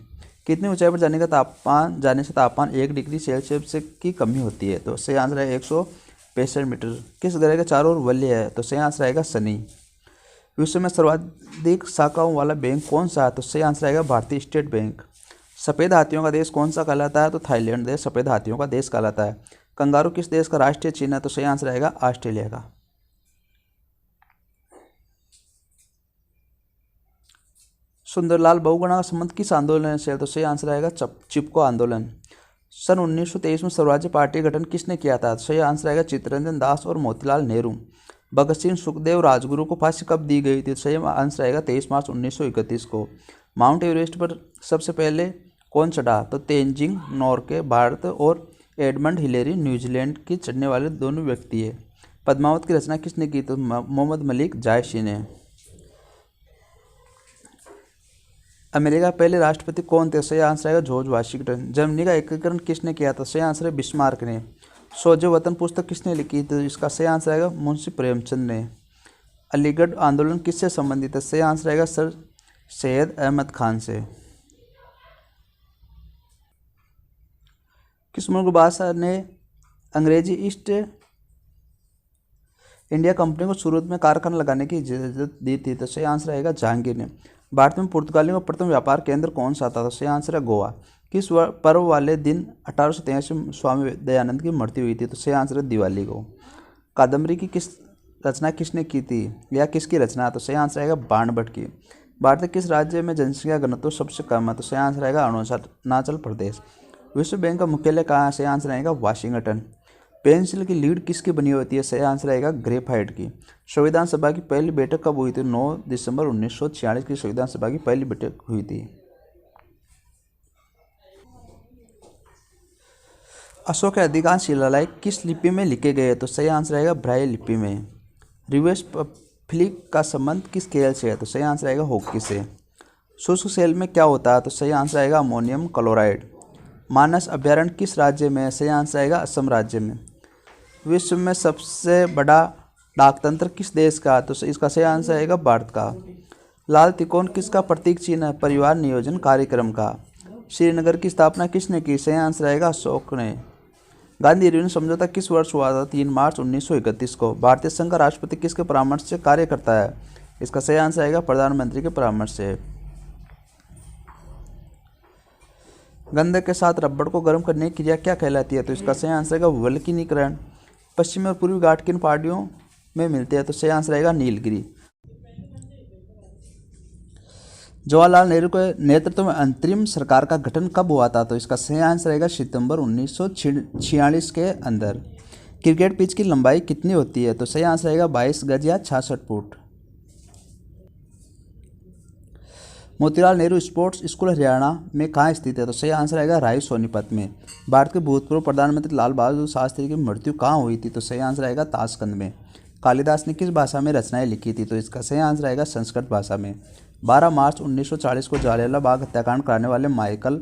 कितनी ऊंचाई पर जाने से तापमान 1 डिग्री सेल्सियस की कमी होती है? तो सही आंसर है 165 मीटर। किस ग्रह के चारों ओर वलय है? तो सही आंसर आएगा शनि। विश्व में सर्वाधिक शाखाओं वाला बैंक कौन सा है? तो सही आंसर आएगा भारतीय स्टेट बैंक। सफ़ेद हाथियों का देश कौन सा कहलाता है? तो थाईलैंड देश सफ़ेद हाथियों का देश कहलाता है। कंगारू किस देश का राष्ट्रीय चिन्ह है? तो सही आंसर आएगा ऑस्ट्रेलिया का। सुंदरलाल बहुगुणा का संबंध किस आंदोलन से है? तो सही आंसर आएगा चिपको आंदोलन। सन 1923 में स्वराज्य पार्टी का गठन किसने किया था? तो सही आंसर आएगा चित्तरंजन दास और मोतीलाल नेहरू। भगत सिंह सुखदेव राजगुरु को फांसी कब दी गई थी? तो सही आंसर आएगा 23 मार्च 1931 को। माउंट एवरेस्ट पर सबसे पहले कौन चढ़ा? तो तेंजिंग नोर्गे भारत और एडमंड हिलेरी न्यूजीलैंड की चढ़ने वाले दोनों व्यक्ति है। पद्मावत की रचना किसने की? तो मोहम्मद मलिक जायसी ने। अमेरिका के पहले राष्ट्रपति कौन थे? सही आंसर आएगा जॉर्ज वाशिंगटन। जर्मनी का एकीकरण किसने किया था? सही आंसर है बिस्मार्क ने। सोजो वतन पुस्तक किसने लिखी? तो इसका सही आंसर आएगा मुंशी प्रेमचंद ने। अलीगढ़ आंदोलन किससे संबंधित है? सही आंसर आएगा सर सैयद अहमद खान से। किस मुल्क बादशाह ने अंग्रेजी ईस्ट इंडिया कंपनी को शुरू में कारखाना लगाने की इजाज़त दी थी? तो सही आंसर आएगा जहांगीर ने। भारत में पुर्तगालियों का प्रथम व्यापार केंद्र कौन सा था? तो सही आंसर है गोवा। किस पर्व वाले दिन 1883 में स्वामी दयानंद की मृत्यु हुई थी? तो सही आंसर है दिवाली को। कादम्बरी की रचना किसने की थी या किसकी रचना? तो सही आंसर आएगा बाणभट्ट की। भारत के किस राज्य में जनसंख्या घनत्व सबसे कम है? तो सही आंसर आएगा अरुणाचल प्रदेश। विश्व बैंक का मुख्यालय कहाँ है? सही आंसर आएगा वाशिंगटन। पेंसिल की लीड किसकी बनी होती है? सही आंसर आएगा ग्रेफाइट की। संविधान सभा की पहली बैठक कब हुई थी? 9 दिसंबर 1946 की संविधान सभा की पहली बैठक हुई थी। अशोक के अधिकांश शिलालेख किस लिपि में लिखे गए? तो सही आंसर आएगा ब्राille लिपि में। रिवर्स फ्लिक का संबंध किस खेल से है? तो सही आंसर आएगा हॉकी से। शुष्क सेल में क्या होता है? तो सही आंसर आएगा अमोनियम क्लोराइड। मानस अभ्यारण्य किस राज्य में है? सही आंसर आएगा असम राज्य में। विश्व में सबसे बड़ा डाकतंत्र किस देश का? तो इसका सही आंसर आएगा भारत का। लाल त्रिकोण किसका प्रतीक चिन्ह है? परिवार नियोजन कार्यक्रम का। श्रीनगर की स्थापना किसने की? सही आंसर आएगा अशोक ने। गांधी इरविन समझौता किस वर्ष हुआ था? 3 मार्च 1931 को। भारतीय संघ का राष्ट्रपति किसके परामर्श से कार्य करता है? इसका सही आंसर आएगा प्रधानमंत्री के परामर्श से। गंधक के साथ रबड़ को गर्म करने की क्रिया क्या कहलाती है? तो इसका सही आंसर आएगा वल्कनीकरण। पश्चिमी और पूर्वी घाट किन पहाड़ियों में मिलते हैं? तो सही आंसर आएगा नीलगिरी। जवाहरलाल नेहरू के नेतृत्व में अंतरिम सरकार का गठन कब हुआ था? तो इसका सही आंसर रहेगा सितंबर 1946 के अंदर। क्रिकेट पिच की लंबाई कितनी होती है? तो सही आंसर रहेगा 22 गज या 66 foot. Motilal Nehru sports school Haryana में कहाँ स्थित है? तो सही आंसर आएगा राय सोनीपत में। भारत के भूतपूर्व प्रधानमंत्री लाल बहादुर शास्त्री की मृत्यु कहाँ हुई थी? तो सही आंसर आएगा ताशकंद में। कालिदास ने किस भाषा में रचनाएं लिखी थी? तो इसका सही आंसर आएगा संस्कृत भाषा में। 12 मार्च 1940 को जलियांवाला बाग हत्याकांड कराने वाले माइकल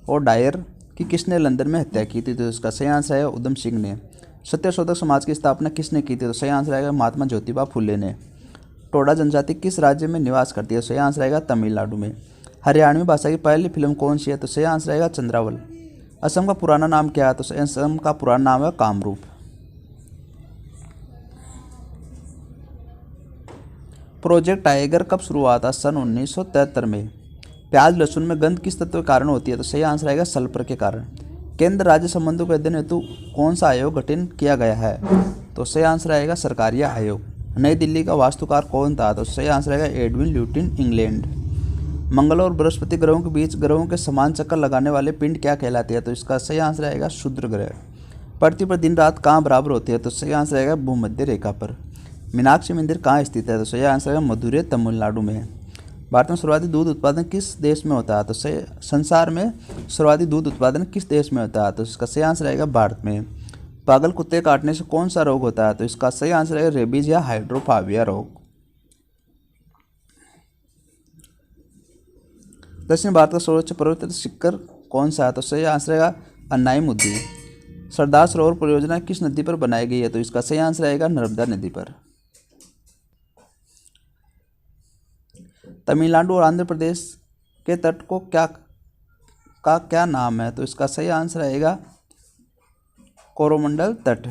और डायर की किसने लंदन में हत्या की थी? तो इसका सही आंसर आएगा उधम सिंह ने। सत्यशोधक समाज की स्थापना किसने की थी? तो सही आंसर आएगा महात्मा ज्योतिबा फुले ने। टोडा जनजाति किस राज्य में निवास करती है? सही आंसर आएगा तमिलनाडु में। हरियाणवी भाषा की पहली फिल्म कौन सी है? तो सही आंसर आएगा चंद्रावल। असम का पुराना नाम क्या है? तो असम का पुराना नाम है कामरूप। प्रोजेक्ट टाइगर कब शुरू हुआ था? सन 1973 में। प्याज लहसुन में गंध किस तत्व के कारण होती है? तो सही आंसर आएगा सल्फर के कारण। केंद्र राज्य संबंधों के अध्ययन हेतु कौन सा आयोग गठन किया गया है? तो सही आंसर आएगा सरकारी आयोग। नई दिल्ली का वास्तुकार कौन था? तो सही आंसर आएगा एडविन ल्यूटिन इंग्लैंड। मंगल और बृहस्पति ग्रहों के बीच ग्रहों के समान चक्कर लगाने वाले पिंड क्या कहलाते हैं? तो इसका सही आंसर आएगा क्षुद्र ग्रह। पृथ्वी पर दिन रात कहाँ बराबर होती है? तो सही आंसर आएगा भूमध्य रेखा पर। मीनाक्षी मंदिर कहाँ स्थित है? तो सही आंसर आएगा मदुरै तमिलनाडु में। भारत में सर्वाधिक दूध उत्पादन किस देश में होता है? तो सही संसार में सर्वाधिक दूध उत्पादन किस देश में होता है? तो इसका सही आंसर आएगा भारत में। पागल कुत्ते काटने से कौन सा रोग होता है? तो इसका सही आंसर है रेबीज या हाइड्रोफाबिया रोग। दक्षिण भारत का सर्वोच्च पर्वत शिखर कौन सा है? तो सही आंसर है अन्नाईमुदी। सरदार सरोवर परियोजना किस नदी पर बनाई गई है? तो इसका सही आंसर आएगा नर्मदा नदी पर। तमिलनाडु और आंध्र प्रदेश के तट को क्या नाम है? तो इसका सही आंसर आएगा कोरोमंडल तट।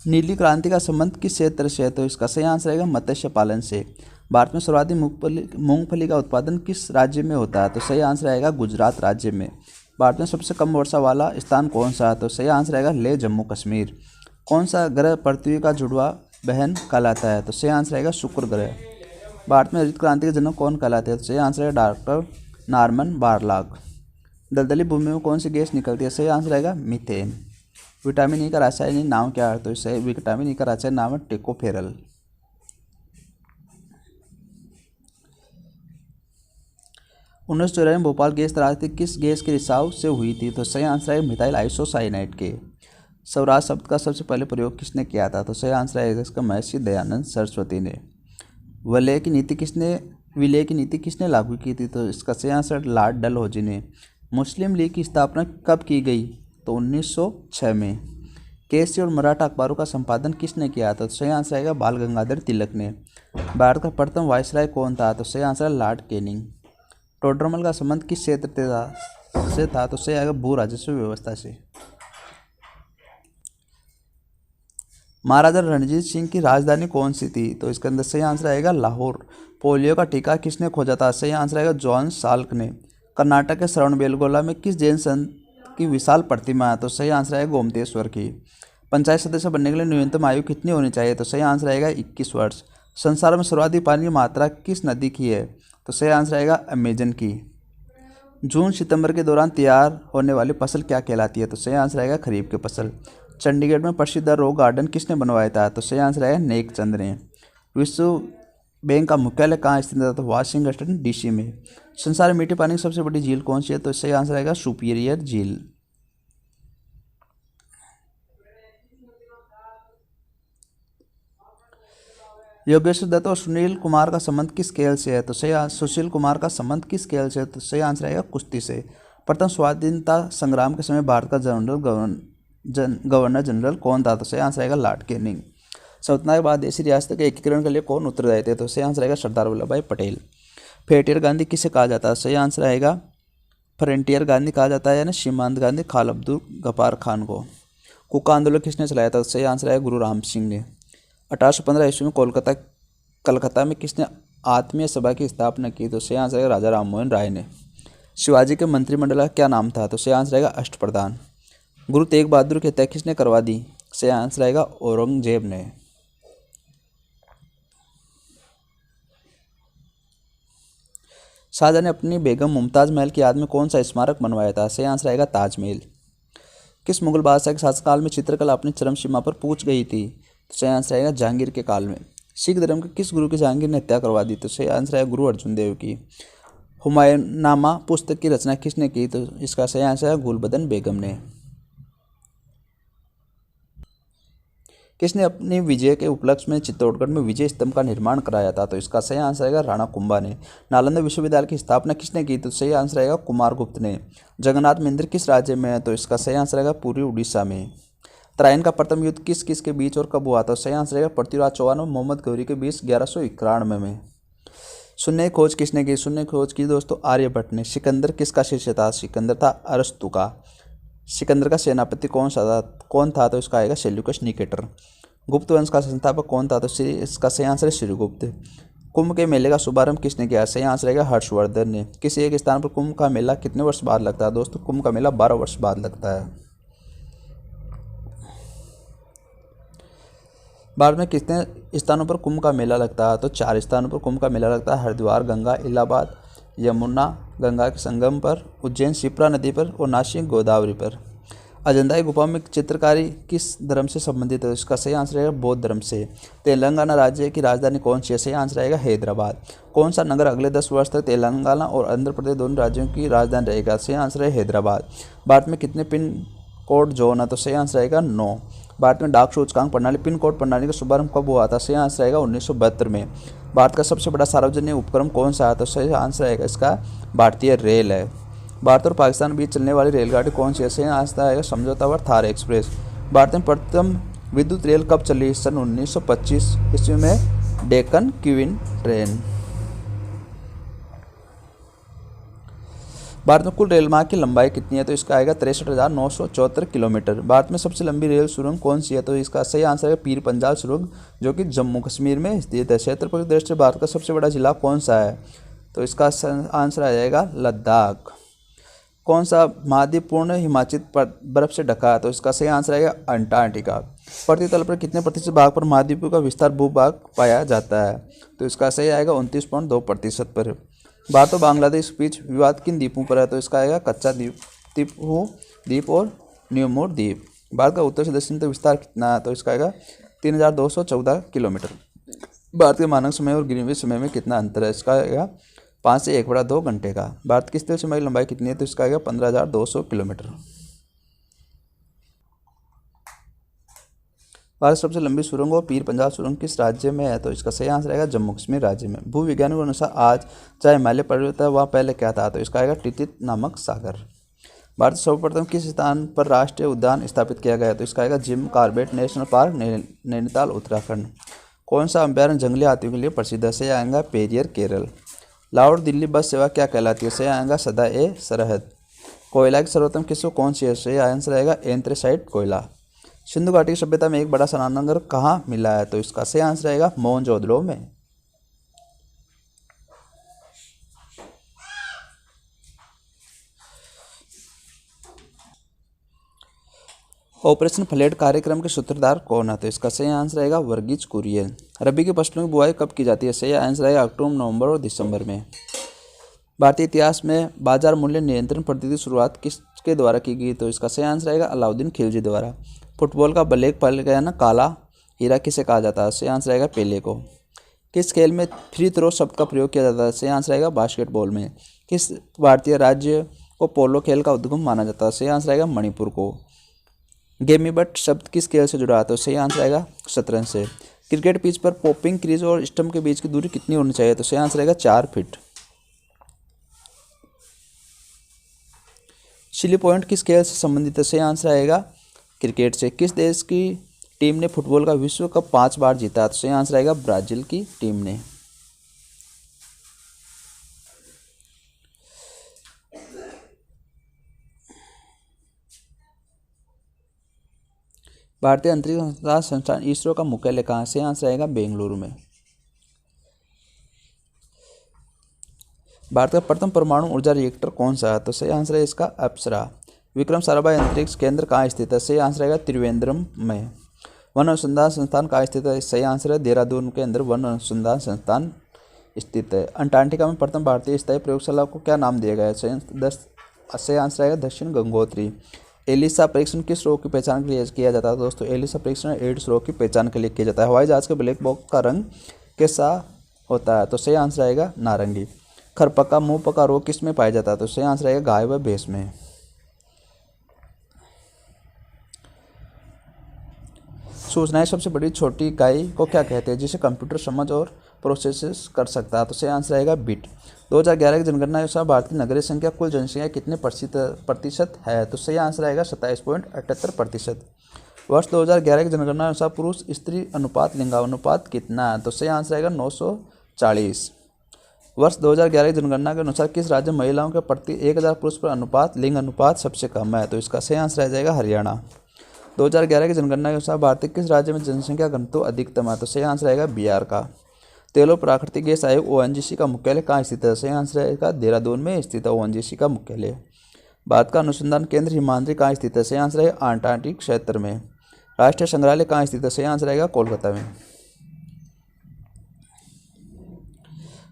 नीली क्रांति का संबंध किस क्षेत्र से है? तो इसका सही आंसर आएगा मत्स्य पालन से। भारत में सर्वाधिक मूंगफली का उत्पादन किस राज्य में होता है? तो सही आंसर आएगा गुजरात राज्य में। भारत में सबसे कम वर्षा वाला स्थान कौन सा है? तो सही आंसर आएगा लेह जम्मू कश्मीर। कौन सा ग्रह पृथ्वी का जुड़वा बहन कहलाता है? तो सही आंसर आएगा शुक्र ग्रह। भारत में हरित क्रांति के जनक कौन कहलाते हैं? तो सही आंसर है डॉक्टर नॉर्मन बोरलॉग। दलदली भूमि में कौन सी गैस निकलती है? सही आंसर आएगा मीथेन। विटामिन ई का रासायनिक नाम क्या है? तो इससे विटामिन ई का रासायनिक नाम है टेकोफेरल। उन्नीस सौ में भोपाल गैस त्रासदी किस गैस के रिसाव से हुई थी? तो सही आंसर है मिथाइल आइसोसाइनाइड के। स्वराज शब्द का सबसे पहले प्रयोग किसने किया था? तो सही आंसर है इसका महर्षि दयानंद सरस्वती ने। विलय की नीति किसने लागू की थी? तो इसका सही आंसर लॉर्ड डलहौजी ने। मुस्लिम लीग की स्थापना कब की गई? तो 1906 में। केसरी और मराठा अखबारों का संपादन किसने किया था? तो सही आंसर आएगा बाल गंगाधर तिलक ने। भारत का प्रथम वायसराय कौन था? तो सही आंसर है लॉर्ड कैनिंग। टोडरमल का संबंध किस क्षेत्र से था? तो सही आएगा भू राजस्व व्यवस्था से। महाराजा रणजीत सिंह की राजधानी कौन सी थी? तो इसके अंदर सही आंसर आएगा लाहौर। पोलियो का टीका किसने खोजा था? सही आंसर आएगा जॉन साल्क ने। कर्नाटक के श्रवणबेलगोला में किस जैन संत की विशाल प्रतिमा है? तो सही आंसर आएगा गोमतेश्वर की। पंचायत सदस्य बनने के लिए न्यूनतम आयु कितनी होनी चाहिए? तो सही आंसर आएगा 21 वर्ष। संसार में सर्वाधिक पानी की मात्रा किस नदी की है? तो सही आंसर आएगा अमेजन की। जून सितंबर के दौरान तैयार होने वाली फसल क्या कहलाती है? तो सही आंसर आएगा खरीफ की फसल। चंडीगढ़ में प्रसिद्ध रॉक गार्डन किसने बनवाया था? तो सही आंसर आएगा नेक चंद ने। विश्व बैंक का मुख्यालय कहाँ स्थित है? तो वाशिंगटन डीसी में। संसार में मीठे पानी की सबसे बड़ी झील कौन सी है? तो सही आंसर आएगा सुपीरियर झील। योगेश्वर दत्त और सुनील कुमार का संबंध किस खेल से है? तो सही सुशील कुमार का संबंध किस खेल से है? तो सही आंसर आएगा कुश्ती से। प्रथम स्वाधीनता संग्राम के समय भारत का गवर्नर जनरल कौन था? तो सही आंसर आएगा लॉर्ड कैनिंग। स्वतंत्रता के बाद देशी रियासत के एकीकरण के लिए कौन उत्तरदायी थे? तो सही आंसर आएगा सरदार वल्लभ भाई पटेल। फ्रंटियर गांधी किसे कहा जाता है? सही आंसर आएगा फ्रंटियर गांधी कहा जाता है यानी सीमांत गांधी खान अब्दुल गफ्फार खान को। कुका आंदोलन किसने चलाया था? सही आंसर आएगा गुरु राम सिंह ने। 1815 ईस्वी में कलकत्ता में किसने आत्मीय सभा की स्थापना की? तो सही आंसर आएगा राजा राममोहन राय ने। शिवाजी के मंत्रिमंडल का क्या नाम था? तो सही आंसर आएगा अष्टप्रधान। गुरु तेग बहादुर की हत्या किसने करवा दी? सही आंसर आएगा औरंगजेब ने। शाहजहां ने अपनी बेगम मुमताज़ महल की याद में कौन सा स्मारक बनवाया था? सही आंसर आएगा ताजमहल। किस मुगल बादशाह के शासनकाल में चित्रकला अपनी चरम सीमा पर पहुंच गई थी? तो सही आंसर आएगा जहांगीर के काल में। सिख धर्म के किस गुरु की जहांगीर ने हत्या करवा दी? तो सही आंसर आएगा गुरु अर्जुन देव की। हुमायूंनामा पुस्तक की रचना किसने की? तो इसका सही आंसर है गुलबदन बेगम ने। किसने अपनी विजय के उपलक्ष्य में चित्तौड़गढ़ में विजय स्तंभ का निर्माण कराया था? तो इसका सही आंसर आएगा राणा कुंभा ने। नालंदा विश्वविद्यालय की स्थापना किसने की? तो सही आंसर आएगा कुमारगुप्त ने। जगन्नाथ मंदिर किस राज्य में है? तो इसका सही आंसर आएगा पूर्वी उड़ीसा में। तराइन का प्रथम युद्ध किस किस के बीच और कब हुआ था? सही आंसर आएगा पृथ्वीराज चौहान और मोहम्मद गौरी के बीच 1191 में। शून्य की खोज किसने की? शून्य की खोज की दोस्तों आर्यभट्ट ने। सिकंदर किसका शिष्य था? सिकंदर था अरस्तु का। सिकंदर का सेनापति कौन था? तो इसका आएगा सेल्यूकस निकेटर। गुप्त वंश का संस्थापक कौन था? तो इसका सही आंसर है श्रीगुप्त। कुंभ के मेले का शुभारंभ किसने किया? सही आंसर आएगा हर्षवर्धन ने। किसी एक स्थान पर कुंभ का मेला कितने वर्ष बाद लगता है? दोस्तों कुंभ का मेला 12 वर्ष बाद लगता है। भारत में कितने स्थानों पर कुंभ का मेला लगता है? तो 4 स्थानों पर कुंभ का मेला लगता है। हरिद्वार, गंगा, इलाहाबाद, यमुना गंगा के संगम पर, उज्जैन शिप्रा नदी पर और नासिक गोदावरी पर। अजंता की गुफा में चित्रकारी किस धर्म से संबंधित है? इसका सही आंसर रहेगा बौद्ध धर्म से। तेलंगाना राज्य की राजधानी कौन सी है? सही आंसर रहेगा हैदराबाद। कौन सा नगर अगले 10 वर्ष तक तेलंगाना और आंध्र प्रदेश दोनों राज्यों की राजधानी रहेगा? सही आंसर है हैदराबाद। भारत में कितने पिन कोड जोन है? तो सही आंसर रहेगा 9। भारत में डाक सूचकांक प्रणाली पिन कोड प्रणाली का शुभारंभ कब हुआ था? सही आंसर रहेगा 1972 में। भारत का सबसे बड़ा सार्वजनिक उपक्रम कौन सा है? तो सही आंसर रहेगा इसका भारतीय रेल है। भारत और पाकिस्तान के बीच चलने वाली रेलगाड़ी कौन सी है? सही आंसर आएगा समझौता पर थार एक्सप्रेस। भारत में प्रथम विद्युत रेल कब चली? सन 1925 ईस्वी में डेक्कन क्वीन ट्रेन। भारत में कुल रेल मार्ग की लंबाई कितनी है? तो इसका आएगा 63,974 किलोमीटर। भारत में सबसे लंबी रेल सुरंग कौन सी है? तो इसका सही आंसर है पीर पंजाल सुरंग, जो कि जम्मू कश्मीर में स्थित है। क्षेत्रफल की दृष्टि से भारत का सबसे बड़ा जिला कौन सा है? तो इसका आंसर आ जाएगा लद्दाख। कौन सा महाद्वीप पूर्ण हिमाचित बर्फ से ढका है? तो इसका सही आंसर आएगा अंटार्कटिका। पृथ्वी तल पर कितने प्रतिशत भाग पर महाद्वीपों का विस्तार भूभाग पाया जाता है? तो इसका सही आएगा 29.2% पर। भारत और बांग्लादेश के बीच विवाद किन द्वीपों पर है? तो इसका आएगा कच्चा द्वीप और न्यूमोर द्वीप। भारत का उत्तर से दक्षिण तक विस्तार कितना है? तो इसका आएगा 3214 किलोमीटर। भारत के मानक समय और ग्रीनविच समय में कितना अंतर है? इसका आएगा 5 से 1/2 घंटे का। भारत की स्थल सीमा की लंबाई कितनी है? तो इसका आएगा 15,200 किलोमीटर। भारत सबसे लंबी सुरंग और पीर पंजाल सुरंग किस राज्य में है? तो इसका सही आंसर आएगा जम्मू कश्मीर राज्य में। भूविज्ञानियों के अनुसार आज चाहे हिमालय पर्वत है वहाँ पहले क्या था? तो इसका आएगा टिटित नामक सागर। भारत सर्वप्रथम किस स्थान पर राष्ट्रीय उद्यान स्थापित किया गया? तो इसका आएगा Jim Corbett national park, Nainital Uttarakhand. कौन सा अभ्यारण्य जंगली हाथियों के लिए प्रसिद्ध है? सही आएगा पेरियर केरल। लाहौर दिल्ली बस सेवा क्या कहलाती है? सही आएगा सदा ए सरहद। कोयला की सर्वोत्तम किस्म कौन सी है? सही आंसर आएगा एंथ्रेसाइट कोयला। सिंधु घाटी की सभ्यता में एक बड़ा स्नानागार कहाँ मिला है? तो इसका सही आंसर आएगा मोहनजोदड़ो में। ऑपरेशन फ्लड कार्यक्रम के सूत्रधार कौन है? तो इसका सही आंसर आएगा वर्गीज कुरियन। रबी की फसलों की बुआई कब की जाती है? सही आंसर आएगा अक्टूबर, नवंबर और दिसंबर में। भारतीय इतिहास में बाजार मूल्य नियंत्रण पद्धति की शुरुआत किसके द्वारा की गई? तो इसका सही आंसर आएगा अलाउद्दीन खिलजी द्वारा। फुटबॉल का ब्लैक पहल गया ना काला हीरा किसे कहा जाता है? सही आंसर आएगा पेले को। किस खेल में फ्री थ्रो शब्द का प्रयोग किया जाता है? सही आंसर आएगा बास्केटबॉल में। किस भारतीय राज्य को पोलो खेल का उद्गम माना जाता है? सही आंसर आएगा मणिपुर को। गेमीबट शब्द किस खेल से जुड़ा है? तो सही आंसर आएगा शतरंज से। क्रिकेट पिच पर पॉपिंग क्रीज और स्टंप के बीच की दूरी कितनी होनी चाहिए? तो सही आंसर आएगा 4 फीट। चिली पॉइंट किस खेल से संबंधित है? सही आंसर आएगा क्रिकेट से। किस देश की टीम ने फुटबॉल का विश्व कप 5 बार जीता? तो सही आंसर आएगा ब्राजील की टीम ने। भारतीय अंतरिक्ष संस्थान इसरो का मुख्यालय कहाँ? सही आंसर आएगा बेंगलुरु में। भारत का प्रथम परमाणु ऊर्जा रिएक्टर कौन सा है? तो सही आंसर है इसका अप्सरा। विक्रम साराभाई अंतरिक्ष केंद्र कहाँ स्थित है? सही आंसर आएगा त्रिवेंद्रम में। वन अनुसंधान संस्थान कहाँ स्थित है? सही आंसर है देहरादून के अंदर वन अनुसंधान संस्थान स्थित है। अंटार्कटिका में प्रथम भारतीय स्थायी प्रयोगशाला को क्या नाम दिया गया है? सही आंसर आएगा दक्षिण गंगोत्री। एलिसा परीक्षण किस रोग की पहचान के लिए किया जाता है? दोस्तों एलिसा परीक्षण एड्स रोग की पहचान के लिए किया जाता है। हवाई जहाज के ब्लैक बॉक्स का रंग कैसा होता है? तो सही आंसर आएगा नारंगी। खरपका मुंह पका रोग किस में पाया जाता है? तो सही आंसर आएगा गाय व भैंस में। सूचनाएं सबसे बड़ी छोटी इकाई को क्या कहते हैं जिसे कंप्यूटर समझ और प्रोसेस कर सकता है? तो सही आंसर आएगा बिट। 2011 की जनगणना अनुसार भारत की नगरीय संख्या कुल जनसंख्या कितने प्रतिशत है? तो सही आंसर आएगा 27.78%। वर्ष 2011 की जनगणना अनुसार पुरुष स्त्री अनुपात लिंगानुपात कितना है? तो सही आंसर आएगा 940। वर्ष 2011 की जनगणना के अनुसार किस राज्य में महिलाओं के प्रति 1000 पुरुष पर अनुपात लिंग अनुपात सबसे कम है? तो इसका सही आंसर आ जाएगा हरियाणा। 2011 की जनगणना के अनुसार भारत के किस राज्य में जनसंख्या घनत्व अधिकतम है? तो सही आंसर आएगा बिहार का। तेल और प्राकृतिक गैस आयोग ONGC का मुख्यालय कहाँ स्थित है? सही आंसर आएगा देहरादून में स्थित है ONGC का मुख्यालय। भारत का अनुसंधान केंद्र हिमाद्री कहाँ स्थित है? सही आंसर है अंटार्कटिक क्षेत्र में। राष्ट्रीय संग्रहालय कहाँ स्थित है? सही आंसर आएगा कोलकाता में।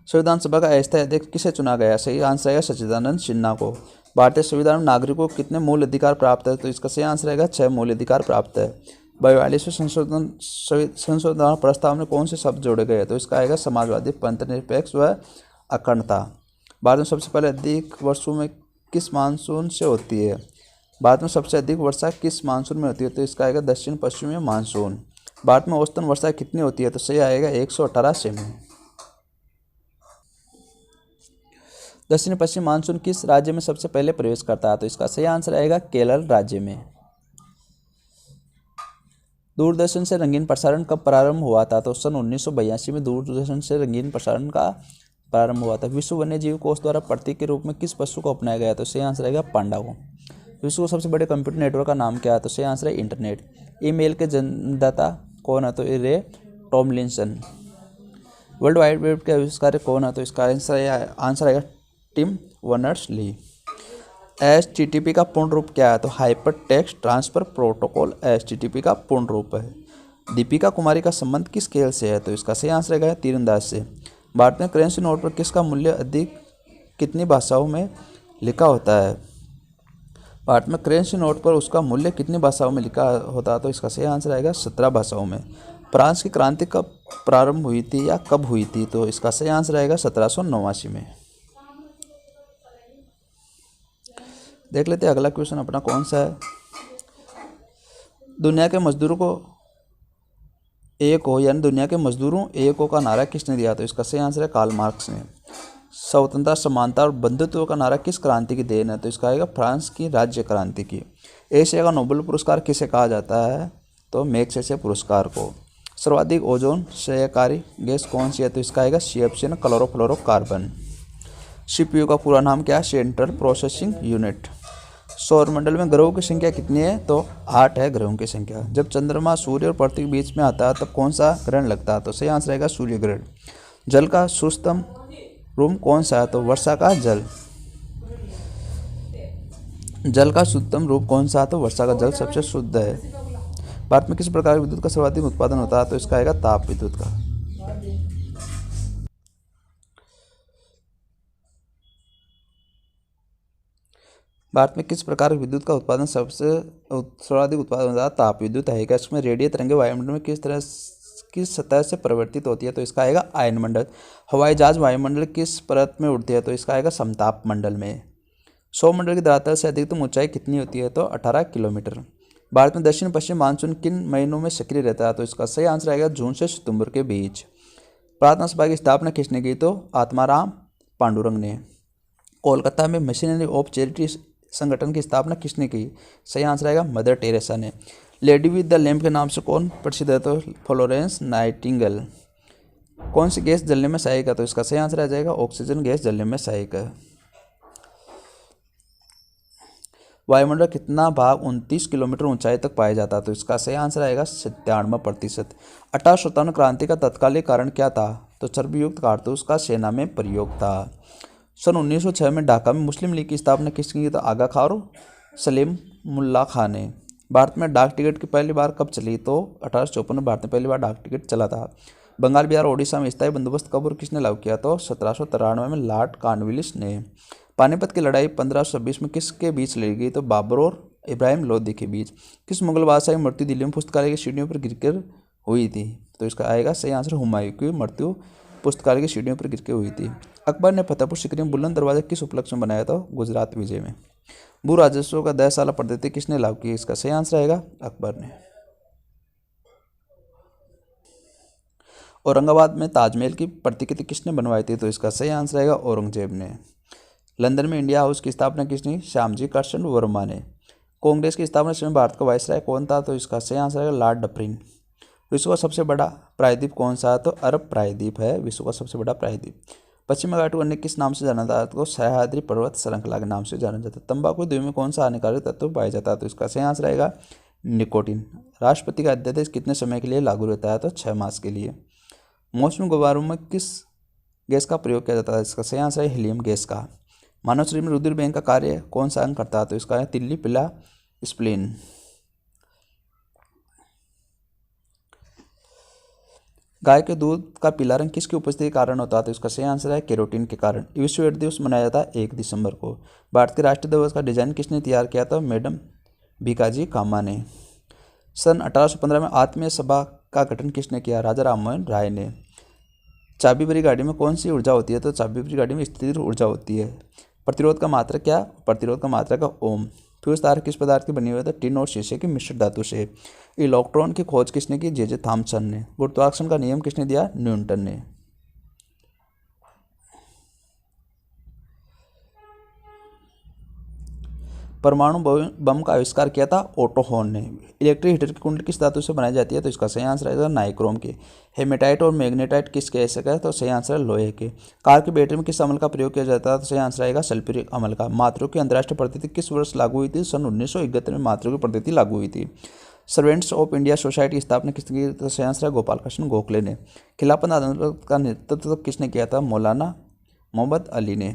संविधान सभा का अस्थायी अध्यक्ष किसे चुना गया? सही आंसर आएगा सच्चिदानंद सिन्हा को। भारतीय संविधान में नागरिकों को कितने मूल अधिकार प्राप्त है? तो इसका सही आंसर आएगा 6 मूल अधिकार प्राप्त है। 42वें संशोधन प्रस्ताव में कौन से शब्द जोड़े गए? तो इसका आएगा समाजवादी, पंथनिरपेक्ष व अखंडता। भारत में सबसे पहले अधिक वर्षों में किस मानसून से होती है? भारत में सबसे अधिक वर्षा किस मानसून में होती है? तो इसका आएगा दक्षिण पश्चिमी मानसून। भारत में औसतन वर्षा कितनी होती है? तो सही आएगा 118 सेमी। दक्षिण पश्चिम मानसून किस राज्य में सबसे पहले प्रवेश करता है? तो इसका सही आंसर आएगा केरल राज्य में। दूरदर्शन से रंगीन प्रसारण कब प्रारंभ हुआ था? तो सन 1982 में दूरदर्शन से रंगीन प्रसारण का प्रारंभ हुआ था। विश्व वन्यजीव कोष द्वारा प्रतीक के रूप में किस पशु को अपनाया गया? तो सही आंसर आएगा पांडा को। विश्व के सबसे बड़े कंप्यूटर नेटवर्क का नाम क्या है? तो सही आंसर है इंटरनेट। ईमेल के जन्मदाता कौन है? तो रे टॉमलिंसन। वर्ल्ड वाइड वेब के आविष्कारक कौन है? तो इसका आंसर आएगा टिम बर्नर्स-ली। HTTP का पूर्ण रूप क्या है? तो hyper text transfer protocol HTTP का पूर्ण रूप है। दीपिका कुमारी का संबंध किस खेल से है? तो इसका सही आंसर रहेगा तीरंदाज से। भारत में करेंसी नोट पर किसका मूल्य अधिक कितनी भाषाओं में लिखा होता है? भारत में करेंसी नोट पर उसका मूल्य कितनी भाषाओं में लिखा होता है? तो इसका सही आंसर आएगा 17 भाषाओं में। फ्रांस की क्रांति कब प्रारंभ हुई थी या कब हुई थी? तो इसका सही आंसर आएगा 1789 में। देख लेते हैं अगला क्वेश्चन अपना कौन सा है। दुनिया के मजदूरों को एक हो यानी दुनिया के मजदूरों एक हो का नारा किसने दिया? तो इसका सही आंसर है कार्ल मार्क्स ने। स्वतंत्रता, समानता और बंधुत्व का नारा किस क्रांति की देन है? तो इसका आएगा फ्रांस की राज्य क्रांति की। एशिया का नोबेल पुरस्कार किसे कहा जाता है? तो मैग्सेसे पुरस्कार को। सर्वाधिक ओजोन क्षयकारी गैस कौन सी है? तो इसका आएगा CFC क्लोरोफ्लोरोकार्बन। CPU का पूरा नाम क्या है? Central processing unit. सौरमंडल में ग्रहों की संख्या कितनी है? तो 8 है ग्रहों की संख्या। जब चंद्रमा सूर्य और पृथ्वी के बीच में आता है तब कौन सा ग्रहण लगता है? तो सही आंसर रहेगा सूर्य ग्रहण। जल का शुद्धतम रूप कौन सा है? तो वर्षा का जल। जल का शुद्धतम रूप कौन सा है? तो वर्षा का जल सबसे शुद्ध है। भारत में किस प्रकार की विद्युत का सर्वाधिक उत्पादन होता है? तो इसका आएगा ताप विद्युत का। भारत में किस प्रकार की विद्युत का उत्पादन सबसे सर्वाधिक उत्पादन होता है? ताप विद्युत है। इसमें रेडियो तरंगें वायुमंडल में किस सतह से परिवर्तित होती है? तो इसका आएगा आयन मंडल। हवाई जहाज वायुमंडल किस परत में उड़ती है? तो इसका आएगा समताप मंडल में। सौरमंडल की धरातल से अधिकतम ऊंचाई कितनी होती है? तो 18 किलोमीटर। भारत में दक्षिण पश्चिम मानसून किन महीनों में सक्रिय रहता है? तो इसका सही आंसर आएगा जून से सितंबर के बीच। प्रार्थना सभा की स्थापना किसने की? तो आत्माराम पांडुरंग ने। कोलकाता में मशीनरी ऑफ चैरिटी संगठन की स्थापना किसने की? सही आंसर आएगा मदर टेरेसा ने। लेडी विद द लैम्प के नाम से कौन प्रसिद्ध है? तो फ्लोरेंस नाइटिंगेल। कौन सी गैस जलने में सहायक है? तो इसका सही आंसर आ जाएगा ऑक्सीजन गैस जलने में सहायक है। वायुमंडल कितना भाग 29 किलोमीटर ऊंचाई तक पाया जाता है? तो इसका सही आंसर आएगा 97%। 1857 क्रांति का तत्कालिक कारण क्या था? तो चर्बीयुक्त कारतूस का सेना में प्रयोग था। सन 1906 में ढाका में मुस्लिम लीग की स्थापना किसने की? तो आगा खां और सलीम मुल्ला खां ने। भारत में डाक टिकट की पहली बार कब चली? तो 1854 में भारत में पहली बार डाक टिकट चला था। बंगाल बिहार ओडिशा में स्थायी बंदोबस्त कब और किसने लागू किया? तो 1793 में लॉर्ड कॉर्नवालिस ने। पानीपत की लड़ाई 1526 में किसके बीच लड़ी गई? तो बाबर और इब्राहिम लोदी के बीच। किस मुगल बादशाह की मृत्यु दिल्ली में पुस्तकालय की सीढ़ियों पर गिरकर हुई थी? तो इसका आएगा सही आंसर हुमायूं की मृत्यु पुस्तकालय की सीढ़ियों पर गिरकर हुई थी। अकबर ने फतेहपुर सीकरी में बुलंद दरवाजा किस उपलक्ष्य में बनाया था? गुजरात विजय में। भू राजस्व का 10 साल पद्धति किसने लागू की? इसका सही आंसर आएगा अकबर ने। औरंगाबाद में ताजमहल की प्रतिकृति किसने बनवाई थी? तो इसका सही आंसर आएगा औरंगजेब ने। लंदन में इंडिया हाउस की स्थापना किसने? श्यामजी कृष्ण वर्मा ने। कांग्रेस की स्थापना में भारत का वायसराय कौन था? तो इसका सही आंसर आएगा लॉर्ड डफरिन। विश्व का सबसे बड़ा प्रायद्वीप कौन सा है? तो अरब प्रायद्वीप है विश्व का सबसे बड़ा प्रायद्वीप। पश्चिम घाटों अन्य किस नाम से जाना जाता है? तो सह्याद्री पर्वत श्रृंखला के नाम से जाना जाता है। तंबाकू द्रव्य में कौन सा हानिकारक तत्व पाया जाता है? तो इसका सही आंसर आएगा निकोटीन। राष्ट्रपति का अध्यादेश कितने समय के लिए लागू रहता है? तो 6 मास के लिए। मौसमी गुब्बारों में किस गैस का प्रयोग किया जाता है? इसका सही आंसर है हीलियम गैस का। मानव शरीर में रुधिर बैंक का कार्य कौन सा अंग करता है? तो इसका है तिल्ली पिला स्प्लीन। गाय के दूध का पीला रंग किसकी उपस्थिति के कारण होता है? तो इसका सही आंसर है कैरोटीन के कारण। विश्व एड्स दिवस मनाया जाता है 1 दिसंबर को। भारत के राष्ट्रीय ध्वज का डिजाइन किसने तैयार किया था? मैडम भीकाजी कामा ने। सन 1815 में आत्मीय सभा का गठन किसने किया? राजा राममोहन राय ने। चाबी भरी गाड़ी में कौन सी ऊर्जा होती है? तो चाबी भरी गाड़ी में स्थिर ऊर्जा होती है। प्रतिरोध का मात्रक क्या? प्रतिरोध का मात्रक का ओम। फ्यूज तार किस पदार्थ की बनी हुई है? टिन और शीशे की मिश्र धातु से। इलेक्ट्रॉन की खोज किसने की? जे थॉमसन ने। गुरुत्वाकर्षण का नियम किसने दिया? न्यूटन ने। परमाणु बम का आविष्कार किया था ओटो हॉर्न ने। इलेक्ट्रिक हीटर की कुंडली किस धातु से बनाई जाती है? तो इसका सही आंसर आएगा नाइक्रोम के। हेमेटाइट और मैग्नेटाइट किसके ऐसे का है? तो सही आंसर है लोहे के। कार की बैटरी में किस अमल का प्रयोग किया जाता है? तो सही आंसर आएगा सल्फ्यूरिक अमल का। मातृ की अंतर्राष्ट्रीय पद्धति किस वर्ष लागू हुई थी? सन 1971 में मातृ की पद्धति लागू हुई थी। सर्वेंट्स ऑफ इंडिया सोसाइटी की स्थापना किसने की? तो सही आंसर है गोपाल कृष्ण गोखले ने। खिलाफत आंदोलन का नेतृत्व किसने किया था? मौलाना मोहम्मद अली ने।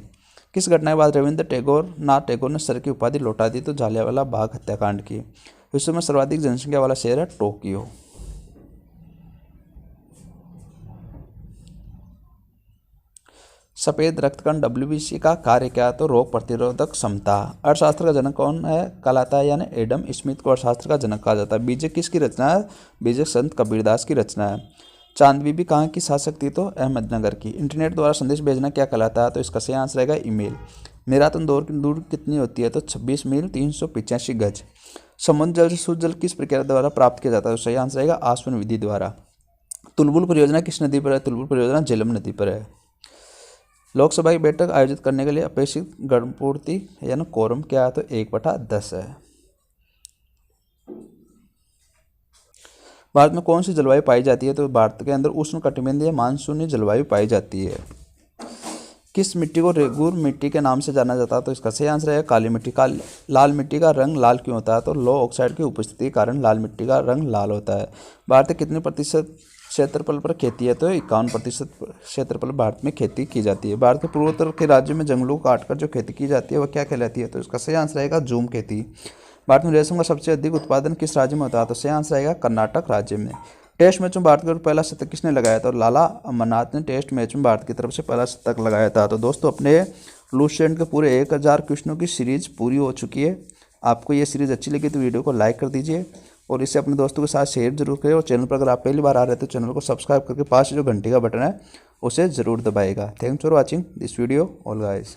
किस घटना के बाद रविंद्रनाथ टैगोर ने सर की उपाधि लौटा दी? तो जलियांवाला बाग हत्याकांड की। विश्व में सर्वाधिक जनसंख्या वाला शहर है टोक्यो। सफेद रक्तकण WBC का कार्य क्या है? तो रोग प्रतिरोधक क्षमता। अर्थशास्त्र का जनक कौन है कहलाता है? यानी एडम स्मिथ को अर्थशास्त्र का जनक कहा जाता है। बीजक किसकी रचना है? बीजक संत कबीरदास की रचना है। चांद बीबी कहाँ की शासक थी? तो अहमदनगर की। इंटरनेट द्वारा संदेश भेजना क्या कहलाता है? तो इसका सही आंसर रहेगा ईमेल। मैराथन दौड़ की दूर कितनी होती है? तो 26 मील 385 गज। समुद्र जल से शुद्ध जल किस प्रक्रिया द्वारा प्राप्त किया जाता है? तो सही आंसर रहेगा आसवन विधि द्वारा। तुलबुल परियोजना किस नदी पर है? तुलबुल परियोजना झेलम नदी पर है। लोकसभा की बैठक आयोजित करने के लिए अपेक्षित गणपूर्ति यानी कोरम क्या है? तो 1/10 है। भारत में कौन सी जलवायु पाई जाती है? तो भारत के अंदर उष्णकटिबंधीय मानसूनी जलवायु पाई जाती है। किस मिट्टी को रेगूर मिट्टी के नाम से जाना जाता है? तो इसका सही आंसर है काली मिट्टी। लाल मिट्टी का रंग लाल क्यों होता है? तो लो ऑक्साइड की उपस्थिति के कारण लाल मिट्टी का रंग लाल होता है। भारत के कितने प्रतिशत क्षेत्रफल पर खेती है? तो 51% क्षेत्रफल भारत में खेती की जाती है। भारत के पूर्वोत्तर के राज्यों में जंगलों को काटकर जो खेती की जाती है वह क्या कहलाती है? तो इसका सही आंसर रहेगा झूम खेती। भारत में रेशम का सबसे अधिक उत्पादन किस राज्य में होता है? तो सही आंसर आएगा कर्नाटक राज्य में। टेस्ट मैच में भारत का पहला शतक किसने लगाया था? और लाला अमरनाथ ने टेस्ट मैच में भारत की तरफ से पहला शतक लगाया था। तो दोस्तों अपने लूसेंट के पूरे 1000 क्वेश्चनों की सीरीज पूरी हो चुकी है। आपको ये सीरीज़ अच्छी लगी तो वीडियो को लाइक कर दीजिए और इसे अपने दोस्तों के साथ शेयर जरूर करें। और चैनल पर अगर आप पहली बार आ रहे हैं तो चैनल को सब्सक्राइब करके पास जो घंटी का बटन है उसे ज़रूर दबाइएगा। Thanks for watching this video all guys.